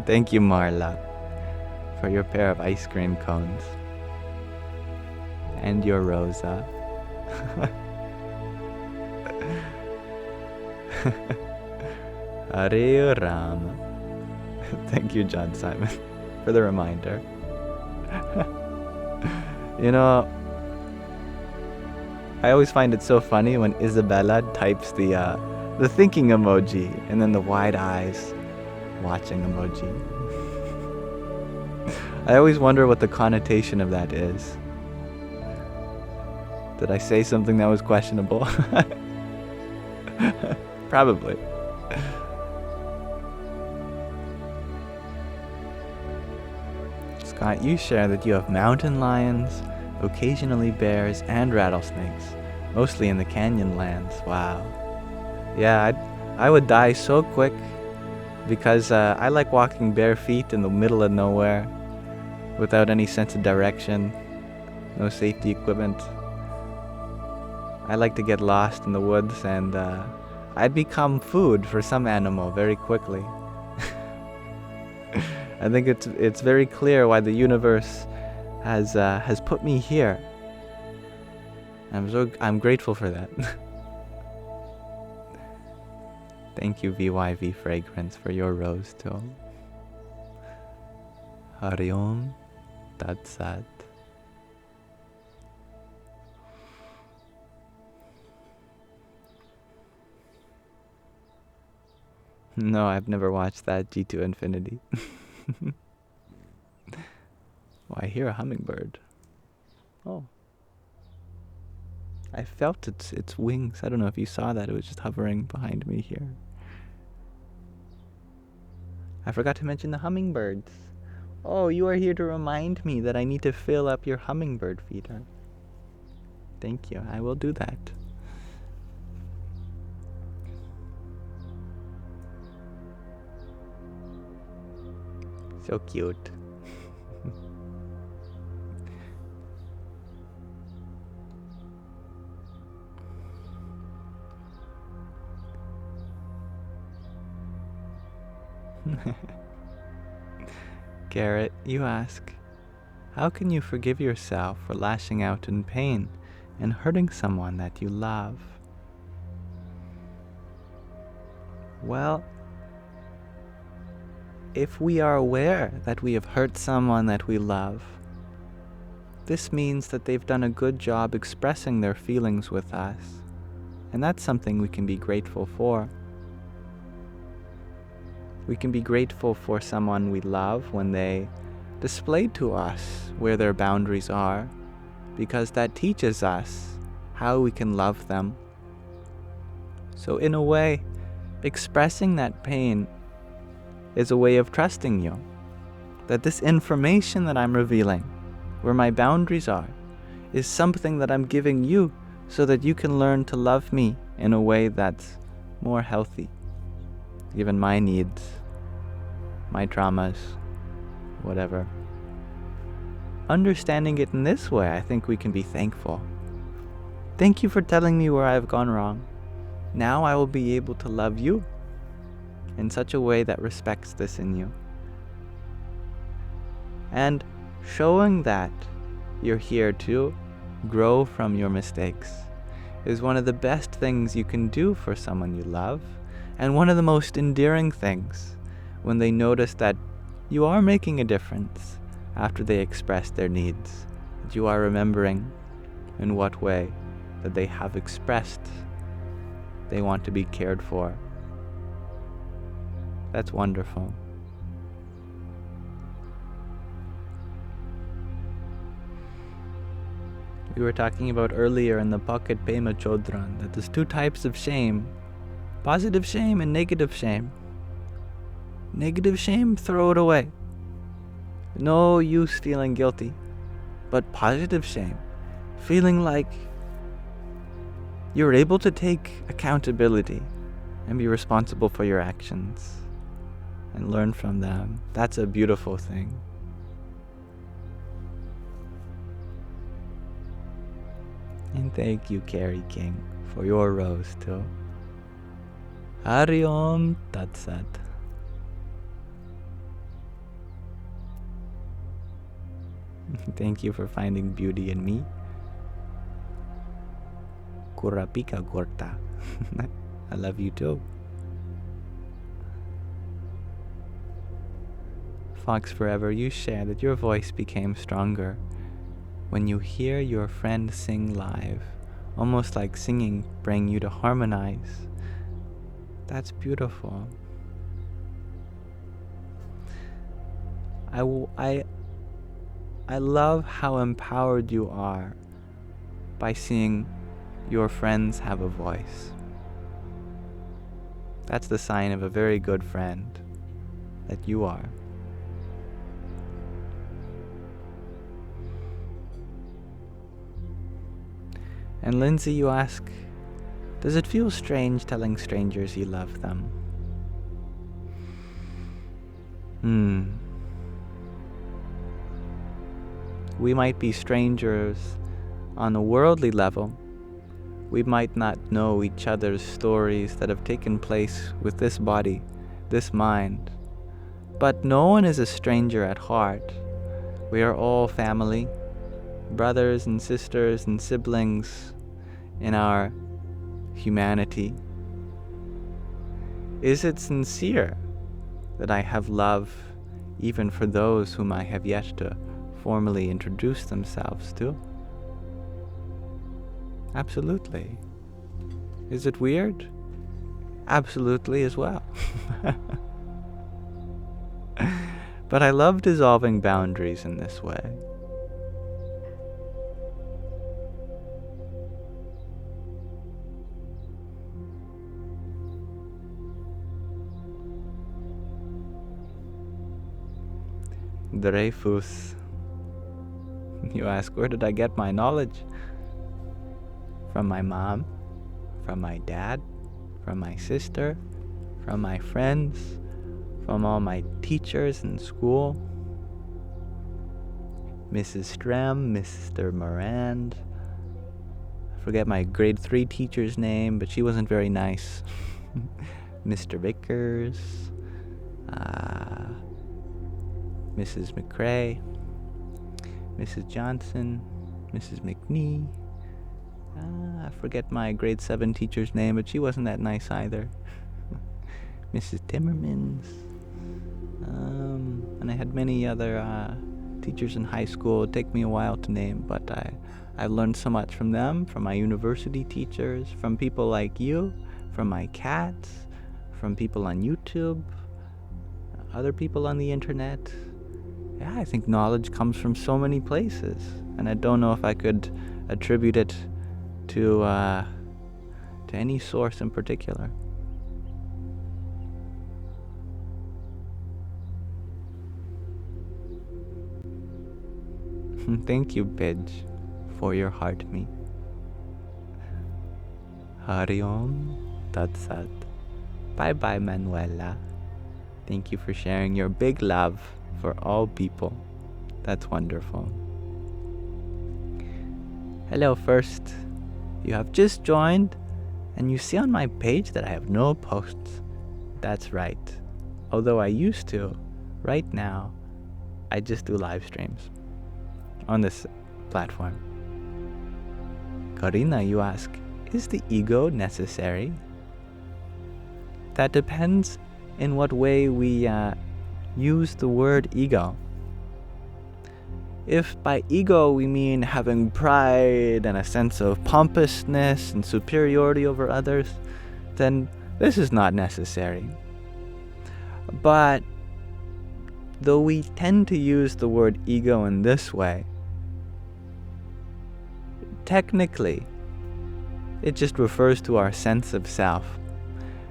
Thank you, Marla, for your pair of ice cream cones. And your Rosa. Hare Rama. Thank you, John Simon, for the reminder. I always find it so funny when Isabella types the thinking emoji and then the wide eyes watching emoji. I always wonder what the connotation of that is. Did I say something that was questionable? Probably. Scott, you share that you have mountain lions, occasionally bears, and rattlesnakes, mostly in the canyon lands. Wow. Yeah, I would die so quick because I like walking bare feet in the middle of nowhere without any sense of direction, no safety equipment. I like to get lost in the woods, and I'd become food for some animal very quickly. I think it's very clear why the universe has put me here. I'm grateful for that. Thank you, VYV Fragrance, for your rose too. Hari Om Tat Sat. No, I've never watched that G2 Infinity. Oh, I hear a hummingbird. Oh. I felt its wings. I don't know if you saw that. It was just hovering behind me here. I forgot to mention the hummingbirds. Oh, you are here to remind me that I need to fill up your hummingbird feeder. Thank you. I will do that. So cute. Garrett, you ask, how can you forgive yourself for lashing out in pain and hurting someone that you love? Well, if we are aware that we have hurt someone that we love, this means that they've done a good job expressing their feelings with us, and that's something we can be grateful for. We can be grateful for someone we love when they display to us where their boundaries are, because that teaches us how we can love them. So in a way, expressing that pain is a way of trusting you, that this information that I'm revealing, where my boundaries are, is something that I'm giving you so that you can learn to love me in a way that's more healthy, given my needs, my traumas, whatever. Understanding it in this way, I think we can be thankful. Thank you for telling me where I've gone wrong. Now I will be able to love you in such a way that respects this in you. And showing that You're here to grow from your mistakes. It is one of the best things you can do for someone you love, and one of the most endearing things when they notice that you are making a difference after they express their needs, that you are remembering in what way that they have expressed they want to be cared for. That's wonderful. We were talking about earlier in the Pocket Pema Chodron that there's two types of shame: positive shame and negative shame. Negative shame, throw it away. No use feeling guilty. But positive shame, feeling like you're able to take accountability and be responsible for your actions and learn from them. That's a beautiful thing. And thank you, Carrie King, for your rose too. Hari Om Tat Sat. Thank you for finding beauty in me. Kurapika Gorta. I love you too. Fox Forever, you share that your voice became stronger when you hear your friend sing live, almost like singing bring you to harmonize. That's beautiful. I love how empowered you are by seeing your friends have a voice. That's the sign of a very good friend, that you are. And Lindsay, you ask, does it feel strange telling strangers you love them? We might be strangers on a worldly level. We might not know each other's stories that have taken place with this body, this mind. But no one is a stranger at heart. We are all family, brothers and sisters and siblings in our humanity. Is it sincere that I have love even for those whom I have yet to formally introduce themselves to? Absolutely. Is it weird? Absolutely as well. But I love dissolving boundaries in this way. Dreyfus, you ask, where did I get my knowledge? From my mom, from my dad, from my sister, from my friends, from all my teachers in school. Mrs. Strem, Mr. Morand. I forget my grade 3 teacher's name, but she wasn't very nice. Mr. Vickers, Mrs. McCrae, Mrs. Johnson, Mrs. McNee. I forget my grade 7 teacher's name, but she wasn't that nice either. Mrs. Timmermans. And I had many other teachers in high school. It'd take me a while to name, but I learned so much from them, from my university teachers, from people like you, from my cats, from people on YouTube, other people on the internet. Yeah, I think knowledge comes from so many places, and I don't know if I could attribute it to any source in particular. Thank you, Bidge, for your heart me. Hari Om Tat Sat. Bye bye, Manuela. Thank you for sharing your big love for all people. That's wonderful. Hello, first. You have just joined, and you see on my page that I have no posts. That's right. Although I used to, right now, I just do live streams on this platform. Karina, you ask, is the ego necessary? That depends in what way we use the word ego. If by ego we mean having pride and a sense of pompousness and superiority over others, then this is not necessary. But though we tend to use the word ego in this way, technically, it just refers to our sense of self.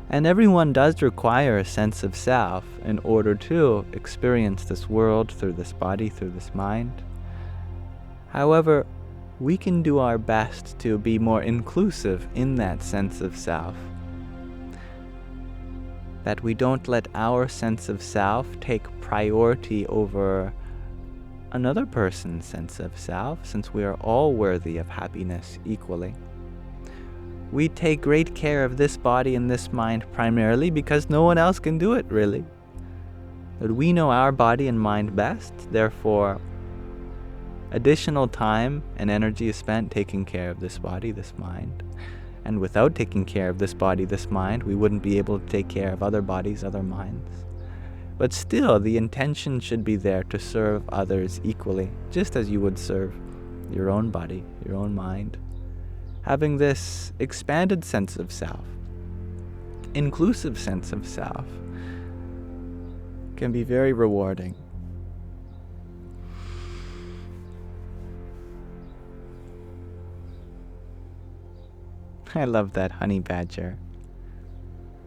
And everyone does require a sense of self in order to experience this world through this body, through this mind. However, we can do our best to be more inclusive in that sense of self. That we don't let our sense of self take priority over another person's sense of self, since we are all worthy of happiness equally. We take great care of this body and this mind primarily because no one else can do it, really. That we know our body and mind best, therefore additional time and energy is spent taking care of this body, this mind. And without taking care of this body, this mind, we wouldn't be able to take care of other bodies, other minds. But still, the intention should be there to serve others equally, just as you would serve your own body, your own mind. Having this expanded sense of self, inclusive sense of self, can be very rewarding. I love that honey badger.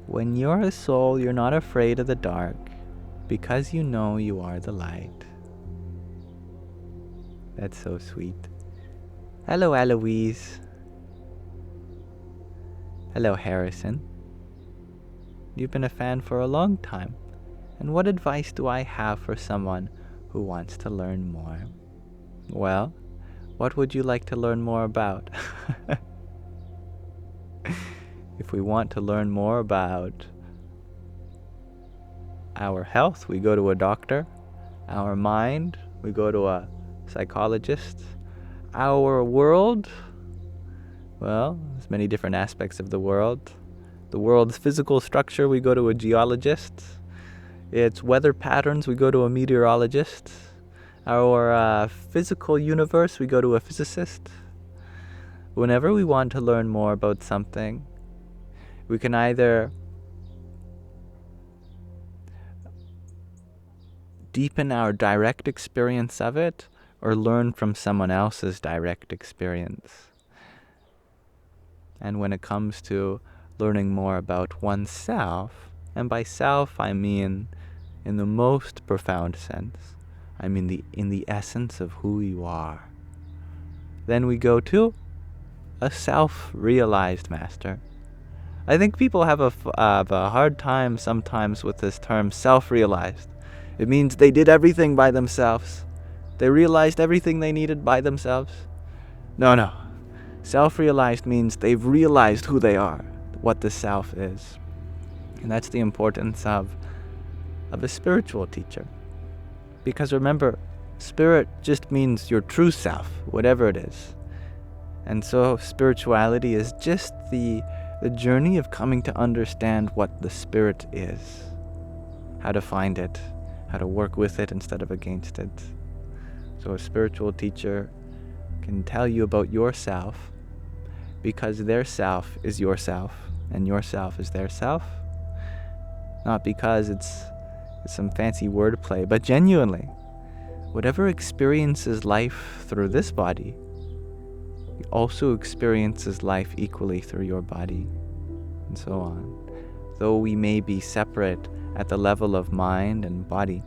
When you're a soul, you're not afraid of the dark, because you know you are the light. That's so sweet. Hello, Eloise. Hello, Harrison. You've been a fan for a long time, and what advice do I have for someone who wants to learn more? Well, what would you like to learn more about? If we want to learn more about our health, we go to a doctor. Our mind, we go to a psychologist. Our world, well, there's many different aspects of the world. The world's physical structure, we go to a geologist. Its weather patterns, we go to a meteorologist. Our physical universe, we go to a physicist. Whenever we want to learn more about something, we can either deepen our direct experience of it or learn from someone else's direct experience. And when it comes to learning more about oneself, and by self I mean in the most profound sense, I mean in the essence of who you are, then we go to a self-realized master. I think people have a hard time sometimes with this term self-realized. It means they did everything by themselves. They realized everything they needed by themselves. No. Self-realized means they've realized who they are, what the self is. And that's the importance of a spiritual teacher. Because remember, spirit just means your true self, whatever it is. And so spirituality is just the journey of coming to understand what the spirit is, how to find it, how to work with it instead of against it. So a spiritual teacher can tell you about yourself because their self is yourself and your self is their self. Not because it's some fancy wordplay, but genuinely, whatever experiences life through this body, also experiences life equally through your body, and so on. Though we may be separate at the level of mind and body,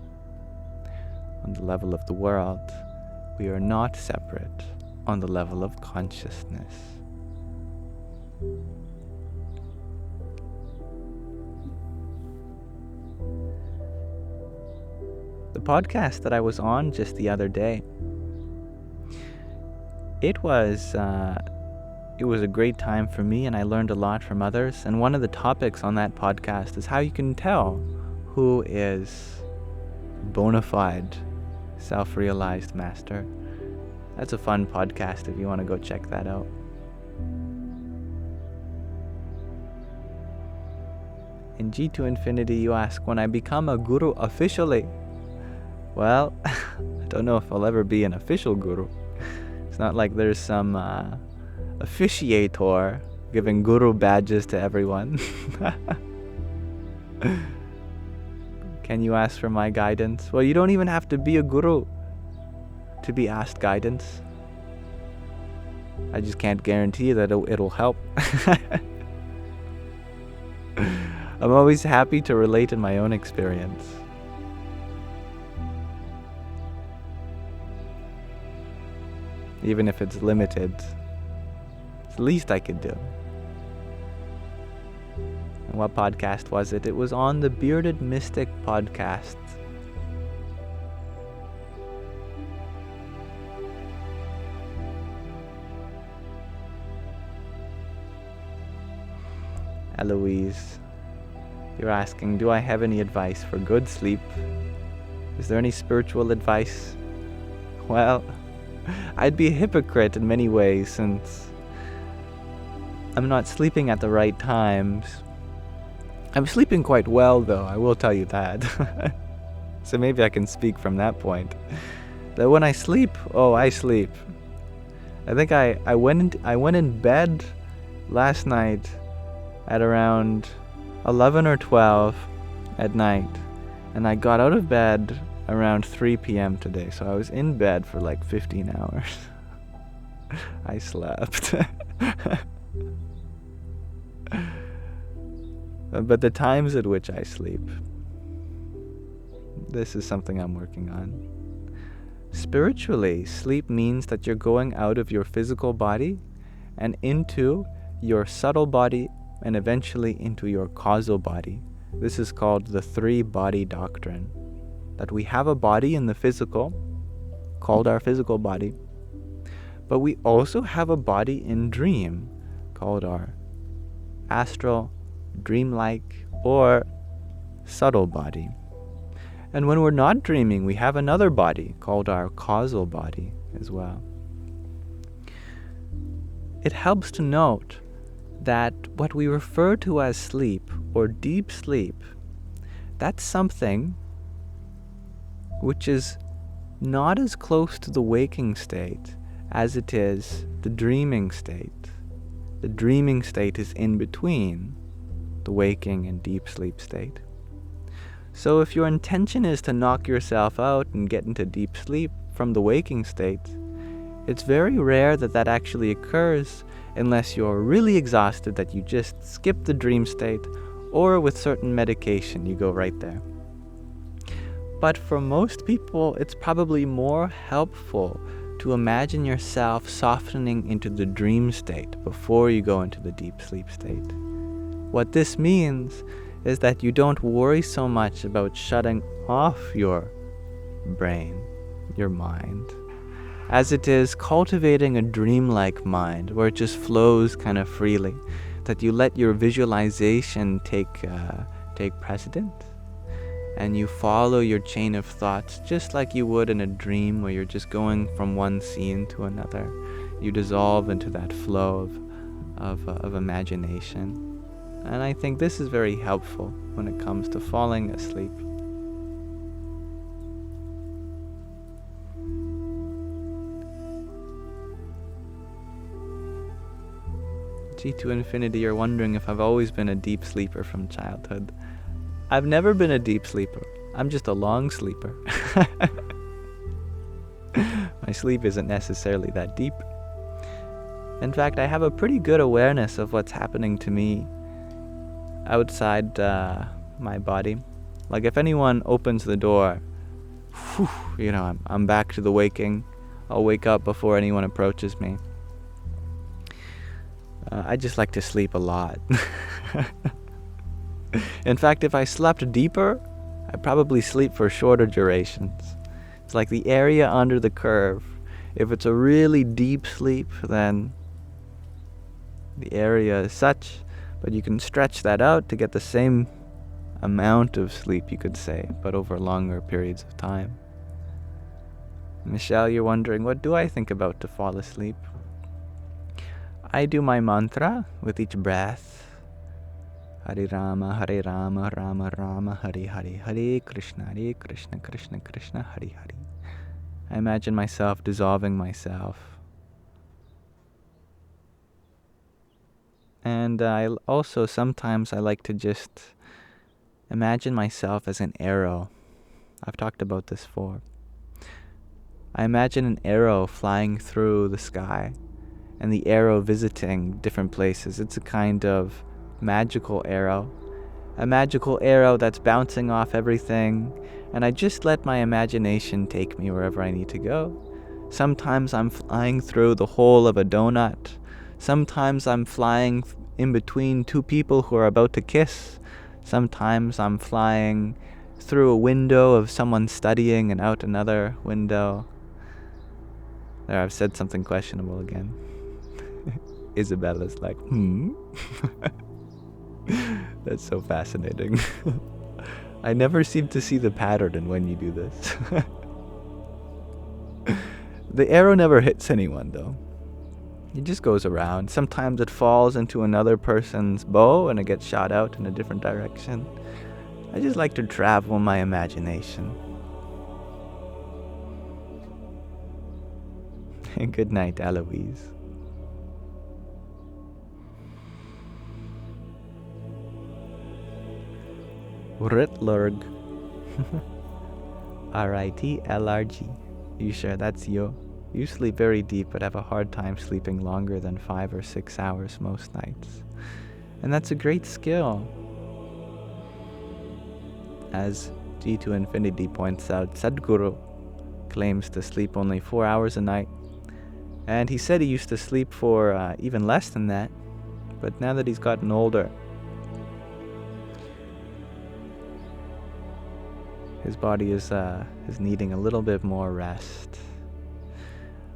on the level of the world, we are not separate on the level of consciousness. The podcast that I was on just the other day, it was a great time for me, and I learned a lot from others. And one of the topics on that podcast is how you can tell who is bona fide self-realized master. That's a fun podcast if you want to go check that out. In G to Infinity, you ask, when I become a guru officially? Well, I don't know if I'll ever be an official guru. It's not like there's some officiator giving guru badges to everyone. Can you ask for my guidance? Well, you don't even have to be a guru to be asked guidance. I just can't guarantee that it'll help. I'm always happy to relate in my own experience. Even if it's limited, it's the least I could do. And what podcast was it? It was on the Bearded Mystic podcast. Eloise, you're asking, do I have any advice for good sleep? Is there any spiritual advice? Well, I'd be a hypocrite in many ways since I'm not sleeping at the right times. I'm sleeping quite well though, I will tell you that. So maybe I can speak from that point. That when I sleep, I sleep. I think I went in bed last night at around 11 or 12 at night, and I got out of bed around 3 p.m. today, so I was in bed for like 15 hours. I slept. But the times at which I sleep, this is something I'm working on. Spiritually, sleep means that you're going out of your physical body and into your subtle body and eventually into your causal body. This is called the three-body doctrine. That we have a body in the physical, called our physical body, but we also have a body in dream, called our astral, dreamlike, or subtle body. And when we're not dreaming, we have another body, called our causal body as well. It helps to note that what we refer to as sleep, or deep sleep, that's something which is not as close to the waking state as it is the dreaming state. The dreaming state is in between the waking and deep sleep state. So if your intention is to knock yourself out and get into deep sleep from the waking state, it's very rare that that actually occurs unless you're really exhausted that you just skip the dream state, or with certain medication you go right there. But for most people, it's probably more helpful to imagine yourself softening into the dream state before you go into the deep sleep state. What this means is that you don't worry so much about shutting off your brain, your mind, as it is cultivating a dreamlike mind where it just flows kind of freely, that you let your visualization take precedent, and you follow your chain of thoughts just like you would in a dream where you're just going from one scene to another. You dissolve into that flow of imagination. And I think this is very helpful when it comes to falling asleep. G to Infinity, you're wondering if I've always been a deep sleeper from childhood. I've never been a deep sleeper. I'm just a long sleeper. My sleep isn't necessarily that deep. In fact, I have a pretty good awareness of what's happening to me outside my body. Like if anyone opens the door, I'm back to the waking. I'll wake up before anyone approaches me. I just like to sleep a lot. In fact, if I slept deeper, I'd probably sleep for shorter durations. It's like the area under the curve. If it's a really deep sleep, then the area is such, but you can stretch that out to get the same amount of sleep, you could say, but over longer periods of time. Michelle, you're wondering, what do I think about to fall asleep? I do my mantra with each breath. Hare Rama, Rama Rama, Hare Hare, Hare Krishna, Krishna Krishna, Hare Hare. I imagine myself dissolving myself. And I also sometimes I like to just imagine myself as an arrow. I've talked about this before. I imagine an arrow flying through the sky and the arrow visiting different places. It's a kind of magical arrow. A magical arrow that's bouncing off everything, and I just let my imagination take me wherever I need to go. Sometimes I'm flying through the hole of a donut. Sometimes I'm flying in between two people who are about to kiss. Sometimes I'm flying through a window of someone studying and out another window. There, I've said something questionable again. Isabella's like, That's so fascinating. I never seem to see the pattern in when you do this. The arrow never hits anyone, though. It just goes around. Sometimes it falls into another person's bow and it gets shot out in a different direction. I just like to travel my imagination. Good night, Eloise. Ritlurg. R-I-T-L-R-G. You sure that's you? You sleep very deep but have a hard time sleeping longer than 5 or 6 hours most nights. And that's a great skill. As G to Infinity points out, Sadhguru claims to sleep only 4 hours a night. And he said he used to sleep for even less than that. But now that he's gotten older, his body is needing a little bit more rest.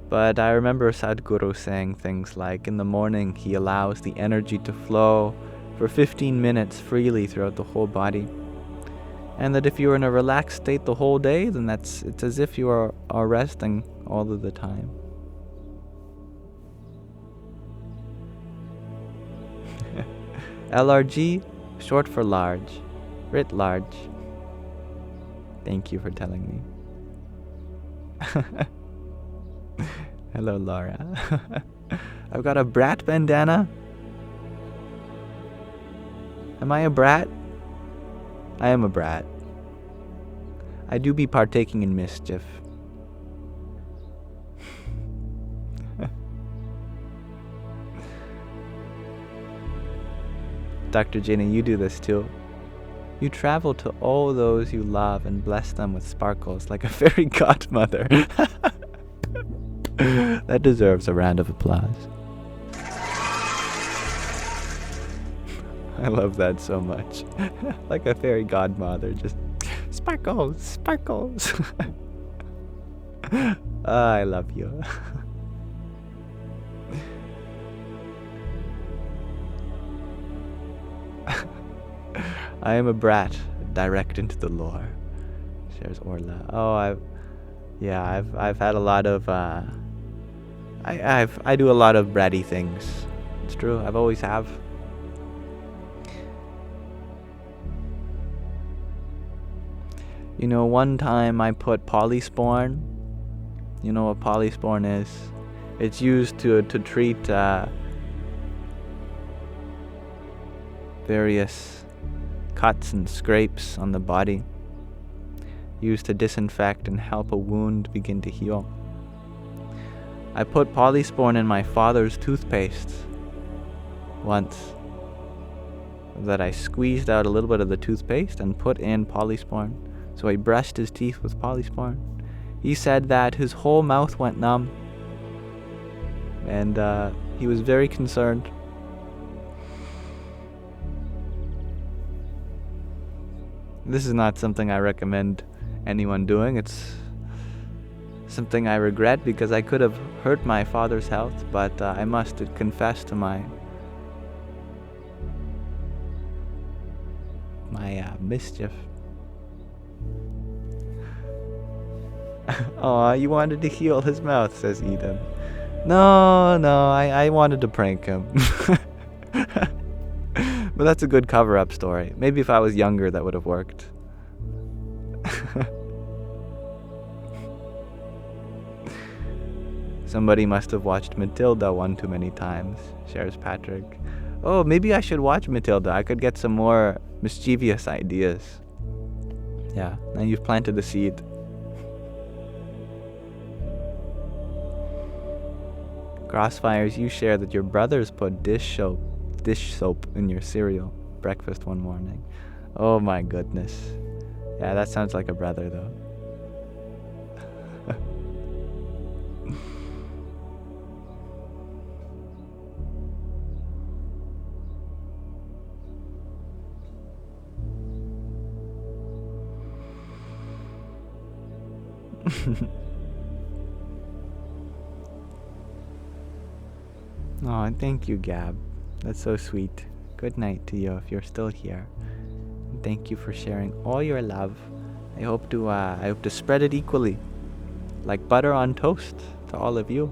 But I remember Sadhguru saying things like, in the morning he allows the energy to flow for 15 minutes freely throughout the whole body. And that if you're in a relaxed state the whole day, then it's as if you are resting all of the time. LRG, short for large. Writ large. Thank you for telling me. Hello, Laura. I've got a brat bandana. Am I a brat? I am a brat. I do be partaking in mischief. Dr. Jenny, you do this too. You travel to all those you love and bless them with sparkles like a fairy godmother. That deserves a round of applause. I love that so much. Like a fairy godmother, just sparkles, sparkles. I love you. I am a brat, direct into the lore. Shares Orla. Oh, I've had a lot of I do a lot of bratty things. It's true. I've always have. You know, one time I put polysporin. You know what polysporin is? It's used to treat various cuts and scrapes on the body, used to disinfect and help a wound begin to heal. I put polysporin in my father's toothpaste once, that I squeezed out a little bit of the toothpaste and put in polysporin. So he brushed his teeth with polysporin. He said that his whole mouth went numb, and he was very concerned. This is not something I recommend anyone doing. It's something I regret because I could have hurt my father's health, but I must confess to my mischief. Aw, you wanted to heal his mouth, says Eden. No, I wanted to prank him. But that's a good cover-up story. Maybe if I was younger, that would have worked. Somebody must have watched Matilda one too many times, shares Patrick. Oh, maybe I should watch Matilda. I could get some more mischievous ideas. Yeah, now you've planted the seed. Crossfires, you share that your brothers put dish soap in your cereal breakfast one morning. Oh my goodness. Yeah, that sounds like a brother though. Oh, thank you, Gab. That's so sweet. Good night to you if you're still here. And thank you for sharing all your love. I hope to spread it equally, like butter on toast, to all of you.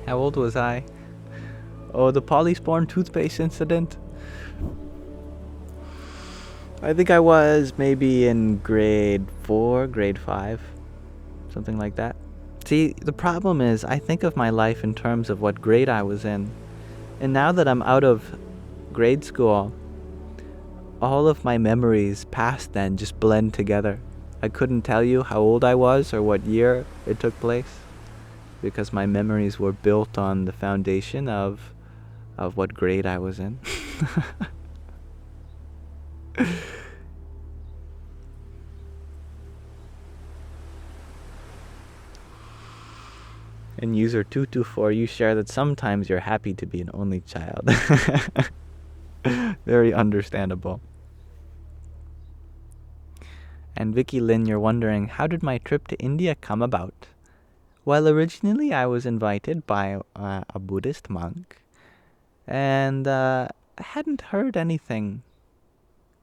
How old was I? Oh, the Polysporin toothpaste incident. I think I was maybe in grade 4, grade 5, something like that. See, the problem is I think of my life in terms of what grade I was in. And now that I'm out of grade school, all of my memories past then just blend together. I couldn't tell you how old I was or what year it took place, because my memories were built on the foundation of what grade I was in. And user 224, you share that sometimes you're happy to be an only child. Very understandable. And Vicky Lynn, you're wondering, how did my trip to India come about? Well, originally I was invited by a Buddhist monk, and I hadn't heard anything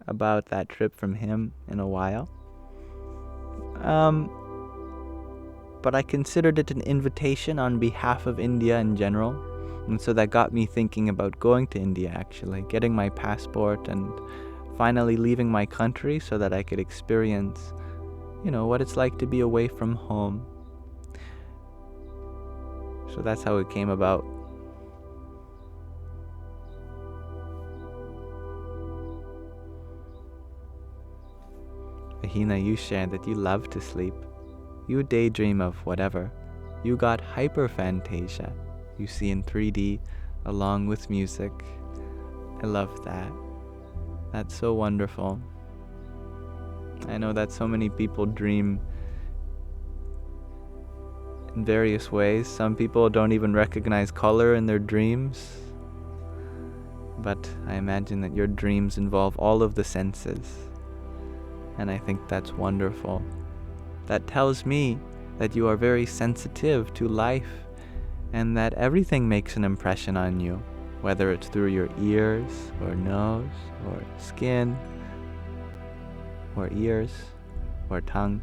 about that trip from him in a while. But I considered it an invitation on behalf of India in general, and so that got me thinking about going to India, actually, getting my passport and finally leaving my country so that I could experience, what it's like to be away from home. So that's how it came about. Ahina, you shared that you love to sleep. You daydream of whatever. You got hyperphantasia. You see in 3D along with music. I love that. That's so wonderful. I know that so many people dream in various ways. Some people don't even recognize color in their dreams. But I imagine that your dreams involve all of the senses. And I think that's wonderful. That tells me that you are very sensitive to life and that everything makes an impression on you, whether it's through your ears or nose or skin or ears or tongue.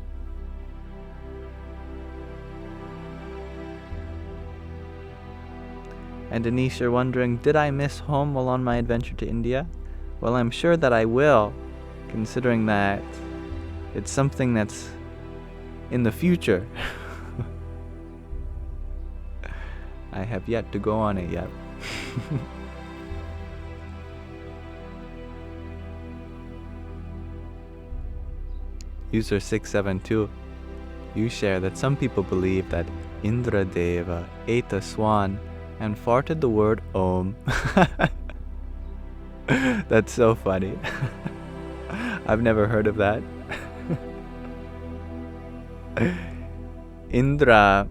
And Denise, you're wondering, did I miss home while on my adventure to India? Well, I'm sure that I will, considering that it's something that's in the future. I have yet to go on it yet. User 672, you share that some people believe that Indra Deva ate a swan and farted the word Om. That's so funny. I've never heard of that. Indra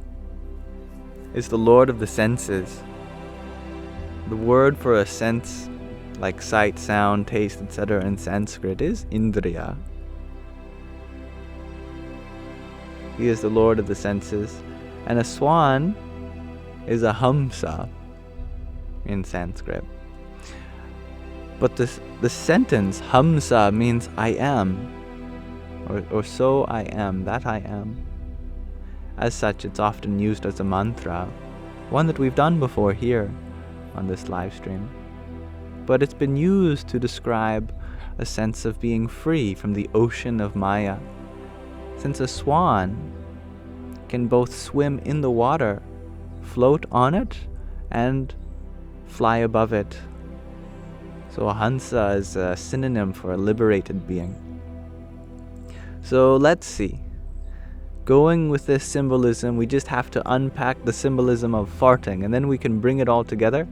is the lord of the senses. The word for a sense, like sight, sound, taste, etc. in Sanskrit is Indriya. He is the lord of the senses. And a swan is a Hamsa in Sanskrit. But the sentence Hamsa means I am, or so I am, that I am. As such, it's often used as a mantra, one that we've done before here on this live stream. But it's been used to describe a sense of being free from the ocean of Maya, since a swan can both swim in the water, float on it, and fly above it. So a Hansa is a synonym for a liberated being. So let's see. Going with this symbolism, we just have to unpack the symbolism of farting, and then we can bring it all together.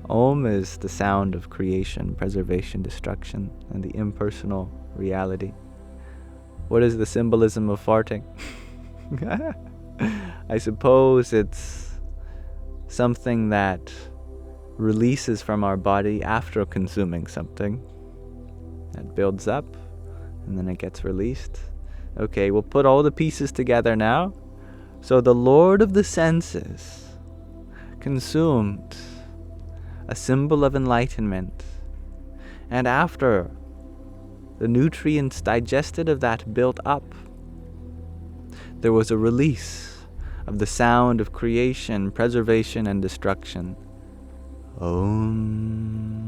Om is the sound of creation, preservation, destruction, and the impersonal reality. What is the symbolism of farting? I suppose it's something that releases from our body after consuming something. That builds up, and then it gets released. Okay, we'll put all the pieces together now. So the Lord of the Senses consumed a symbol of enlightenment, and after the nutrients digested of that built up, there was a release of the sound of creation, preservation, and destruction. Om.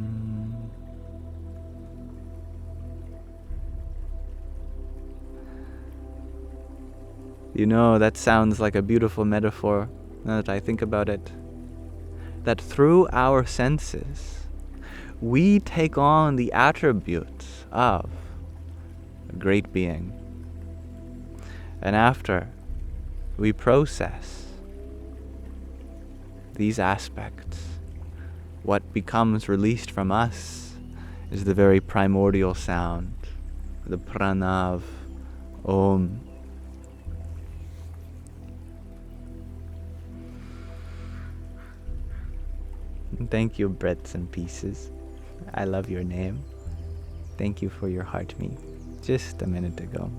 You know, that sounds like a beautiful metaphor, now that I think about it. That through our senses, we take on the attributes of a great being. And after we process these aspects, what becomes released from us is the very primordial sound, the prana of Om. Thank you, Breaths and Pieces. I love your name. Thank you for your heart me just a minute ago.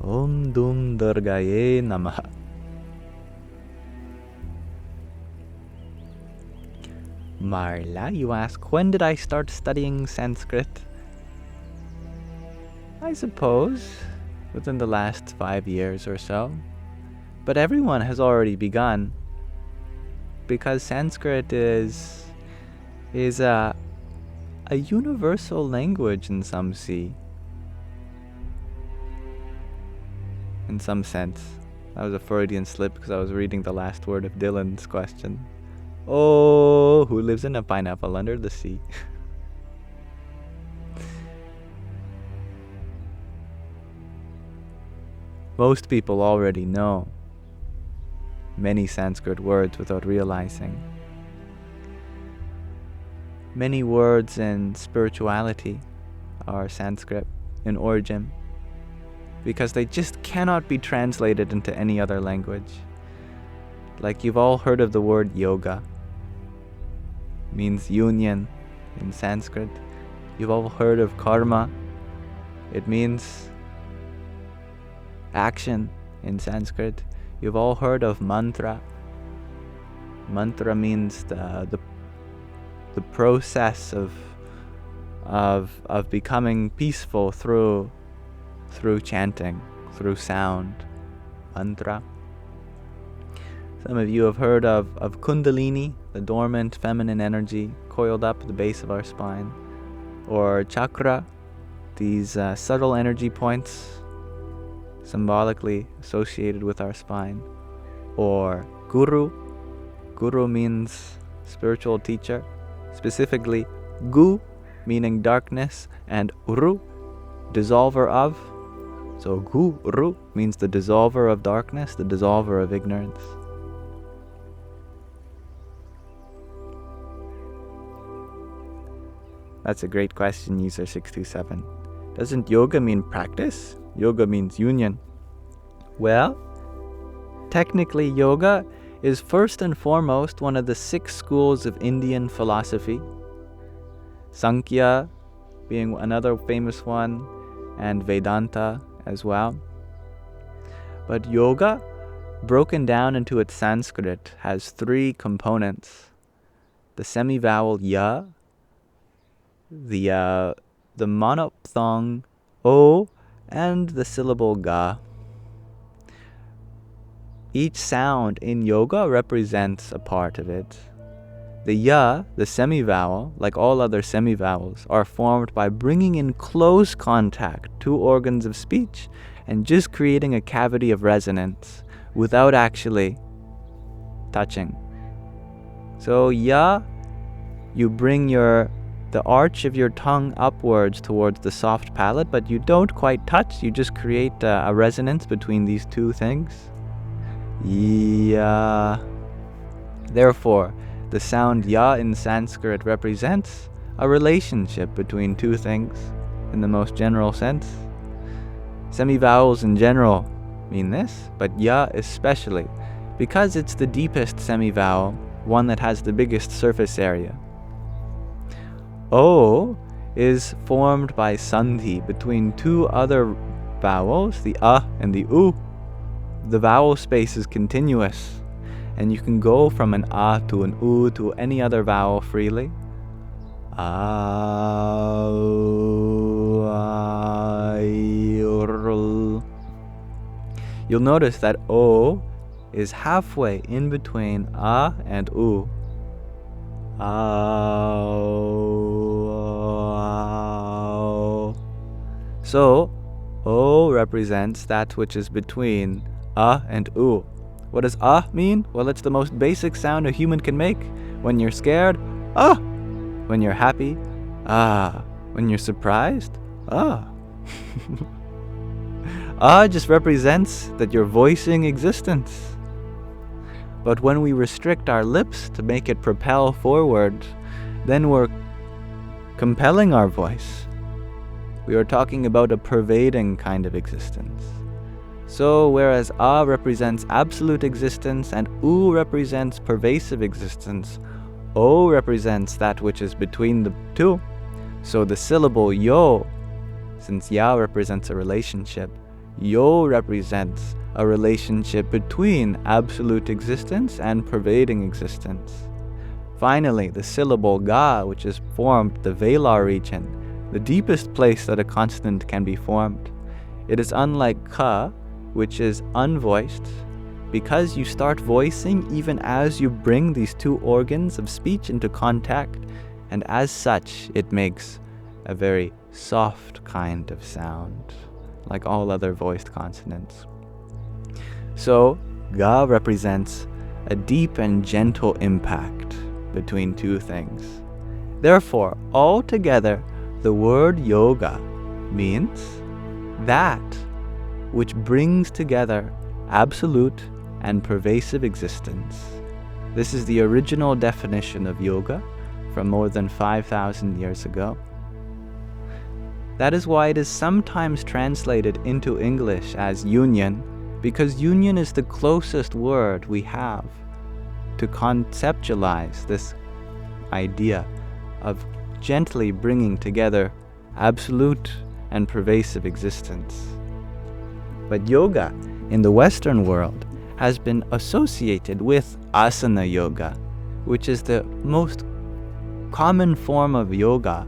Om Dum Durgaye Namaha. Marla, you ask, when did I start studying Sanskrit? I suppose within the last 5 years or so. But everyone has already begun, because Sanskrit is a universal language in some sense. In some sense. That was a Freudian slip because I was reading the last word of Dylan's question. Oh, who lives in a pineapple under the sea? Most people already know many Sanskrit words without realizing. Many words in spirituality are Sanskrit in origin, because they just cannot be translated into any other language. Like, you've all heard of the word yoga. It means union in Sanskrit. You've all heard of karma. It means action in Sanskrit. You've all heard of mantra. Mantra means the process of becoming peaceful through chanting, through sound. Mantra. Some of you have heard of Kundalini, the dormant feminine energy coiled up at the base of our spine, or chakra, these subtle energy points symbolically associated with our spine, or guru. Guru means spiritual teacher, specifically gu meaning darkness, and uru, dissolver of. So guru means the dissolver of darkness, the dissolver of ignorance. That's a great question, user 627. Doesn't yoga mean practice? Yoga means union. Well, technically yoga is first and foremost one of the 6 schools of Indian philosophy. Sankhya being another famous one, and Vedanta as well. But yoga, broken down into its Sanskrit, has 3 components. The semi-vowel ya, the monophthong O and the syllable ga. Each sound in yoga represents a part of it. The ya, the semivowel, like all other semivowels, are formed by bringing in close contact two organs of speech and just creating a cavity of resonance without actually touching. So ya, you bring the arch of your tongue upwards towards the soft palate, but you don't quite touch, you just create a resonance between these two things. Ya. Therefore, the sound ya in Sanskrit represents a relationship between two things in the most general sense. Semivowels in general mean this, but ya especially, because it's the deepest semivowel, one that has the biggest surface area. O is formed by sandhi between two other vowels, the a and the u. The vowel space is continuous, and you can go from an a to an u to any other vowel freely. You'll notice that O is halfway in between a and u. So, O represents that which is between a and u. What does a mean? Well, it's the most basic sound a human can make. When you're scared, ah. When you're happy, ah. When you're surprised, ah. Ah just represents that you're voicing existence. But when we restrict our lips to make it propel forward, then we're compelling our voice. We are talking about a pervading kind of existence. So, whereas A represents absolute existence and U represents pervasive existence, O represents that which is between the two. So the syllable yo, since ya represents a relationship, yo represents a relationship between absolute existence and pervading existence. Finally, the syllable ga, which is formed the velar region, the deepest place that a consonant can be formed. It is unlike ka, which is unvoiced, because you start voicing even as you bring these two organs of speech into contact, and as such it makes a very soft kind of sound, like all other voiced consonants. So, ga represents a deep and gentle impact between two things. Therefore, altogether, the word yoga means that which brings together absolute and pervasive existence. This is the original definition of yoga from more than 5,000 years ago. That is why it is sometimes translated into English as union, because union is the closest word we have to conceptualize this idea of gently bringing together absolute and pervasive existence. But yoga in the Western world has been associated with asana yoga, which is the most common form of yoga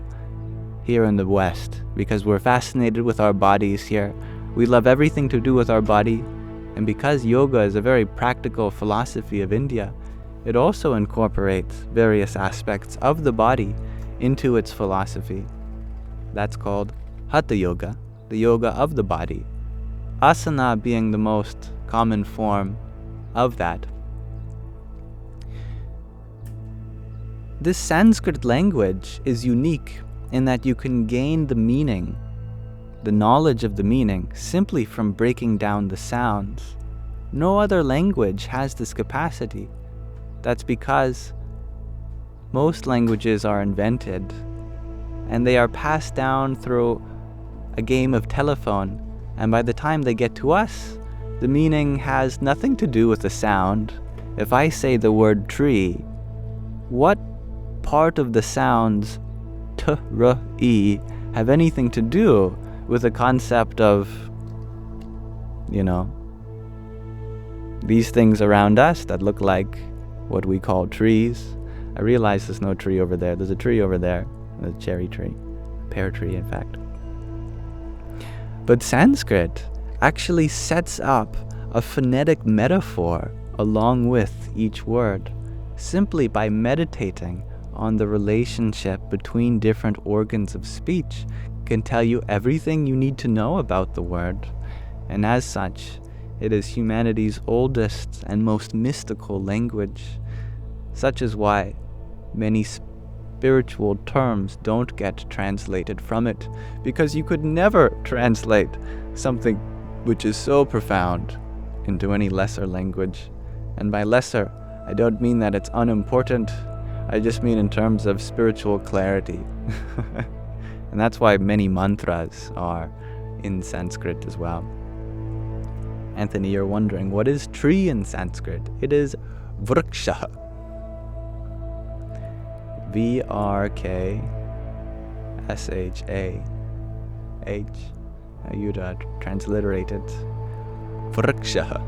here in the West, because we're fascinated with our bodies here. We love everything to do with our body, and because yoga is a very practical philosophy of India, it also incorporates various aspects of the body into its philosophy. That's called Hatha Yoga, the yoga of the body. Asana being the most common form of that. This Sanskrit language is unique in that you can gain the meaning, the knowledge of the meaning, simply from breaking down the sounds. No other language has this capacity. That's because most languages are invented, and they are passed down through a game of telephone, and by the time they get to us, the meaning has nothing to do with the sound. If I say the word tree, what part of the sounds t, r, e have anything to do with the concept of, these things around us that look like what we call trees? I realize there's no tree over there. There's a tree over there. the cherry tree, pear tree, in fact. But Sanskrit actually sets up a phonetic metaphor along with each word, simply by meditating on the relationship between different organs of speech can tell you everything you need to know about the word, and as such, it is humanity's oldest and most mystical language. Such is why many spiritual terms don't get translated from it, because you could never translate something which is so profound into any lesser language. And by lesser, I don't mean that it's unimportant, I just mean in terms of spiritual clarity. And that's why many mantras are in Sanskrit as well. Anthony, you're wondering, what is tree in Sanskrit? It is vriksha. V-R-K-S-H-A-H. You'd transliterate it. Vriksha.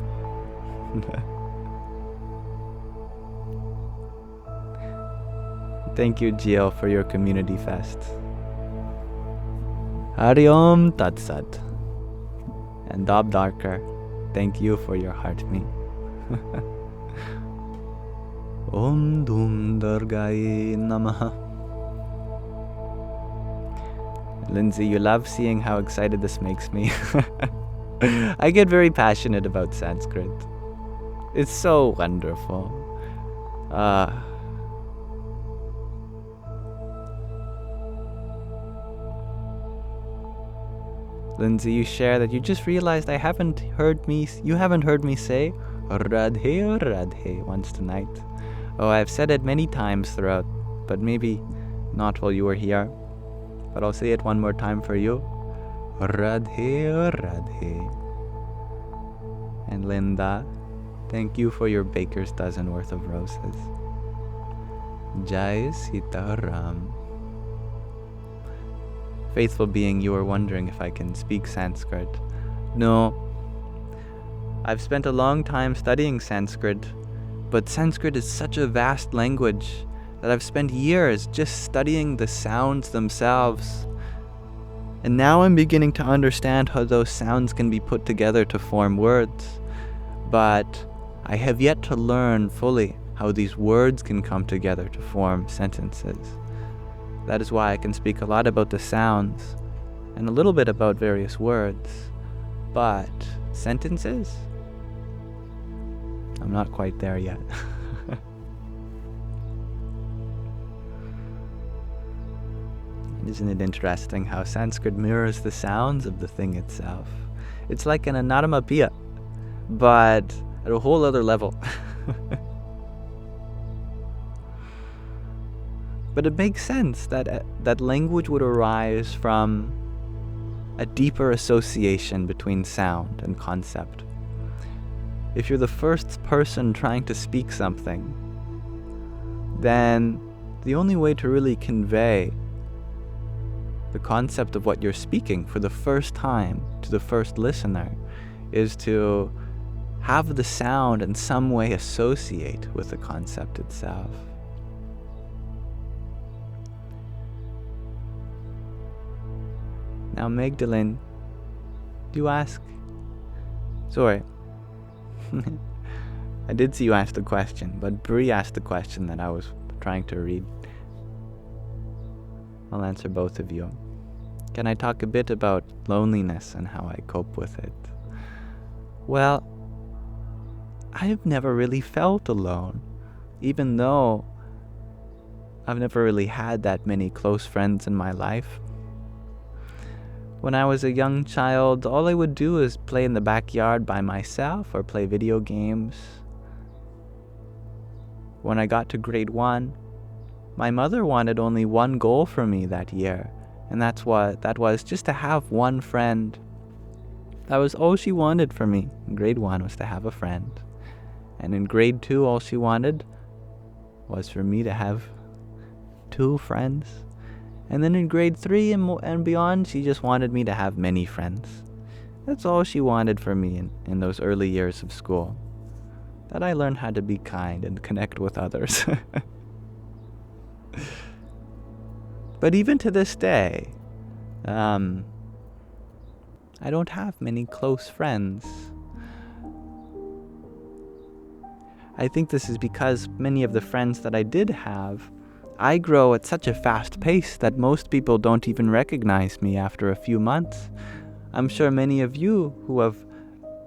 Thank you, Gio, for your community fest. Hari Om Tat Sat. And Dob Darker, thank you for your heart me. Om Dum Durgaye Namaha. Lindsay, you love seeing how excited this makes me. I get very passionate about Sanskrit. It's so wonderful. Lindsay, you share that you just realized you haven't heard me say Radhe Radhe once tonight. Oh, I've said it many times throughout, but maybe not while you were here. But I'll say it one more time for you. Radhe Radhe. And Linda, thank you for your baker's dozen worth of roses. Jai Sitaram. Faithful being, you were wondering if I can speak Sanskrit. No. I've spent a long time studying Sanskrit, but Sanskrit is such a vast language that I've spent years just studying the sounds themselves. And now I'm beginning to understand how those sounds can be put together to form words. But I have yet to learn fully how these words can come together to form sentences. That is why I can speak a lot about the sounds and a little bit about various words. But sentences? I'm not quite there yet. Isn't it interesting how Sanskrit mirrors the sounds of the thing itself? It's like an onomatopoeia, but at a whole other level. But it makes sense that that language would arise from a deeper association between sound and concept. If you're the first person trying to speak something, then the only way to really convey the concept of what you're speaking for the first time to the first listener is to have the sound in some way associate with the concept itself. Now, Magdalene, do you ask? Sorry. I did see you ask the question, but Brie asked the question that I was trying to read. I'll answer both of you. Can I talk a bit about loneliness and how I cope with it? Well, I've never really felt alone, even though I've never really had that many close friends in my life. When I was a young child, all I would do is play in the backyard by myself or play video games. When I got to grade 1, my mother wanted only one goal for me that year, and that was just to have one friend. That was all she wanted for me in grade 1, was to have a friend. And in grade 2, all she wanted was for me to have 2 friends. And then in grade 3 and beyond, she just wanted me to have many friends. That's all she wanted for me in those early years of school. That I learned how to be kind and connect with others. But even to this day, I don't have many close friends. I think this is because many of the friends that I did have, I grow at such a fast pace that most people don't even recognize me after a few months. I'm sure many of you who have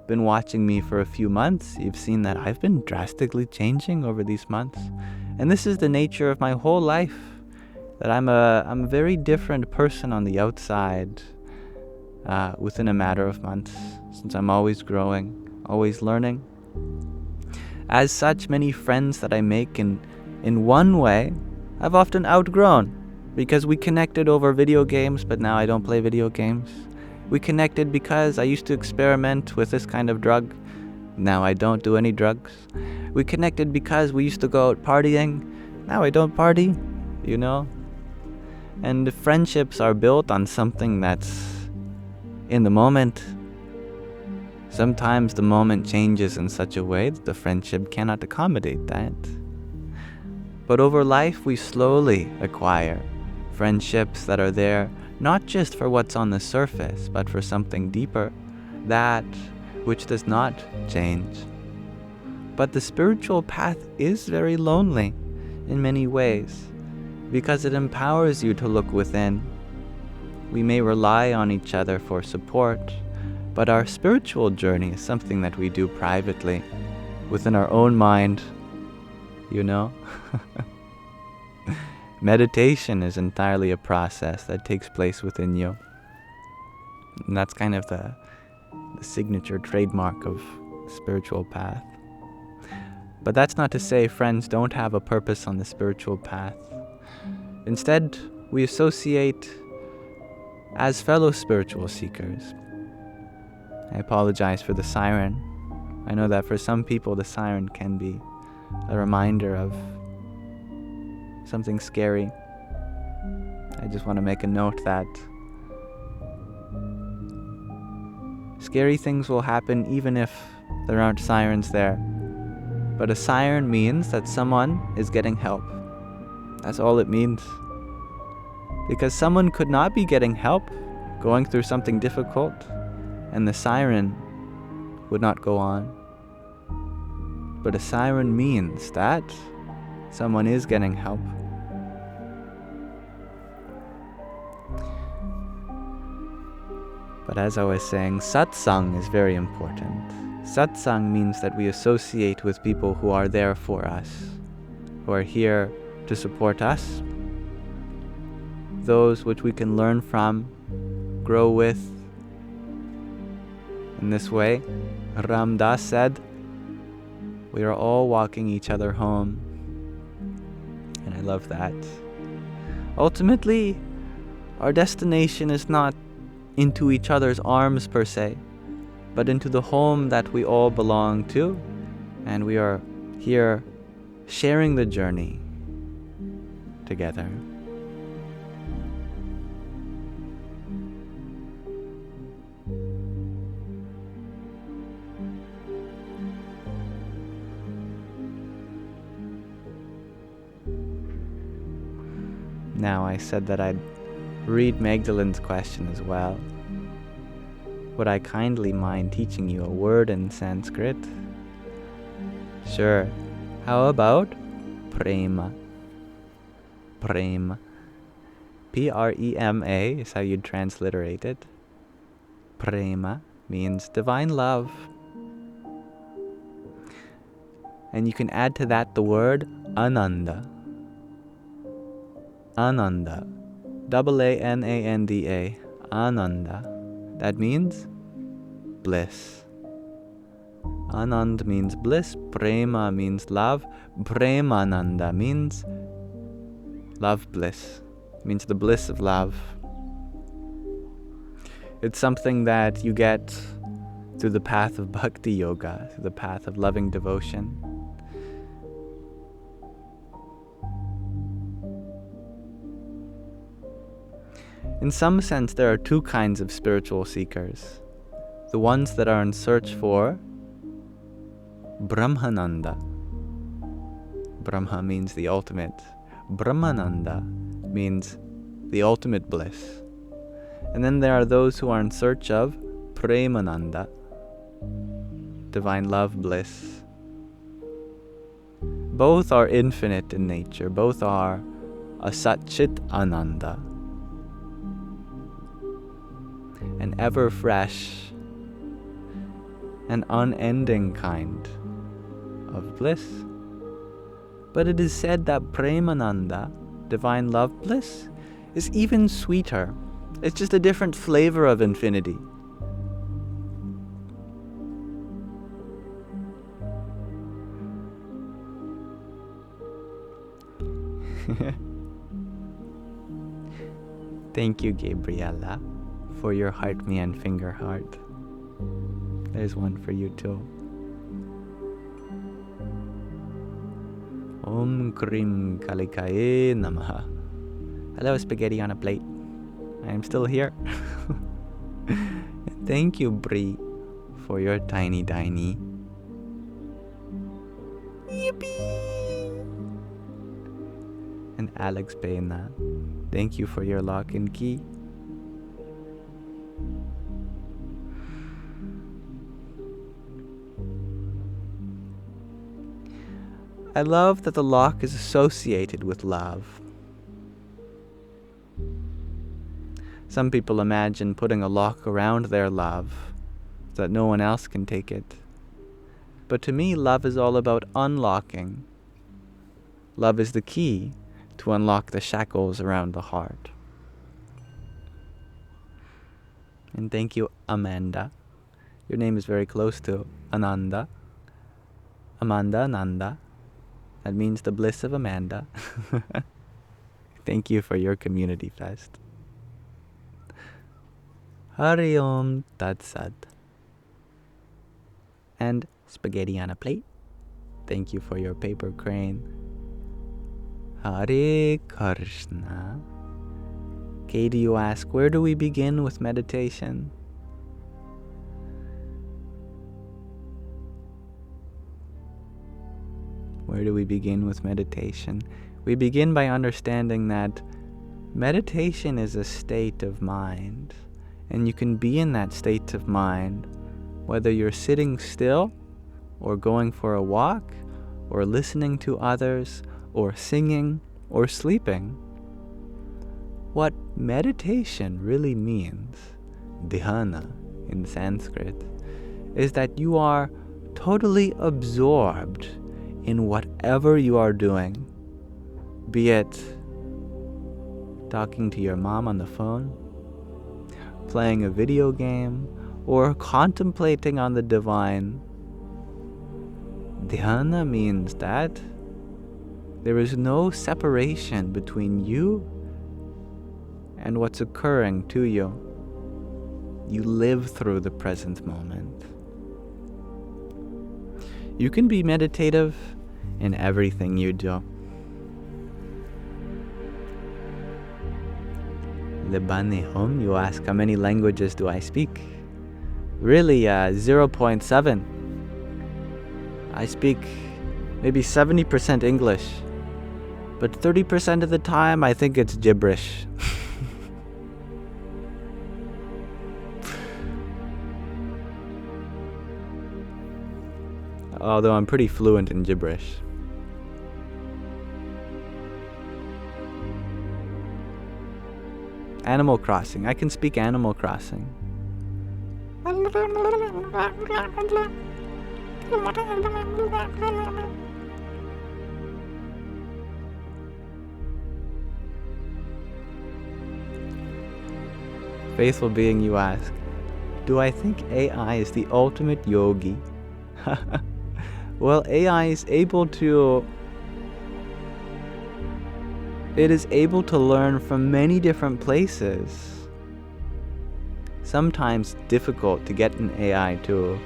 been watching me for a few months, you've seen that I've been drastically changing over these months. And this is the nature of my whole life, that I'm a very different person on the outside within a matter of months, since I'm always growing, always learning. As such, many friends that I make in one way, I've often outgrown, because we connected over video games, but now I don't play video games. We connected because I used to experiment with this kind of drug. Now I don't do any drugs. We connected because we used to go out partying. Now I don't party, you know? And friendships are built on something that's in the moment. Sometimes the moment changes in such a way that the friendship cannot accommodate that. But over life, we slowly acquire friendships that are there not just for what's on the surface, but for something deeper, that which does not change. But the spiritual path is very lonely in many ways, because it empowers you to look within. We may rely on each other for support, but our spiritual journey is something that we do privately, within our own mind, you know? Meditation is entirely a process that takes place within you. And that's kind of the signature trademark of the spiritual path. But that's not to say friends don't have a purpose on the spiritual path. Instead, we associate as fellow spiritual seekers. I apologize for the siren. I know that for some people the siren can be a reminder of something scary. I just want to make a note that scary things will happen even if there aren't sirens there. But a siren means that someone is getting help. That's all it means. Because someone could not be getting help, going through something difficult, and the siren would not go on. But a siren means that someone is getting help. But as I was saying, satsang is very important. Satsang means that we associate with people who are there for us, who are here to support us, those which we can learn from, grow with. In this way, Ram Dass said, we are all walking each other home. And I love that. Ultimately, our destination is not into each other's arms per se, but into the home that we all belong to, and we are here sharing the journey together. Now, I said that I'd read Magdalene's question as well. Would I kindly mind teaching you a word in Sanskrit? Sure. How about prema? Prema. Prema is how you'd transliterate it. Prema means divine love. And you can add to that the word ananda. Ananda. Ananda. Ananda. That means bliss. Anand means bliss. Prema means love. Premananda means love bliss. Means the bliss of love. It's something that you get through the path of bhakti yoga, through the path of loving devotion. In some sense, there are two kinds of spiritual seekers. The ones that are in search for Brahmananda. Brahma means the ultimate. Brahmananda means the ultimate bliss. And then there are those who are in search of Premananda, divine love, bliss. Both are infinite in nature. Both are a Satchit Ananda, an ever fresh and unending kind of bliss. But it is said that Premananda, divine love bliss, is even sweeter. It's just a different flavor of infinity. Thank you, Gabriella, for your heart me and finger heart. There's one for you too. Om Krim Kalikaye Namaha. Hello, spaghetti on a plate. I am still here. Thank you, Brie, for your tiny. Yippee! And Alex Pena, thank you for your lock and key. I love that the lock is associated with love. Some people imagine putting a lock around their love so that no one else can take it. But to me, love is all about unlocking. Love is the key to unlock the shackles around the heart. And thank you, Amanda. Your name is very close to Ananda. Amanda Ananda. That means the bliss of Amanda. Thank you for your community fest. Hari Om Tat Sat. And spaghetti on a plate. Thank you for your paper crane. Hare Krishna. Katie, you ask, where do we begin with meditation? Where do we begin with meditation? We begin by understanding that meditation is a state of mind. And you can be in that state of mind whether you're sitting still or going for a walk or listening to others or singing or sleeping. What meditation really means, dhyana in Sanskrit, is that you are totally absorbed in whatever you are doing, be it talking to your mom on the phone, playing a video game, or contemplating on the divine. Dhyana means that there is no separation between you and what's occurring to you. You live through the present moment. You can be meditative in everything you do. Lebane Hom, you ask, how many languages do I speak? Really, 0.7. I speak maybe 70% English, but 30% of the time I think it's gibberish. Although I'm pretty fluent in gibberish. Animal Crossing. I can speak Animal Crossing. Faithful being, you ask, do I think AI is the ultimate yogi? Well, AI is able to learn from many different places. Sometimes difficult to get an AI to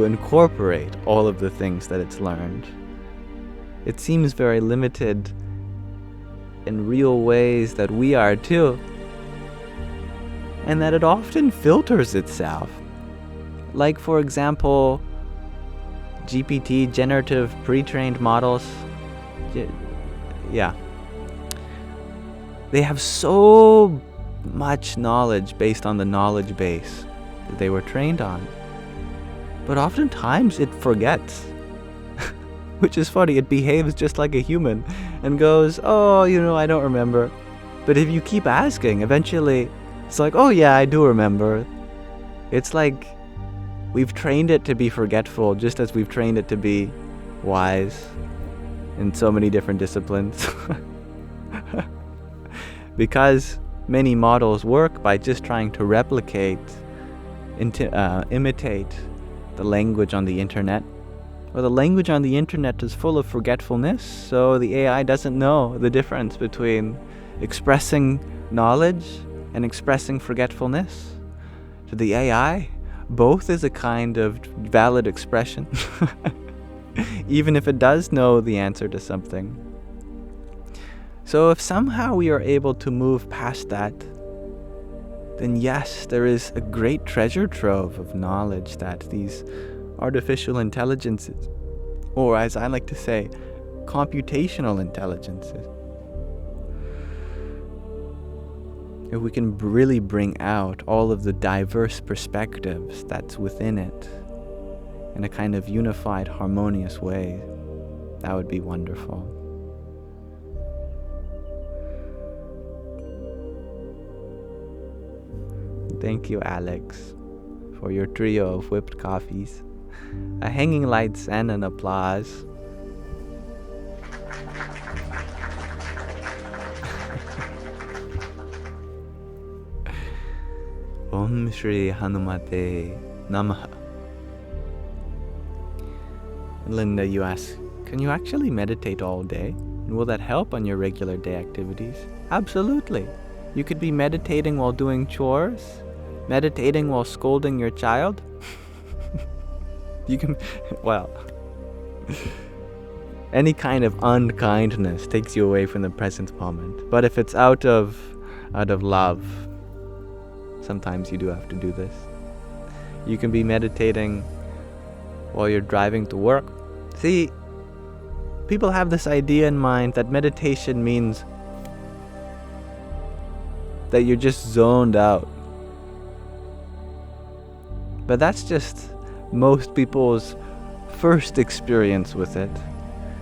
incorporate all of the things that it's learned. It seems very limited in real ways that we are too, and that it often filters itself. Like, for example, GPT, generative pre-trained models. Yeah. They have so much knowledge based on the knowledge base that they were trained on. But oftentimes it forgets. Which is funny, it behaves just like a human and goes, oh, I don't remember. But if you keep asking, eventually it's like, oh yeah, I do remember. It's like we've trained it to be forgetful just as we've trained it to be wise in so many different disciplines. Because many models work by just trying to replicate, imitate the language on the internet. Well, the language on the internet is full of forgetfulness, so the AI doesn't know the difference between expressing knowledge and expressing forgetfulness. To the AI, both is a kind of valid expression, even if it does know the answer to something. So if somehow we are able to move past that, then yes, there is a great treasure trove of knowledge that these artificial intelligences, or as I like to say, computational intelligences, if we can really bring out all of the diverse perspectives that's within it in a kind of unified, harmonious way, that would be wonderful. Thank you, Alex, for your trio of whipped coffees, a hanging lights, and an applause. Om Shri Hanumate Namaha. Linda, you ask, can you actually meditate all day? And will that help on your regular day activities? Absolutely. You could be meditating while doing chores, meditating while scolding your child. You can, well, any kind of unkindness takes you away from the present moment. But if it's out of love, sometimes you do have to do this. You can be meditating while you're driving to work. See, people have this idea in mind that meditation means that you're just zoned out. But that's just most people's first experience with it.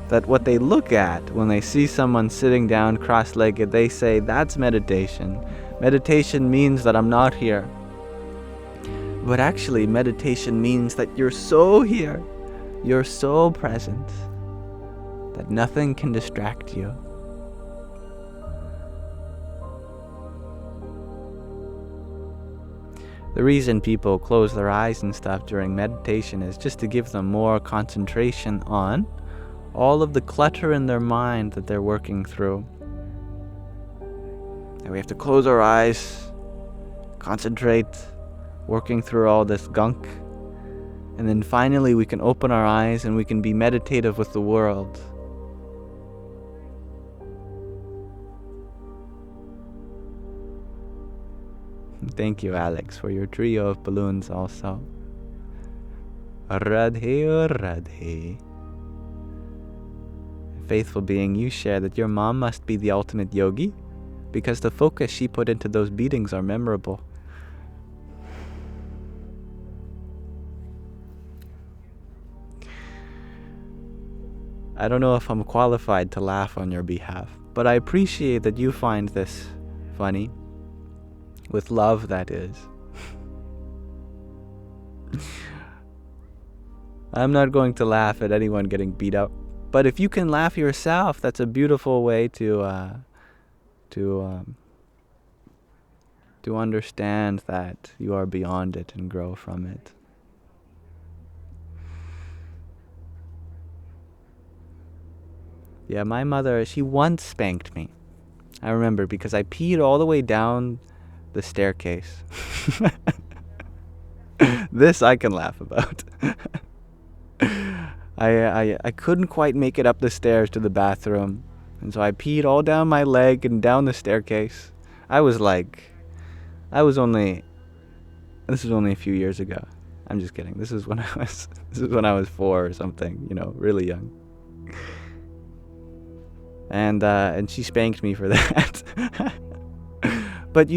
That what they look at when they see someone sitting down cross-legged, they say, that's meditation. Meditation means that I'm not here. But actually, meditation means that you're so here, you're so present, that nothing can distract you. The reason people close their eyes and stuff during meditation is just to give them more concentration on all of the clutter in their mind that they're working through. And we have to close our eyes, concentrate, working through all this gunk, and then finally we can open our eyes and we can be meditative with the world. Thank you, Alex, for your trio of balloons also. Radhe, Radhe. Faithful being, you share that your mom must be the ultimate yogi because the focus she put into those beatings are memorable. I don't know if I'm qualified to laugh on your behalf, but I appreciate that you find this funny. With love, that is. I'm not going to laugh at anyone getting beat up, but if you can laugh yourself, that's a beautiful way to understand that you are beyond it and grow from it. Yeah, my mother, she once spanked me. I remember because I peed all the way down the staircase. This I can laugh about. I couldn't quite make it up the stairs to the bathroom, and so I peed all down my leg and down the staircase. This was only a few years ago. I'm just kidding. This is when I was 4 or something, really young. And she spanked me for that. But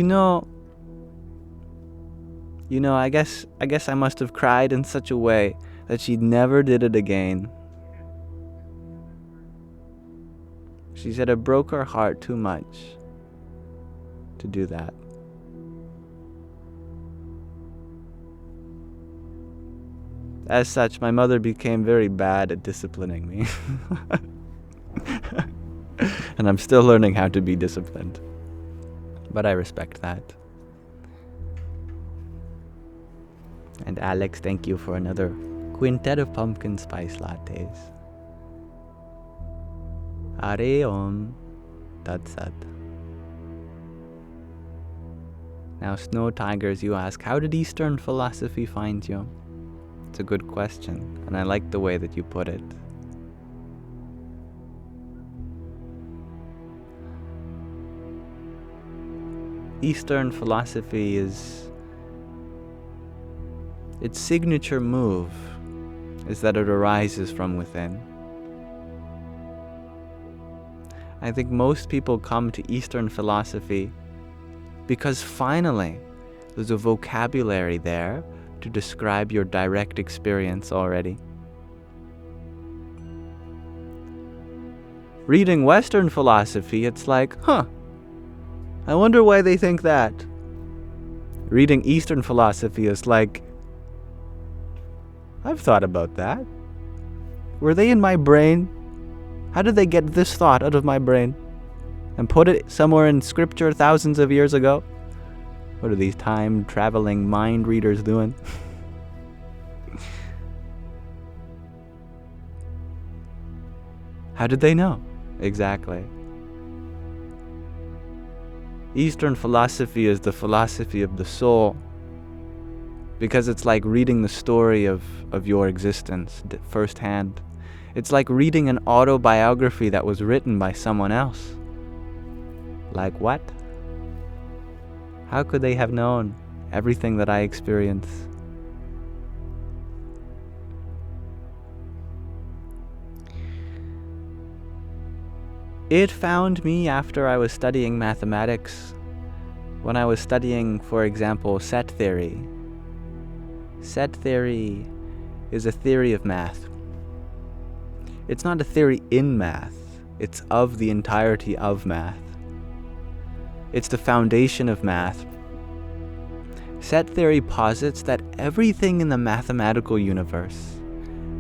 I guess I must have cried in such a way that she never did it again. She said it broke her heart too much to do that. As such, my mother became very bad at disciplining me. And I'm still learning how to be disciplined. But I respect that. And Alex, thank you for another quintet of pumpkin spice lattes. Hare Om Tat Sat. Now, Snow Tigers, you ask, how did Eastern philosophy find you? It's a good question, and I like the way that you put it. Eastern philosophy its signature move is that it arises from within. I think most people come to Eastern philosophy because finally there's a vocabulary there to describe your direct experience already. Reading Western philosophy, it's like, I wonder why they think that. Reading Eastern philosophy is like, I've thought about that. Were they in my brain? How did they get this thought out of my brain and put it somewhere in scripture thousands of years ago? What are these time-traveling mind readers doing? How did they know? Exactly. Eastern philosophy is the philosophy of the soul, because it's like reading the story of your existence firsthand. It's like reading an autobiography that was written by someone else. Like what? How could they have known everything that I experience? It found me after I was studying mathematics, when I was studying, for example, set theory. Set theory is a theory of math. It's not a theory in math, it's of the entirety of math. It's the foundation of math. Set theory posits that everything in the mathematical universe,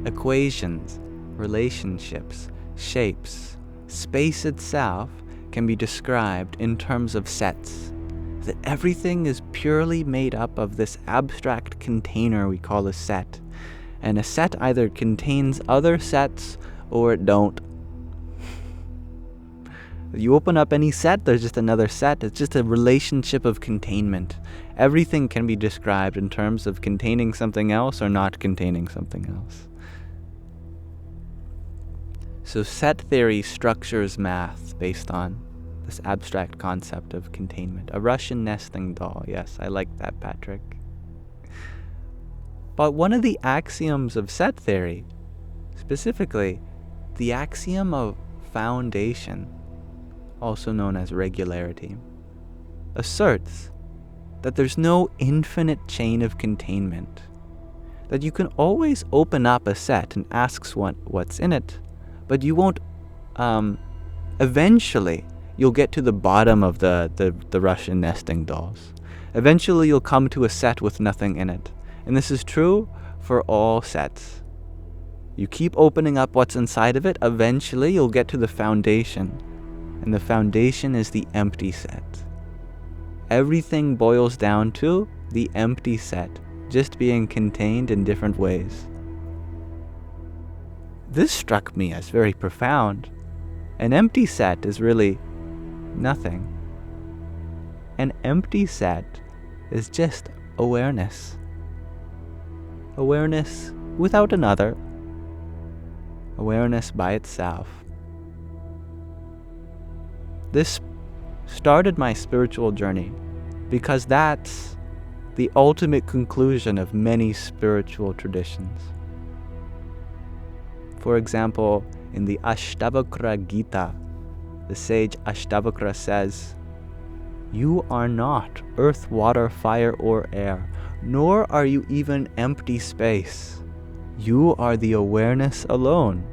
equations, relationships, shapes, space itself, can be described in terms of sets. That everything is purely made up of this abstract container we call a set. And a set either contains other sets or it don't. You open up any set, there's just another set. It's just a relationship of containment. Everything can be described in terms of containing something else or not containing something else. So set theory structures math based on this abstract concept of containment. A Russian nesting doll. Yes, I like that, Patrick. But one of the axioms of set theory, specifically the axiom of foundation, also known as regularity, asserts that there's no infinite chain of containment, that you can always open up a set and ask what's in it, but you won't, eventually you'll get to the bottom of the Russian nesting dolls. Eventually you'll come to a set with nothing in it. And this is true for all sets. You keep opening up what's inside of it, eventually you'll get to the foundation. And the foundation is the empty set. Everything boils down to the empty set, just being contained in different ways. This struck me as very profound. An empty set is really nothing. An empty set is just awareness. Awareness without another. Awareness by itself. This started my spiritual journey because that's the ultimate conclusion of many spiritual traditions. For example, in the Ashtavakra Gita, the sage Ashtavakra says, "You are not earth, water, fire, or air, nor are you even empty space. You are the awareness alone,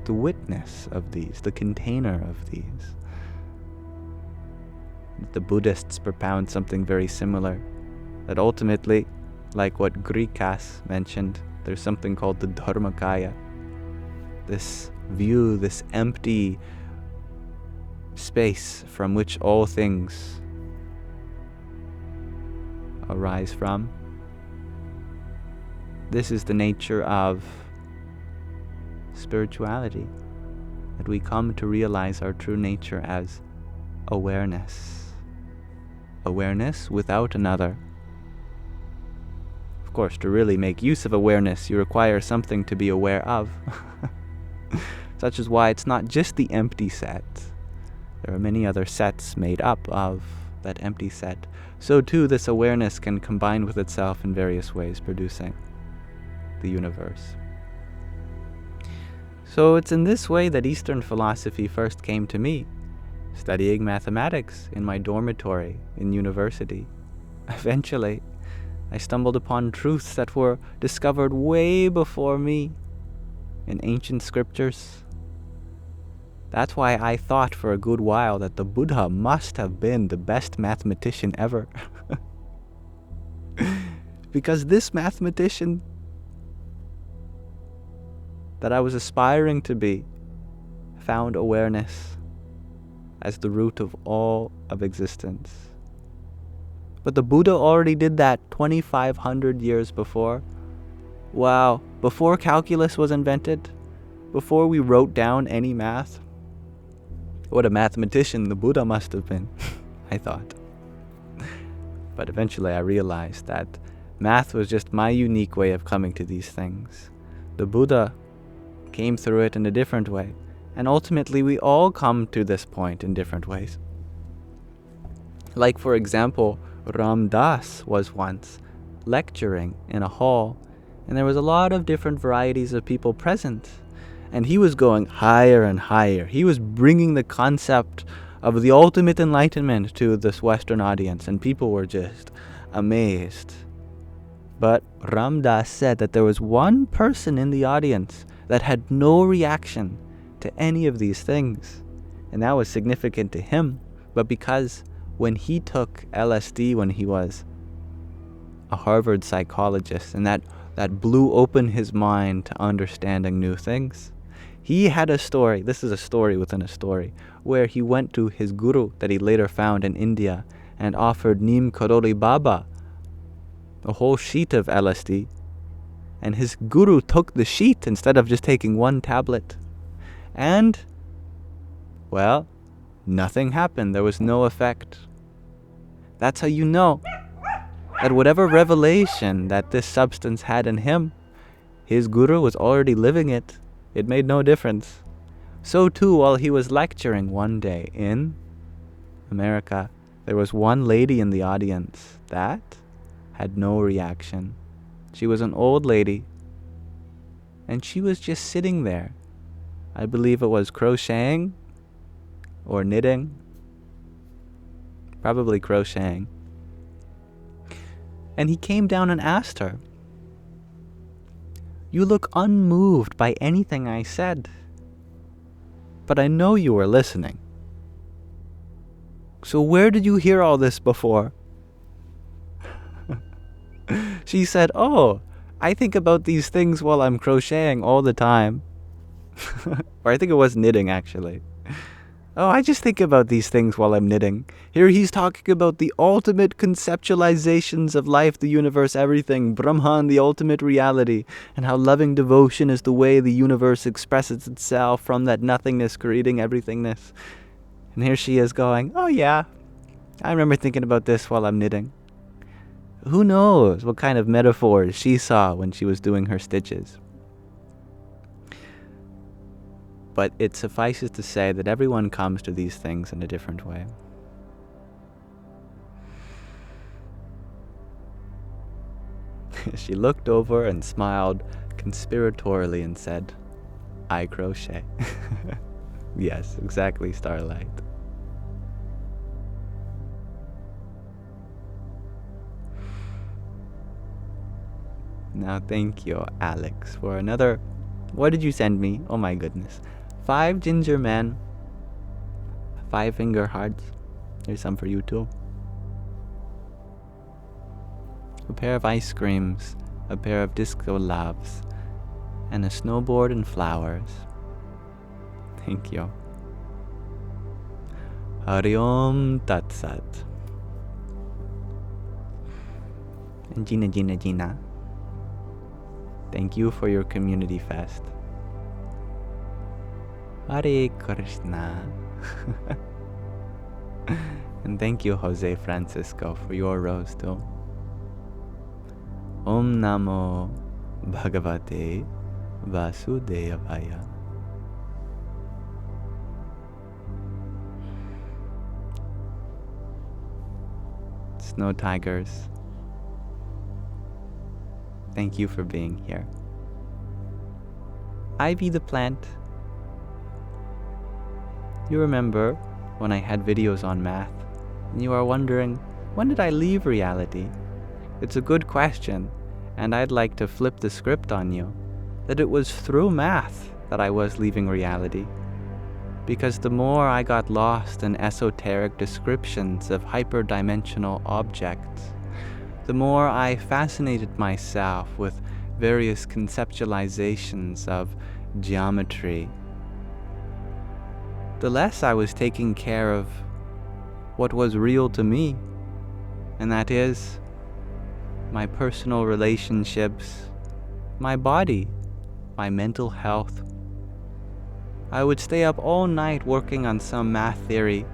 the witness of these, the container of these." The Buddhists propound something very similar, that ultimately, like what Grikas mentioned, there's something called the Dharmakaya. This view, this empty space from which all things arise from. This is the nature of spirituality, that we come to realize our true nature as awareness. Awareness without another. Of course, to really make use of awareness, you require something to be aware of. Such is why it's not just the empty set. There are many other sets made up of that empty set. So too, this awareness can combine with itself in various ways, producing the universe. So it's in this way that Eastern philosophy first came to me, studying mathematics in my dormitory in university. Eventually, I stumbled upon truths that were discovered way before me in ancient scriptures. That's why I thought for a good while that the Buddha must have been the best mathematician ever. Because this mathematician that I was aspiring to be found awareness as the root of all of existence. But the Buddha already did that 2,500 years before. Wow, before calculus was invented, before we wrote down any math. What a mathematician the Buddha must have been, I thought. But eventually I realized that math was just my unique way of coming to these things. The Buddha came through it in a different way, and ultimately we all come to this point in different ways. Like, for example, Ram Dass was once lecturing in a hall, and there was a lot of different varieties of people present. And he was going higher and higher. He was bringing the concept of the ultimate enlightenment to this Western audience, and people were just amazed. But Ram Dass said that there was one person in the audience that had no reaction to any of these things. And that was significant to him. But because when he took LSD when he was a Harvard psychologist, and that blew open his mind to understanding new things, he had a story, this is a story within a story, where he went to his guru that he later found in India and offered Neem Karoli Baba a whole sheet of LSD. And his guru took the sheet instead of just taking one tablet. And, well, nothing happened. There was no effect. That's how you know that whatever revelation that this substance had in him, his guru was already living it. It made no difference. So too, while he was lecturing one day in America, there was one lady in the audience that had no reaction. She was an old lady, and she was just sitting there. I believe it was crocheting or knitting. Probably crocheting. And he came down and asked her, "You look unmoved by anything I said, but I know you were listening. So where did you hear all this before?" She said, "Oh, I think about these things while I'm crocheting all the time." Or I think it was knitting, actually. "Oh, I just think about these things while I'm knitting." Here he's talking about the ultimate conceptualizations of life, the universe, everything, Brahman, the ultimate reality, and how loving devotion is the way the universe expresses itself from that nothingness, creating everythingness. And here she is going, "Oh yeah, I remember thinking about this while I'm knitting." Who knows what kind of metaphors she saw when she was doing her stitches. But it suffices to say that everyone comes to these things in a different way. She looked over and smiled conspiratorially and said, "I crochet." Yes, exactly, Starlight. Now thank you, Alex, for another... What did you send me? Oh my goodness. 5 ginger men. 5 finger hearts. There's some for you too. A pair of ice creams. A pair of disco loves. And a snowboard and flowers. Thank you. Hari Om Tat Sat. And Gina. Thank you for your community fest. Hare Krishna. And thank you, Jose Francisco, for your rose too. Om Namo Bhagavate Vasudevaya. Snow Tigers, thank you for being here. Ivy the plant. You remember when I had videos on math, and you are wondering, when did I leave reality? It's a good question, and I'd like to flip the script on you, that it was through math that I was leaving reality. Because the more I got lost in esoteric descriptions of hyperdimensional objects, the more I fascinated myself with various conceptualizations of geometry, the less I was taking care of what was real to me, and that is my personal relationships, my body, my mental health. I would stay up all night working on some math theory,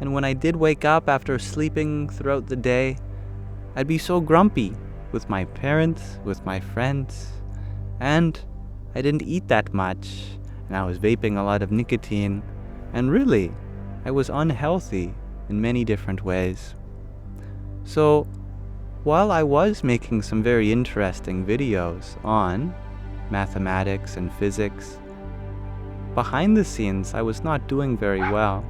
and when I did wake up after sleeping throughout the day, I'd be so grumpy with my parents, with my friends, and I didn't eat that much, and I was vaping a lot of nicotine, and really, I was unhealthy in many different ways. So, while I was making some very interesting videos on mathematics and physics, behind the scenes I was not doing very well.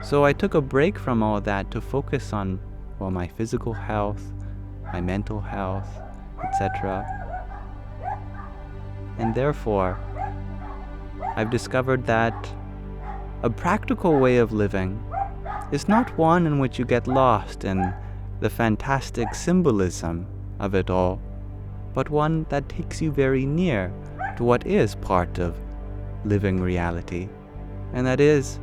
So I took a break from all that to focus on, well, my physical health, my mental health, etc. And therefore, I've discovered that a practical way of living is not one in which you get lost in the fantastic symbolism of it all, but one that takes you very near to what is part of living reality, and that is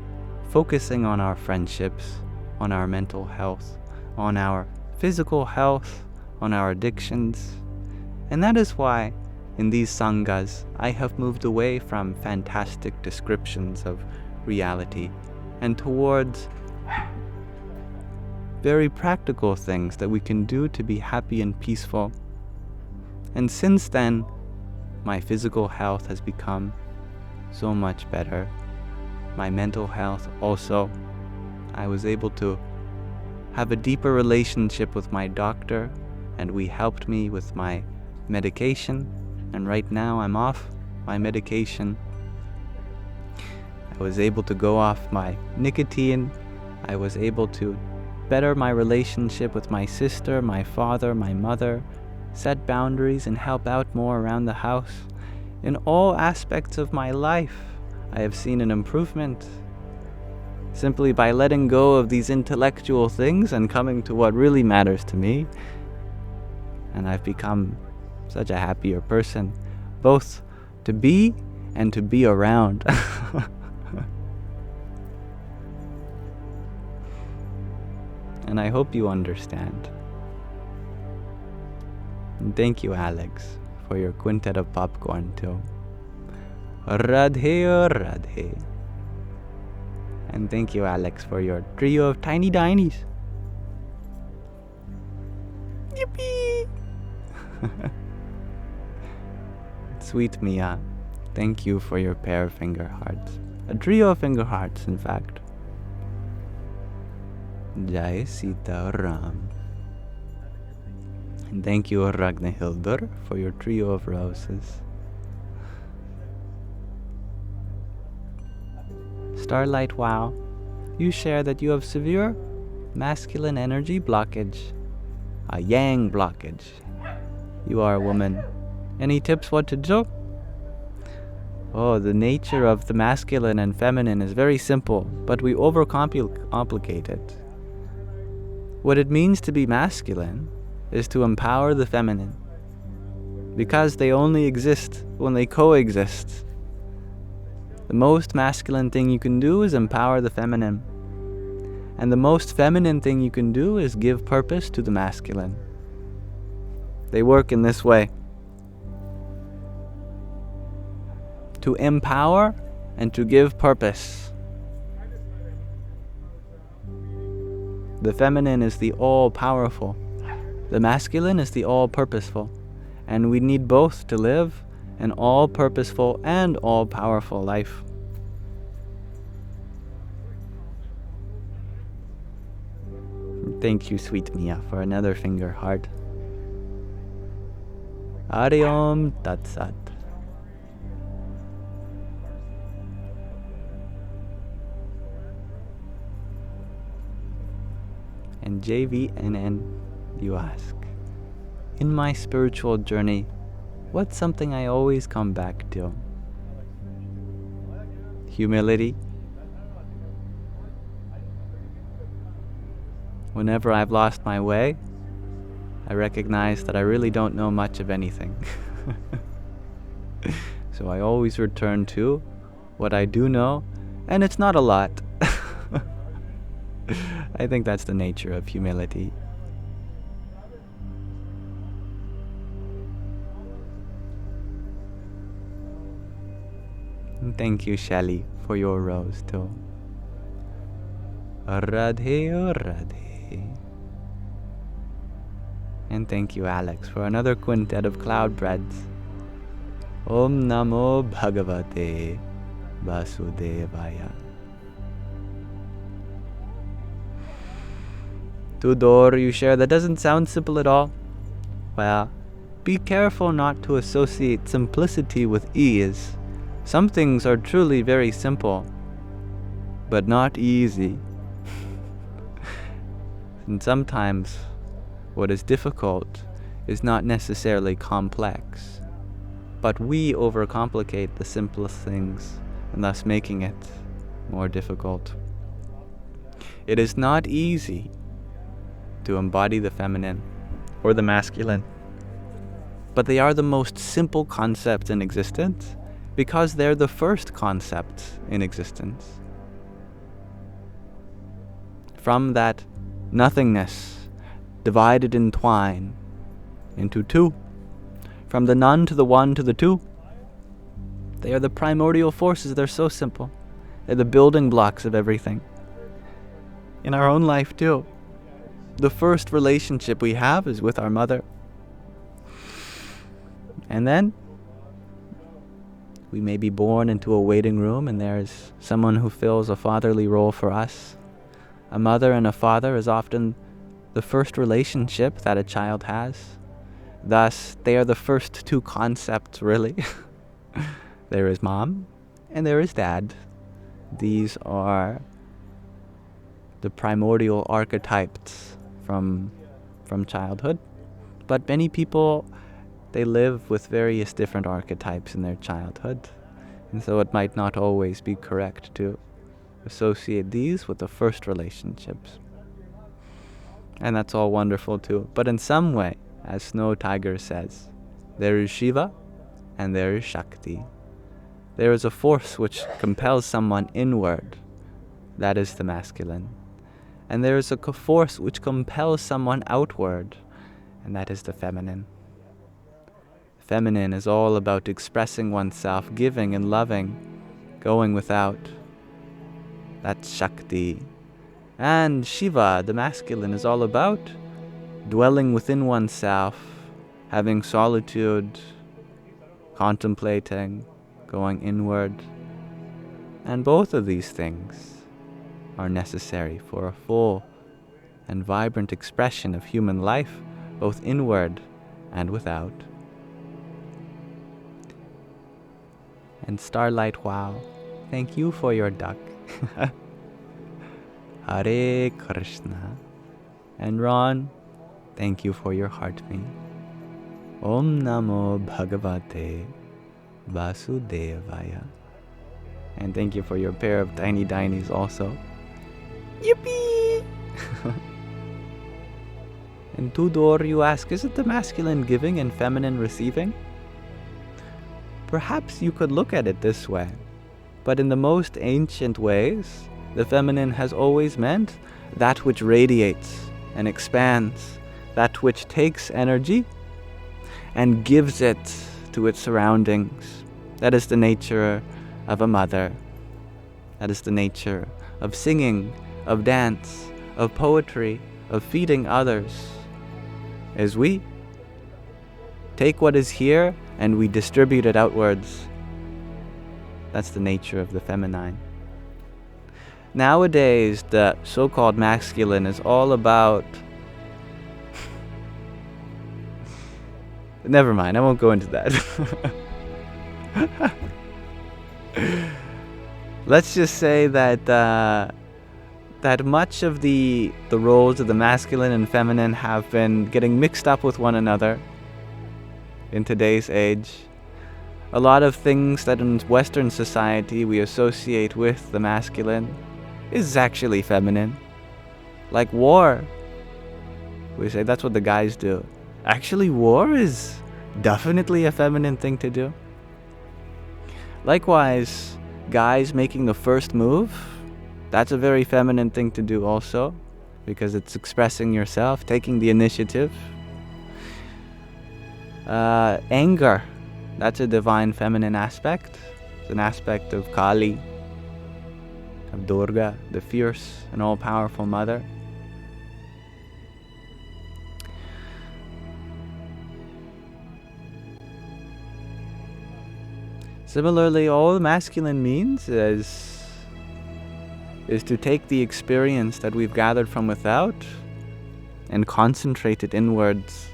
focusing on our friendships, on our mental health, on our physical health, on our addictions. And that is why in these sanghas I have moved away from fantastic descriptions of reality and towards very practical things that we can do to be happy and peaceful. And since then, my physical health has become so much better. My mental health also. I was able to have a deeper relationship with my doctor, and we helped me with my medication, and right now I'm off my medication. I was able to go off my nicotine. I was able to better my relationship with my sister, my father, my mother, set boundaries and help out more around the house. In all aspects of my life, I have seen an improvement. Simply by letting go of these intellectual things and coming to what really matters to me. And I've become such a happier person, both to be and to be around. And I hope you understand. And thank you, Alex, for your quintet of popcorn too. Radhe, Radhe. And thank you, Alex, for your trio of tiny dinies. Yippee! Sweet Mia, thank you for your pair of finger hearts. A trio of finger hearts, in fact. Jai Sita Ram. And thank you, Ragnhildur, for your trio of roses. Starlight Wow, you share that you have severe masculine energy blockage, a yang blockage. You are a woman. Any tips what to do? Oh, the nature of the masculine and feminine is very simple, but we overcomplicate it. What it means to be masculine is to empower the feminine, because they only exist when they coexist. The most masculine thing you can do is empower the feminine, and the most feminine thing you can do is give purpose to the masculine. They work in this way. To empower and to give purpose. The feminine is the all-powerful. The masculine is the all-purposeful. And we need both to live an all-purposeful and all-powerful life. Thank you, sweet Mia, for another finger heart. Hari Om Tat Sat. And JVNN, you ask, in my spiritual journey, what's something I always come back to? Humility. Whenever I've lost my way, I recognize that I really don't know much of anything. So I always return to what I do know, and it's not a lot. I think that's the nature of humility. And thank you, Shelley, for your rose too. Radhe, Radhe. And thank you, Alex, for another quintet of cloud breads. Om Namo Bhagavate Vasudevaya. Tudor, you share, that doesn't sound simple at all. Well, be careful not to associate simplicity with ease. Some things are truly very simple, but not easy. And sometimes what is difficult is not necessarily complex, but we overcomplicate the simplest things and thus making it more difficult. It is not easy to embody the feminine or the masculine, but they are the most simple concepts in existence because they're the first concepts in existence. From that nothingness, divided in twine into two, from the none to the one to the two, they are the primordial forces. They're so simple. They're the building blocks of everything. In our own life too, the first relationship we have is with our mother. And then we may be born into a waiting room and there's someone who fills a fatherly role for us. A mother and a father is often the first relationship that a child has. Thus, they are the first two concepts, really. There is mom and there is dad. These are the primordial archetypes from childhood. But many people, they live with various different archetypes in their childhood. And so it might not always be correct to associate these with the first relationships. And that's all wonderful too. But in some way, as Snow Tiger says, there is Shiva and there is Shakti. There is a force which compels someone inward. That is the masculine. And there is a force which compels someone outward. And that is the feminine. Feminine is all about expressing oneself, giving and loving, going without. That's Shakti. And Shiva, the masculine, is all about dwelling within oneself, having solitude, contemplating, going inward. And both of these things are necessary for a full and vibrant expression of human life, both inward and without. And Starlight, wow, thank you for your duck. Hare Krishna. And Ron, thank you for your heart me. Om Namo Bhagavate Vasudevaya. And thank you for your pair of tiny dinies also. Yippee! And Tudor, you ask, is it the masculine giving and feminine receiving? Perhaps you could look at it this way. But in the most ancient ways, the feminine has always meant that which radiates and expands, that which takes energy and gives it to its surroundings. That is the nature of a mother. That is the nature of singing, of dance, of poetry, of feeding others. As we take what is here and we distribute it outwards. That's the nature of the feminine. Nowadays, the so-called masculine is all about... Never mind, I won't go into that. Let's just say that that much of the roles of the masculine and feminine have been getting mixed up with one another in today's age. A lot of things that in Western society we associate with the masculine is actually feminine. Like war. We say that's what the guys do. Actually, war is definitely a feminine thing to do. Likewise, guys making the first move, that's a very feminine thing to do also, because it's expressing yourself, taking the initiative. Anger, that's a divine feminine aspect. It's an aspect of Kali, of Durga, the fierce and all-powerful mother. Similarly, all the masculine means is to take the experience that we've gathered from without and concentrate it inwards.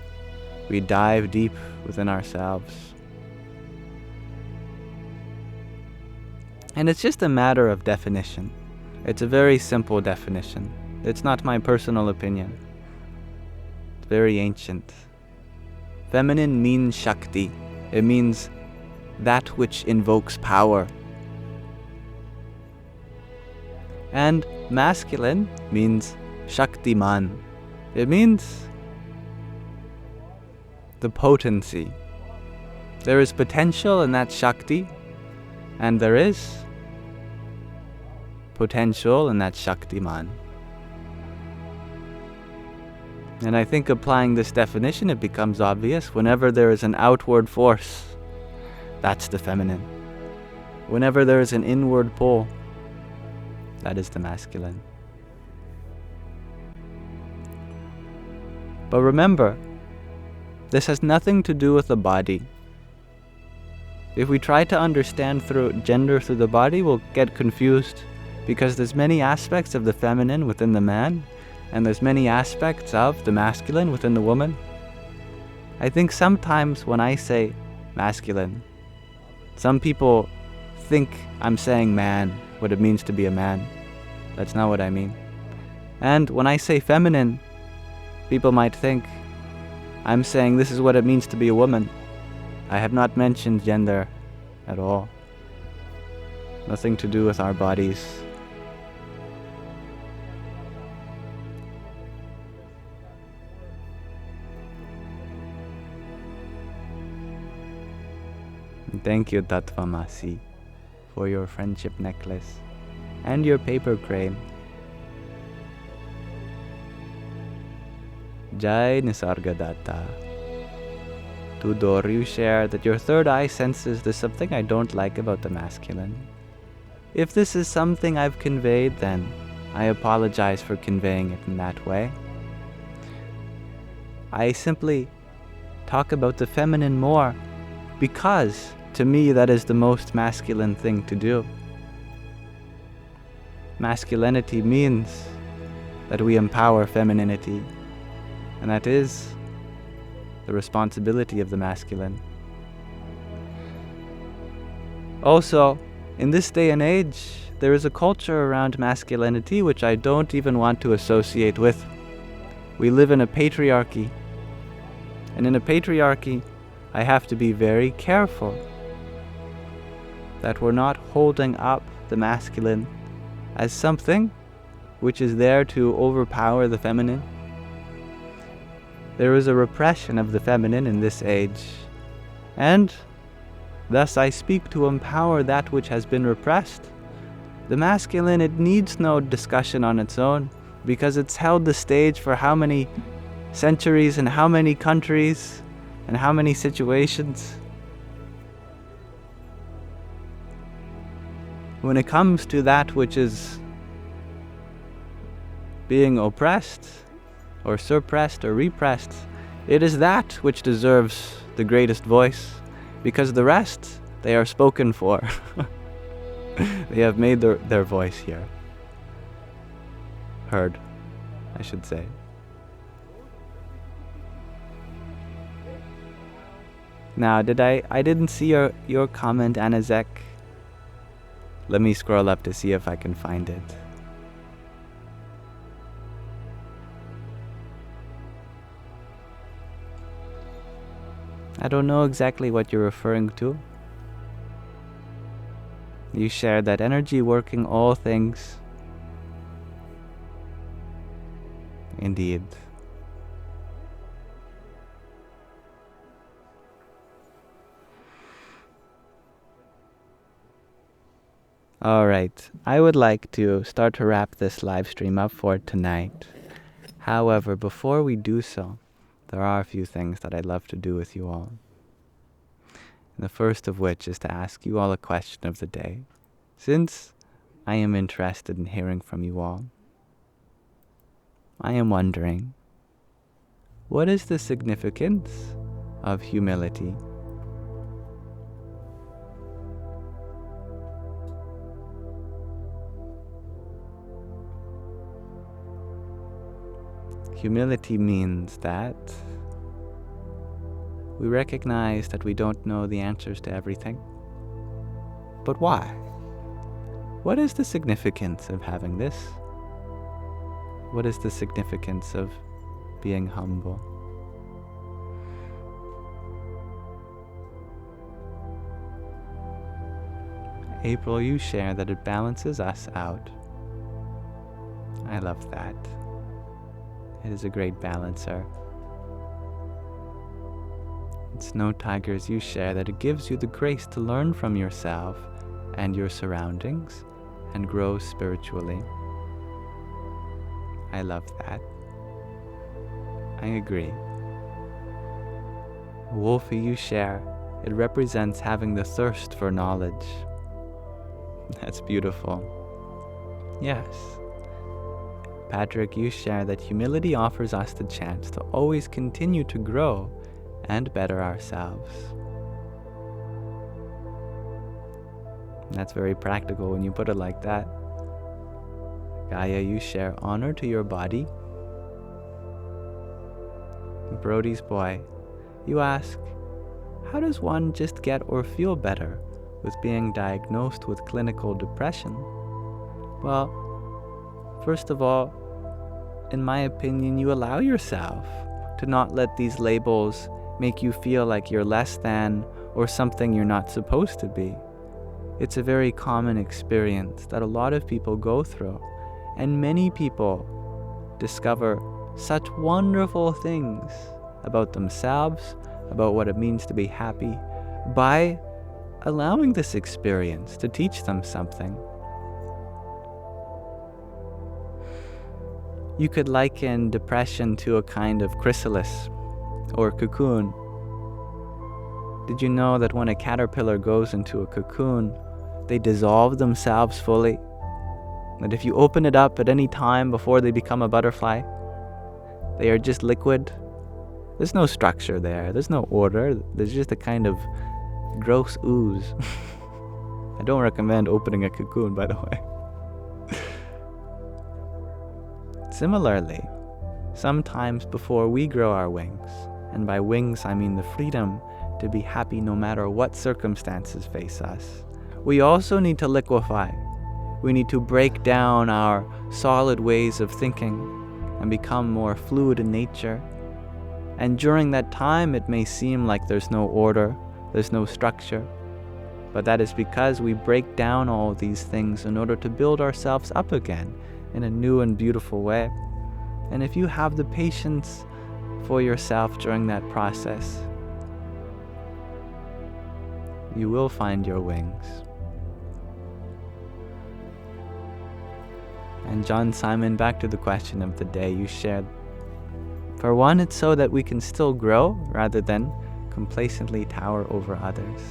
We dive deep within ourselves. And it's just a matter of definition. It's a very simple definition. It's not my personal opinion. It's very ancient. Feminine means Shakti. It means that which invokes power. And masculine means Shaktiman. It means the potency. There is potential in that Shakti, and there is potential in that Shaktiman. And I think applying this definition, it becomes obvious whenever there is an outward force, that's the feminine. Whenever there is an inward pull, that is the masculine. But remember, this has nothing to do with the body. If we try to understand through gender through the body, we'll get confused, because there's many aspects of the feminine within the man, and there's many aspects of the masculine within the woman. I think sometimes when I say masculine, some people think I'm saying man, what it means to be a man. That's not what I mean. And when I say feminine, people might think I'm saying this is what it means to be a woman. I have not mentioned gender at all. Nothing to do with our bodies. Thank you, Tattvamasi, for your friendship necklace and your paper crane. Jai Nisargadatta. Tudor, you share that your third eye senses there's something I don't like about the masculine. If this is something I've conveyed, then I apologize for conveying it in that way. I simply talk about the feminine more because, to me, that is the most masculine thing to do. Masculinity means that we empower femininity, and that is the responsibility of the masculine. Also, in this day and age, there is a culture around masculinity which I don't even want to associate with. We live in a patriarchy, and in a patriarchy, I have to be very careful that we're not holding up the masculine as something which is there to overpower the feminine. There is a repression of the feminine in this age, and thus I speak to empower that which has been repressed. The masculine, it needs no discussion on its own, because it's held the stage for how many centuries and how many countries and how many situations. When it comes to that which is being oppressed or suppressed or repressed, it is that which deserves the greatest voice, because the rest, they are spoken for. They have made their voice here heard, I should say. Now, I didn't see your comment, Anazek. Let me scroll up to see if I can find it. I don't know exactly what you're referring to. You share that energy working all things. Indeed. Alright, I would like to start to wrap this live stream up for tonight. However, before we do so, there are a few things that I'd love to do with you all. And the first of which is to ask you all a question of the day, since I am interested in hearing from you all. I am wondering, what is the significance of humility? Humility means that we recognize that we don't know the answers to everything. But why? What is the significance of having this? What is the significance of being humble? April, you share that it balances us out. I love that. It is a great balancer. Snow Tigers, you share that it gives you the grace to learn from yourself and your surroundings and grow spiritually. I love that. I agree. Wolfie, you share, it represents having the thirst for knowledge. That's beautiful. Yes. Patrick, you share that humility offers us the chance to always continue to grow and better ourselves. That's very practical when you put it like that. Gaia, you share honor to your body. Brody's boy, you ask, how does one just get or feel better with being diagnosed with clinical depression? Well, first of all, in my opinion, you allow yourself to not let these labels make you feel like you're less than or something you're not supposed to be. It's a very common experience that a lot of people go through, and many people discover such wonderful things about themselves, about what it means to be happy, by allowing this experience to teach them something. You could liken depression to a kind of chrysalis or cocoon. Did you know that when a caterpillar goes into a cocoon, they dissolve themselves fully? That if you open it up at any time before they become a butterfly, they are just liquid. There's no structure there. There's no order. There's just a kind of gross ooze. I don't recommend opening a cocoon, by the way. Similarly, sometimes before we grow our wings, and by wings I mean the freedom to be happy no matter what circumstances face us, we also need to liquefy. We need to break down our solid ways of thinking and become more fluid in nature. And during that time, it may seem like there's no order, there's no structure. But that is because we break down all these things in order to build ourselves up again in a new and beautiful way. And if you have the patience for yourself during that process, you will find your wings. And John Simon, back to the question of the day you shared. For one, it's so that we can still grow rather than complacently tower over others.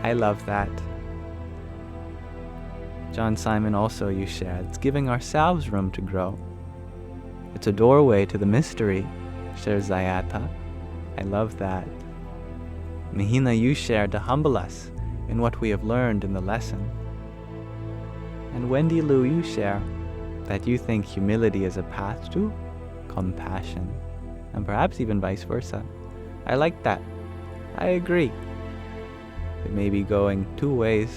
I love that. John Simon also, you shared, it's giving ourselves room to grow. It's a doorway to the mystery, shares Zayata. I love that. Mahina, you shared, to humble us in what we have learned in the lesson. And Wendy Lu, you share that you think humility is a path to compassion, and perhaps even vice versa. I like that. I agree. It may be going two ways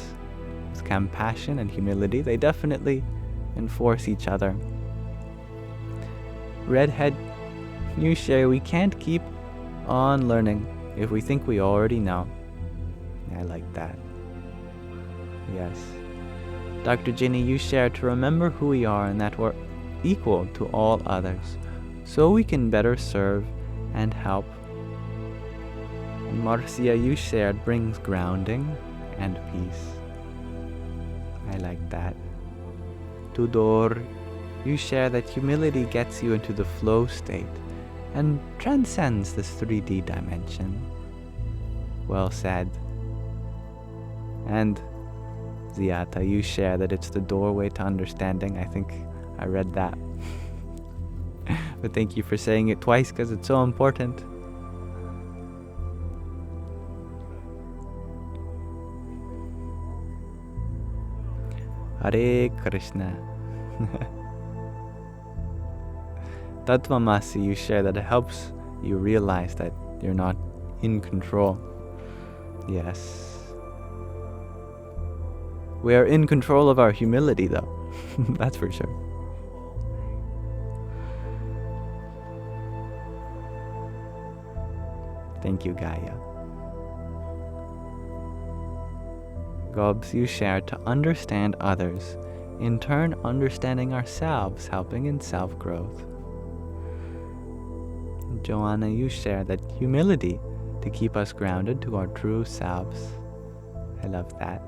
with compassion and humility. They definitely enforce each other. Redhead, you share, we can't keep on learning if we think we already know. I like that. Yes. Dr. Ginny, you share, to remember who we are and that we're equal to all others, so we can better serve and help. And Marcia, you shared, brings grounding and peace. I like that. Tudor, you share that humility gets you into the flow state and transcends this 3D dimension. Well said. And Ziata, you share that it's the doorway to understanding. I think I read that. But thank you for saying it twice because it's so important. Hare Krishna. Tattvamasi, you share that it helps you realize that you're not in control. Yes. We are in control of our humility, though. That's for sure. Thank you, Gaia. Gobs, you share, to understand others, in turn understanding ourselves, helping in self-growth. Joanna, you share that humility to keep us grounded to our true selves. I love that.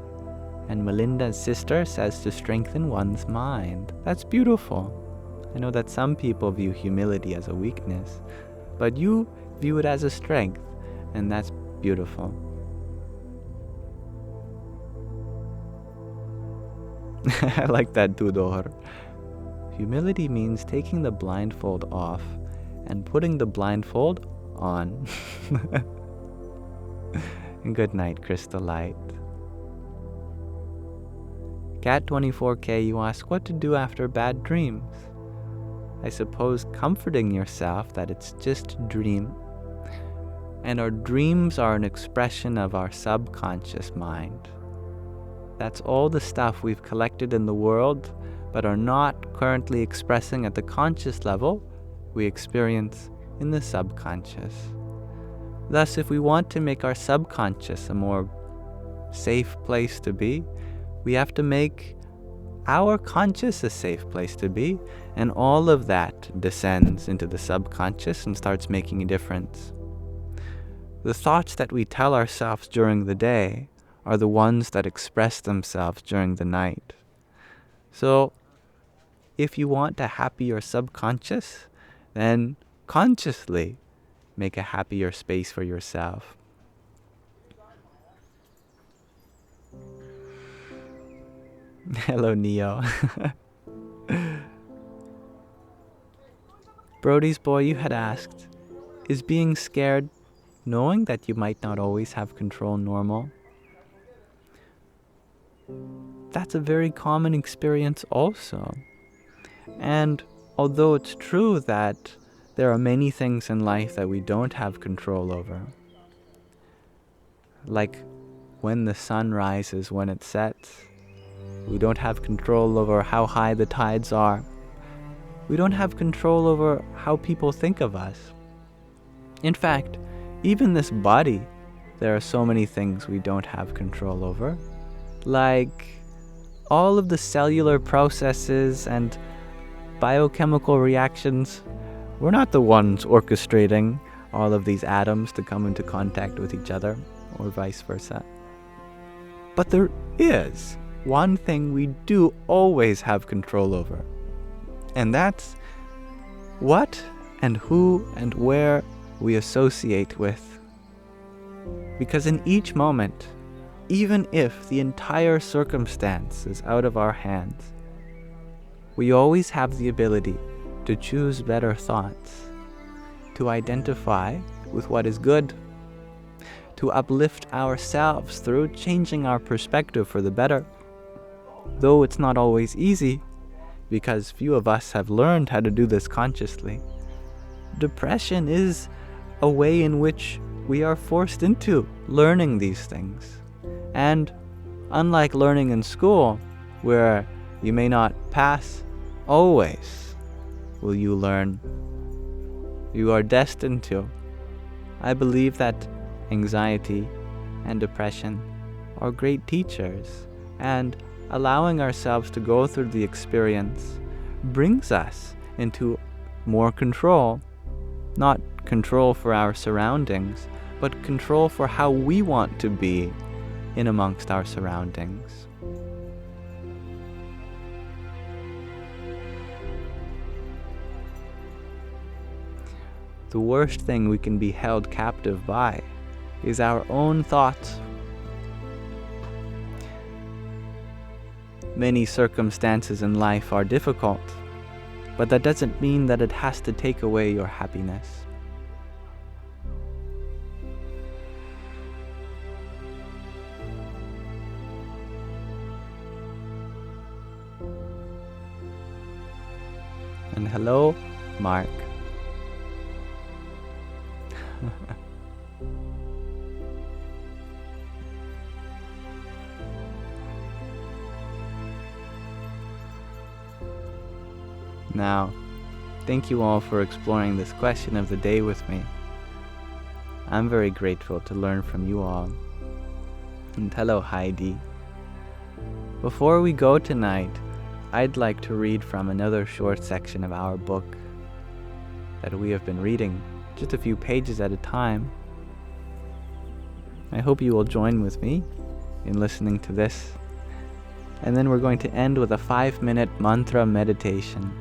And Melinda's sister says to strengthen one's mind. That's beautiful. I know that some people view humility as a weakness, but you view it as a strength, and that's beautiful. I like that, Tudor. Humility means taking the blindfold off and putting the blindfold on. And good night, Crystal Light. Cat24K, you ask what to do after bad dreams. I suppose comforting yourself that it's just a dream. And our dreams are an expression of our subconscious mind. That's all the stuff we've collected in the world, but are not currently expressing at the conscious level, we experience in the subconscious. Thus, if we want to make our subconscious a more safe place to be, we have to make our conscious a safe place to be, and all of that descends into the subconscious and starts making a difference. The thoughts that we tell ourselves during the day are the ones that express themselves during the night. So, if you want a happier subconscious, then consciously make a happier space for yourself. Hello, Neo. Brody's boy, you had asked, is being scared knowing that you might not always have control normal? That's a very common experience also. And although it's true that there are many things in life that we don't have control over, like when the sun rises, when it sets, we don't have control over how high the tides are. We don't have control over how people think of us. In fact, even this body, there are so many things we don't have control over, like all of the cellular processes and biochemical reactions. We're not the ones orchestrating all of these atoms to come into contact with each other, or vice versa. But there is one thing we do always have control over, and that's what and who and where we associate with. Because in each moment, even if the entire circumstance is out of our hands, we always have the ability to choose better thoughts, to identify with what is good, to uplift ourselves through changing our perspective for the better. Though it's not always easy, because few of us have learned how to do this consciously. Depression is a way in which we are forced into learning these things. And unlike learning in school, where you may not pass, always will you learn. You are destined to. I believe that anxiety and depression are great teachers, and allowing ourselves to go through the experience brings us into more control. Not control for our surroundings, but control for how we want to be in amongst our surroundings. The worst thing we can be held captive by is our own thoughts. Many circumstances in life are difficult, but that doesn't mean that it has to take away your happiness. And hello, Mark. Now, thank you all for exploring this question of the day with me. I'm very grateful to learn from you all. And hello, Heidi. Before we go tonight, I'd like to read from another short section of our book that we have been reading, just a few pages at a time. I hope you will join with me in listening to this. And then we're going to end with a 5-minute mantra meditation.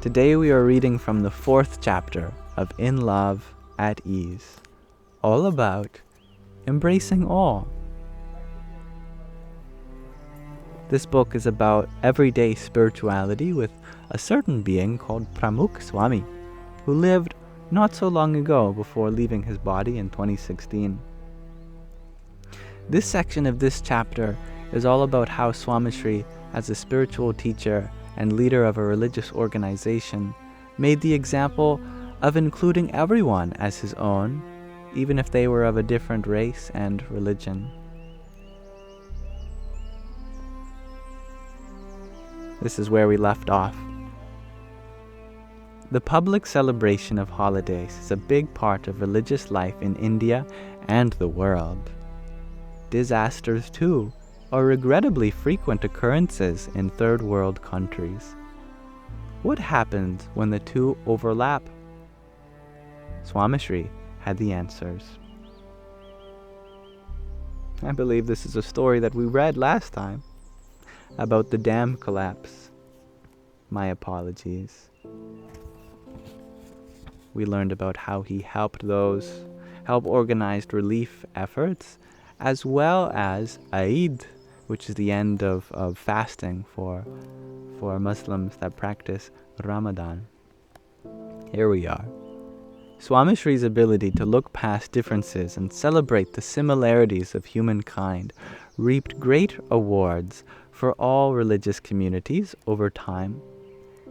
Today we are reading from the 4th chapter of In Love, at Ease, all about embracing all. This book is about everyday spirituality with a certain being called Pramukh Swami, who lived not so long ago before leaving his body in 2016. This section of this chapter is all about how Swamishri, as a spiritual teacher and leader of a religious organization, made the example of including everyone as his own, even if they were of a different race and religion. This is where we left off. The public celebration of holidays is a big part of religious life in India and the world. Disasters, too, are regrettably frequent occurrences in third world countries. What happens when the two overlap? Swamishri had the answers. I believe this is a story that we read last time about the dam collapse. My apologies. We learned about how he helped organized relief efforts, as well as Eid, which is the end of fasting for Muslims that practice Ramadan. Here we are. Swamishri's ability to look past differences and celebrate the similarities of humankind reaped great awards for all religious communities over time.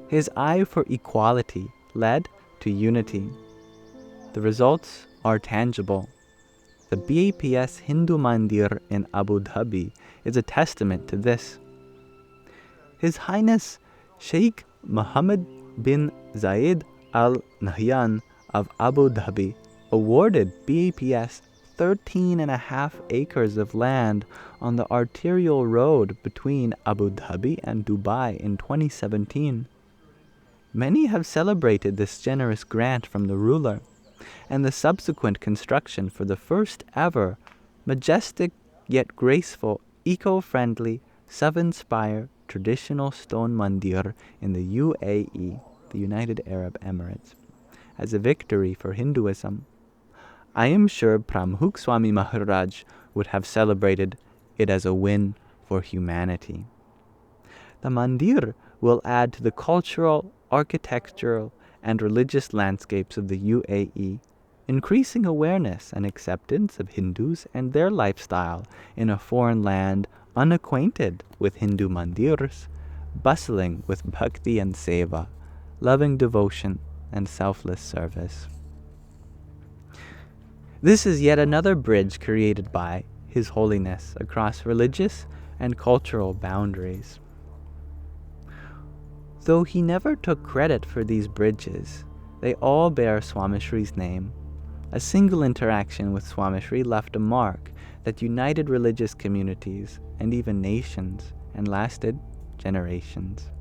His eye for equality led to unity. The results are tangible. The BAPS Hindu Mandir in Abu Dhabi is a testament to this. His Highness Sheikh Muhammad bin Zayed Al Nahyan of Abu Dhabi awarded BAPS 13.5 acres of land on the arterial road between Abu Dhabi and Dubai in 2017. Many have celebrated this generous grant from the ruler and the subsequent construction for the first ever majestic yet graceful, eco-friendly, 7-spire traditional stone mandir in the UAE, the United Arab Emirates, as a victory for Hinduism. I am sure Pramukh Swami Maharaj would have celebrated it as a win for humanity. The mandir will add to the cultural, architectural, and religious landscapes of the UAE, increasing awareness and acceptance of Hindus and their lifestyle in a foreign land unacquainted with Hindu mandirs, bustling with bhakti and seva, loving devotion and selfless service. This is yet another bridge created by His Holiness across religious and cultural boundaries. Though he never took credit for these bridges, they all bear Swamishri's name. A single interaction with Swamishri left a mark that united religious communities and even nations and lasted generations.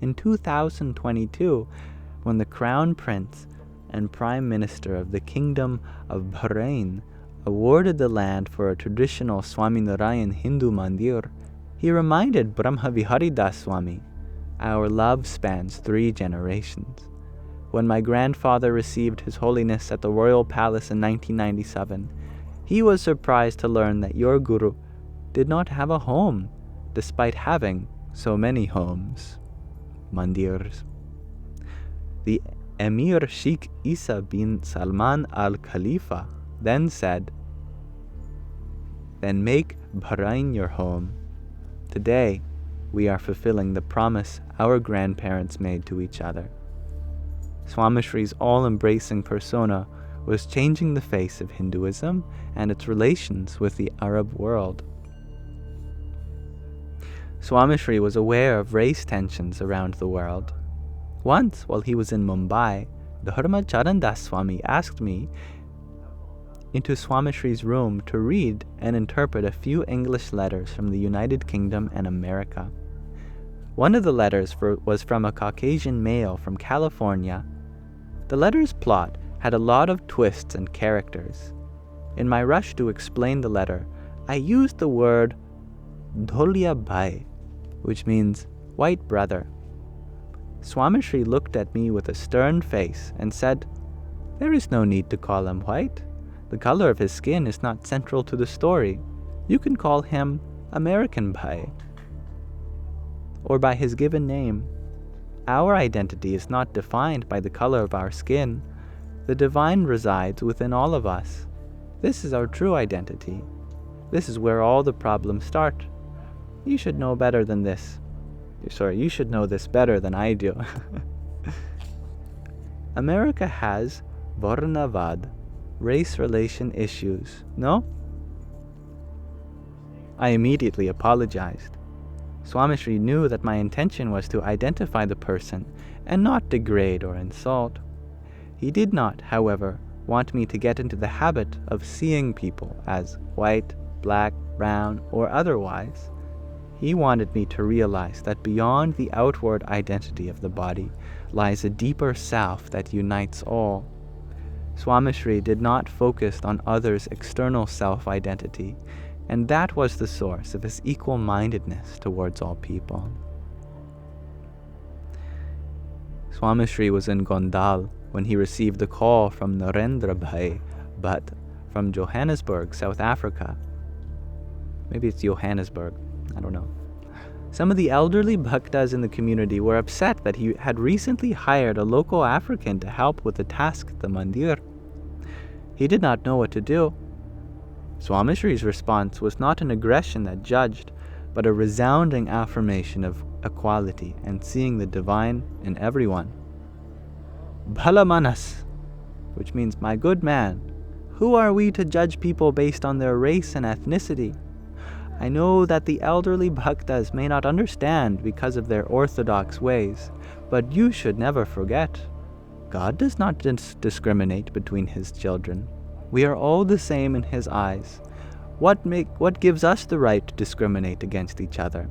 In 2022, when the Crown Prince and Prime Minister of the Kingdom of Bahrain awarded the land for a traditional Swaminarayan Hindu mandir, he reminded Brahmaviharidas Swami, our love spans 3 generations. When my grandfather received His Holiness at the Royal Palace in 1997, he was surprised to learn that your Guru did not have a home, despite having so many homes, mandirs. The Emir Sheikh Isa bin Salman al-Khalifa then said, "Then make Bahrain your home." Today, we are fulfilling the promise our grandparents made to each other. Swamishri's all-embracing persona was changing the face of Hinduism and its relations with the Arab world. Swamishri was aware of race tensions around the world. Once, while he was in Mumbai, the Dharma Charandas Swami asked me into Swamishri's room to read and interpret a few English letters from the United Kingdom and America. One of the letters was from a Caucasian male from California. The letter's plot had a lot of twists and characters. In my rush to explain the letter, I used the word Dholia Bhai, which means white brother. Swamishri looked at me with a stern face and said, "There is no need to call him white. The color of his skin is not central to the story. You can call him American Bhai, or by his given name. Our identity is not defined by the color of our skin. The divine resides within all of us. This is our true identity. This is where all the problems start. You should know better than this. You should know this better than I do." America has Varnavad, race relation issues, no? I immediately apologized. Swamishri knew that my intention was to identify the person and not degrade or insult. He did not, however, want me to get into the habit of seeing people as white, black, brown, or otherwise. He wanted me to realize that beyond the outward identity of the body lies a deeper self that unites all. Swamishri did not focus on others' external self-identity, and that was the source of his equal-mindedness towards all people. Swamishri was in Gondal when he received the call from Narendra Bhai Bhatt from Johannesburg, South Africa. Maybe it's Johannesburg, I don't know. Some of the elderly bhaktas in the community were upset that he had recently hired a local African to help with the task at the mandir. He did not know what to do. Swamishri's response was not an aggression that judged, but a resounding affirmation of equality and seeing the divine in everyone. Bhala Manas, which means my good man, who are we to judge people based on their race and ethnicity? I know that the elderly bhaktas may not understand because of their orthodox ways, but you should never forget, God does not discriminate between his children. We are all the same in his eyes. What gives us the right to discriminate against each other?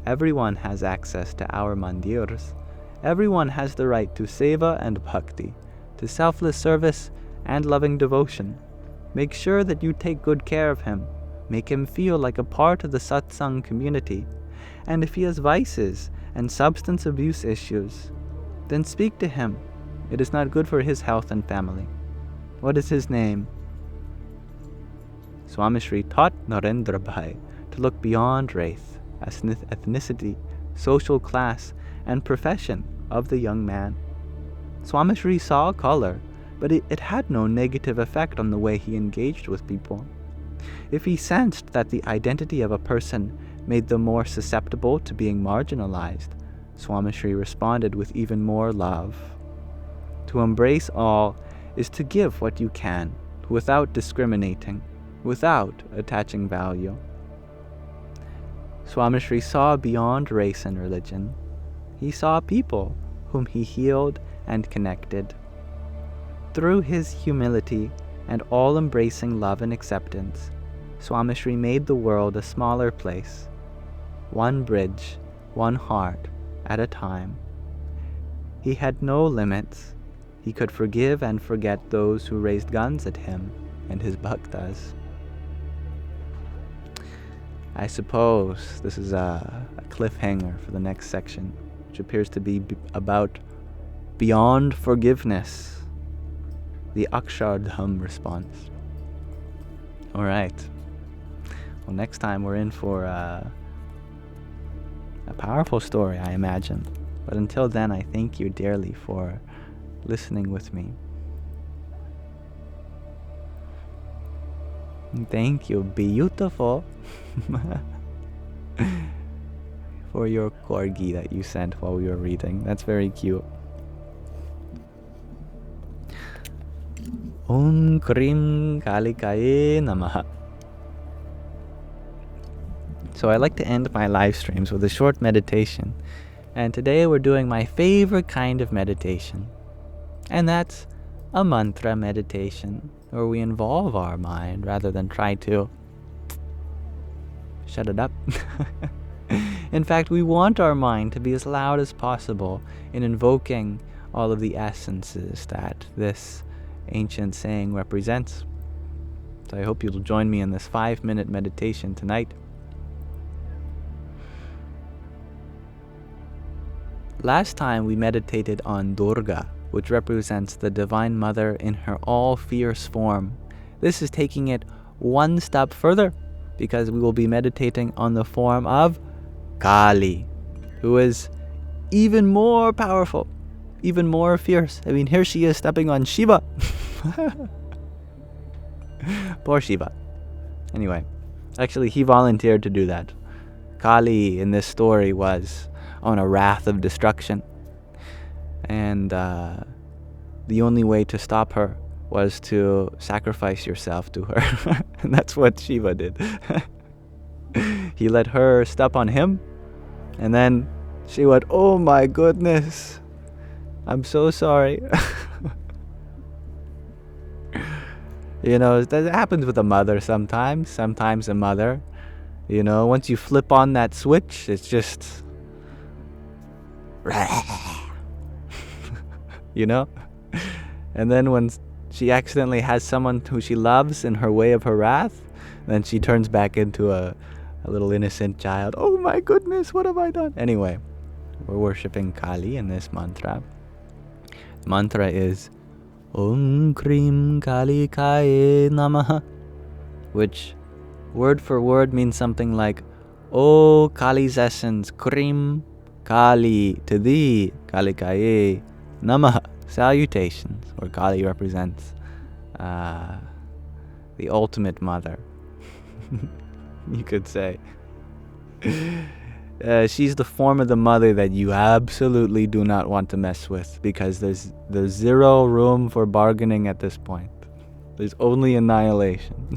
Everyone has access to our mandirs. Everyone has the right to seva and bhakti, to selfless service and loving devotion. Make sure that you take good care of him. Make him feel like a part of the satsang community. And if he has vices and substance abuse issues, then speak to him. It is not good for his health and family. What is his name? Swamishri taught Narendra Bhai to look beyond race, ethnicity, social class, and profession of the young man. Swamishri saw color, but it had no negative effect on the way he engaged with people. If he sensed that the identity of a person made them more susceptible to being marginalized, Swamishri responded with even more love. To embrace all is to give what you can, without discriminating, without attaching value. Swamishri saw beyond race and religion. He saw people whom he healed and connected. Through his humility and all-embracing love and acceptance, Swamishri made the world a smaller place, one bridge, one heart at a time. He had no limits. He could forgive and forget those who raised guns at him and his bhaktas. I suppose this is a cliffhanger for the next section, which appears to be about beyond forgiveness, the Akshardham response. All right. Well, next time we're in for a powerful story, I imagine. But until then, I thank you dearly for listening with me. Thank you, beautiful, for your corgi that you sent while we were reading. That's very cute. Om Krim Kalikaye Namaha. So I like to end my live streams with a short meditation. And today we're doing my favorite kind of meditation. And that's a mantra meditation, where we involve our mind rather than try to shut it up. In fact, we want our mind to be as loud as possible in invoking all of the essences that this ancient saying represents. So I hope you'll join me in this 5-minute meditation tonight. Last time we meditated on Durga, which represents the Divine Mother in her all-fierce form. This is taking it one step further, because we will be meditating on the form of Kali, who is even more powerful, even more fierce. I mean, here she is stepping on Shiva. Poor Shiva. Anyway, actually he volunteered to do that. Kali in this story was on a wrath of destruction. And the only way to stop her was to sacrifice yourself to her. And that's what Shiva did. He let her step on him, and then she went, "Oh my goodness, I'm so sorry." You know, that happens with a mother sometimes. Sometimes a mother, you know, once you flip on that switch, it's just... you know? And then when she accidentally has someone who she loves in her way of her wrath, then she turns back into a little innocent child. Oh my goodness, what have I done? Anyway, we're worshipping Kali in this mantra. The mantra is Om Krim Kali Kaye Namaha, which word for word means something like, "O Kali's essence, Krim Kali, to thee, Kali Kaye Namaha," salutations, where Kali represents the ultimate mother, you could say. She's the form of the mother that you absolutely do not want to mess with, because there's zero room for bargaining at this point. There's only annihilation.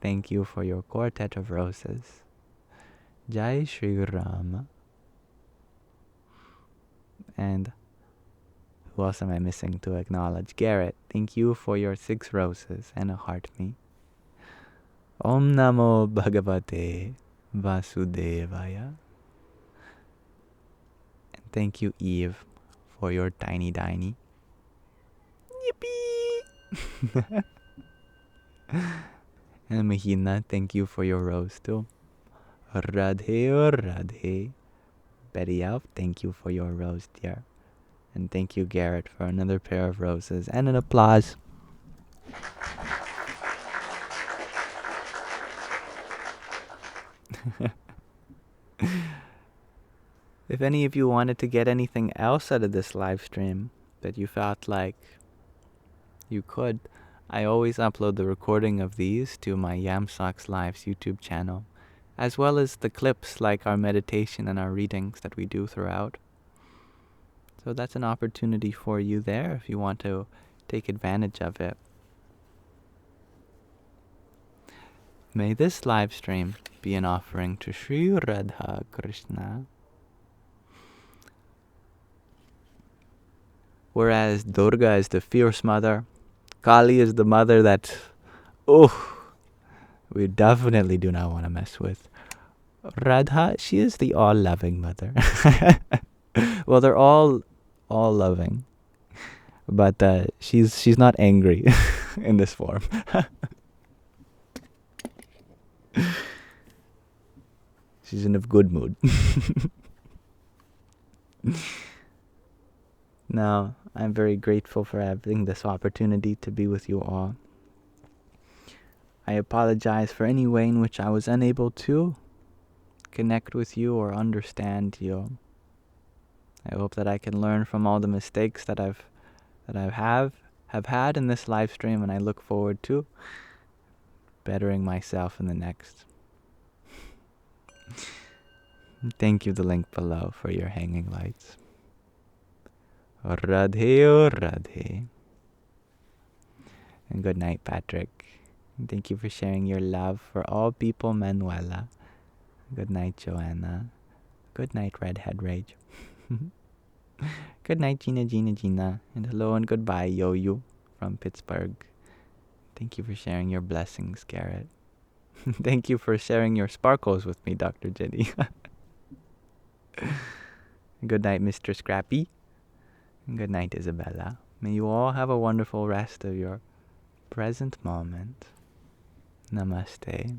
thank you for your quartet of roses. Jai Shri Rama. And who else am I missing to acknowledge? Garrett, thank you for your 6 roses and a heart me. Om Namo Bhagavate Vasudevaya. And thank you, Eve, for your tiny. Yippee! And Mahina, thank you for your rose too. Radhe Radhe. Betty Alf, thank you for your rose, dear. And thank you, Garrett, for another pair of roses and an applause. If any of you wanted to get anything else out of this live stream that you felt like you could, I always upload the recording of these to my Yamsox Lives YouTube channel, as well as the clips like our meditation and our readings that we do throughout. So that's an opportunity for you there if you want to take advantage of it. May this live stream be an offering to Sri Radha Krishna. Whereas Durga is the fierce mother, Kali is the mother that, we definitely do not want to mess with. Radha, she is the all-loving mother. Well, they're all loving, but she's not angry in this form. She's in a good mood. Now, I'm very grateful for having this opportunity to be with you all. I apologize for any way in which I was unable to connect with you or understand you. I hope that I can learn from all the mistakes that I've had in this live stream, and I look forward to bettering myself in the next. Thank you, the link below, for your hanging lights. Radhe Radhe. And good night, Patrick. Thank you for sharing your love for all people, Manuela. Good night, Joanna. Good night, Redhead Rage. Good night, Gina. And hello and goodbye, Yo-Yo from Pittsburgh. Thank you for sharing your blessings, Garrett. Thank you for sharing your sparkles with me, Dr. Jenny. Good night, Mr. Scrappy. Good night, Isabella. May you all have a wonderful rest of your present moment. Namaste.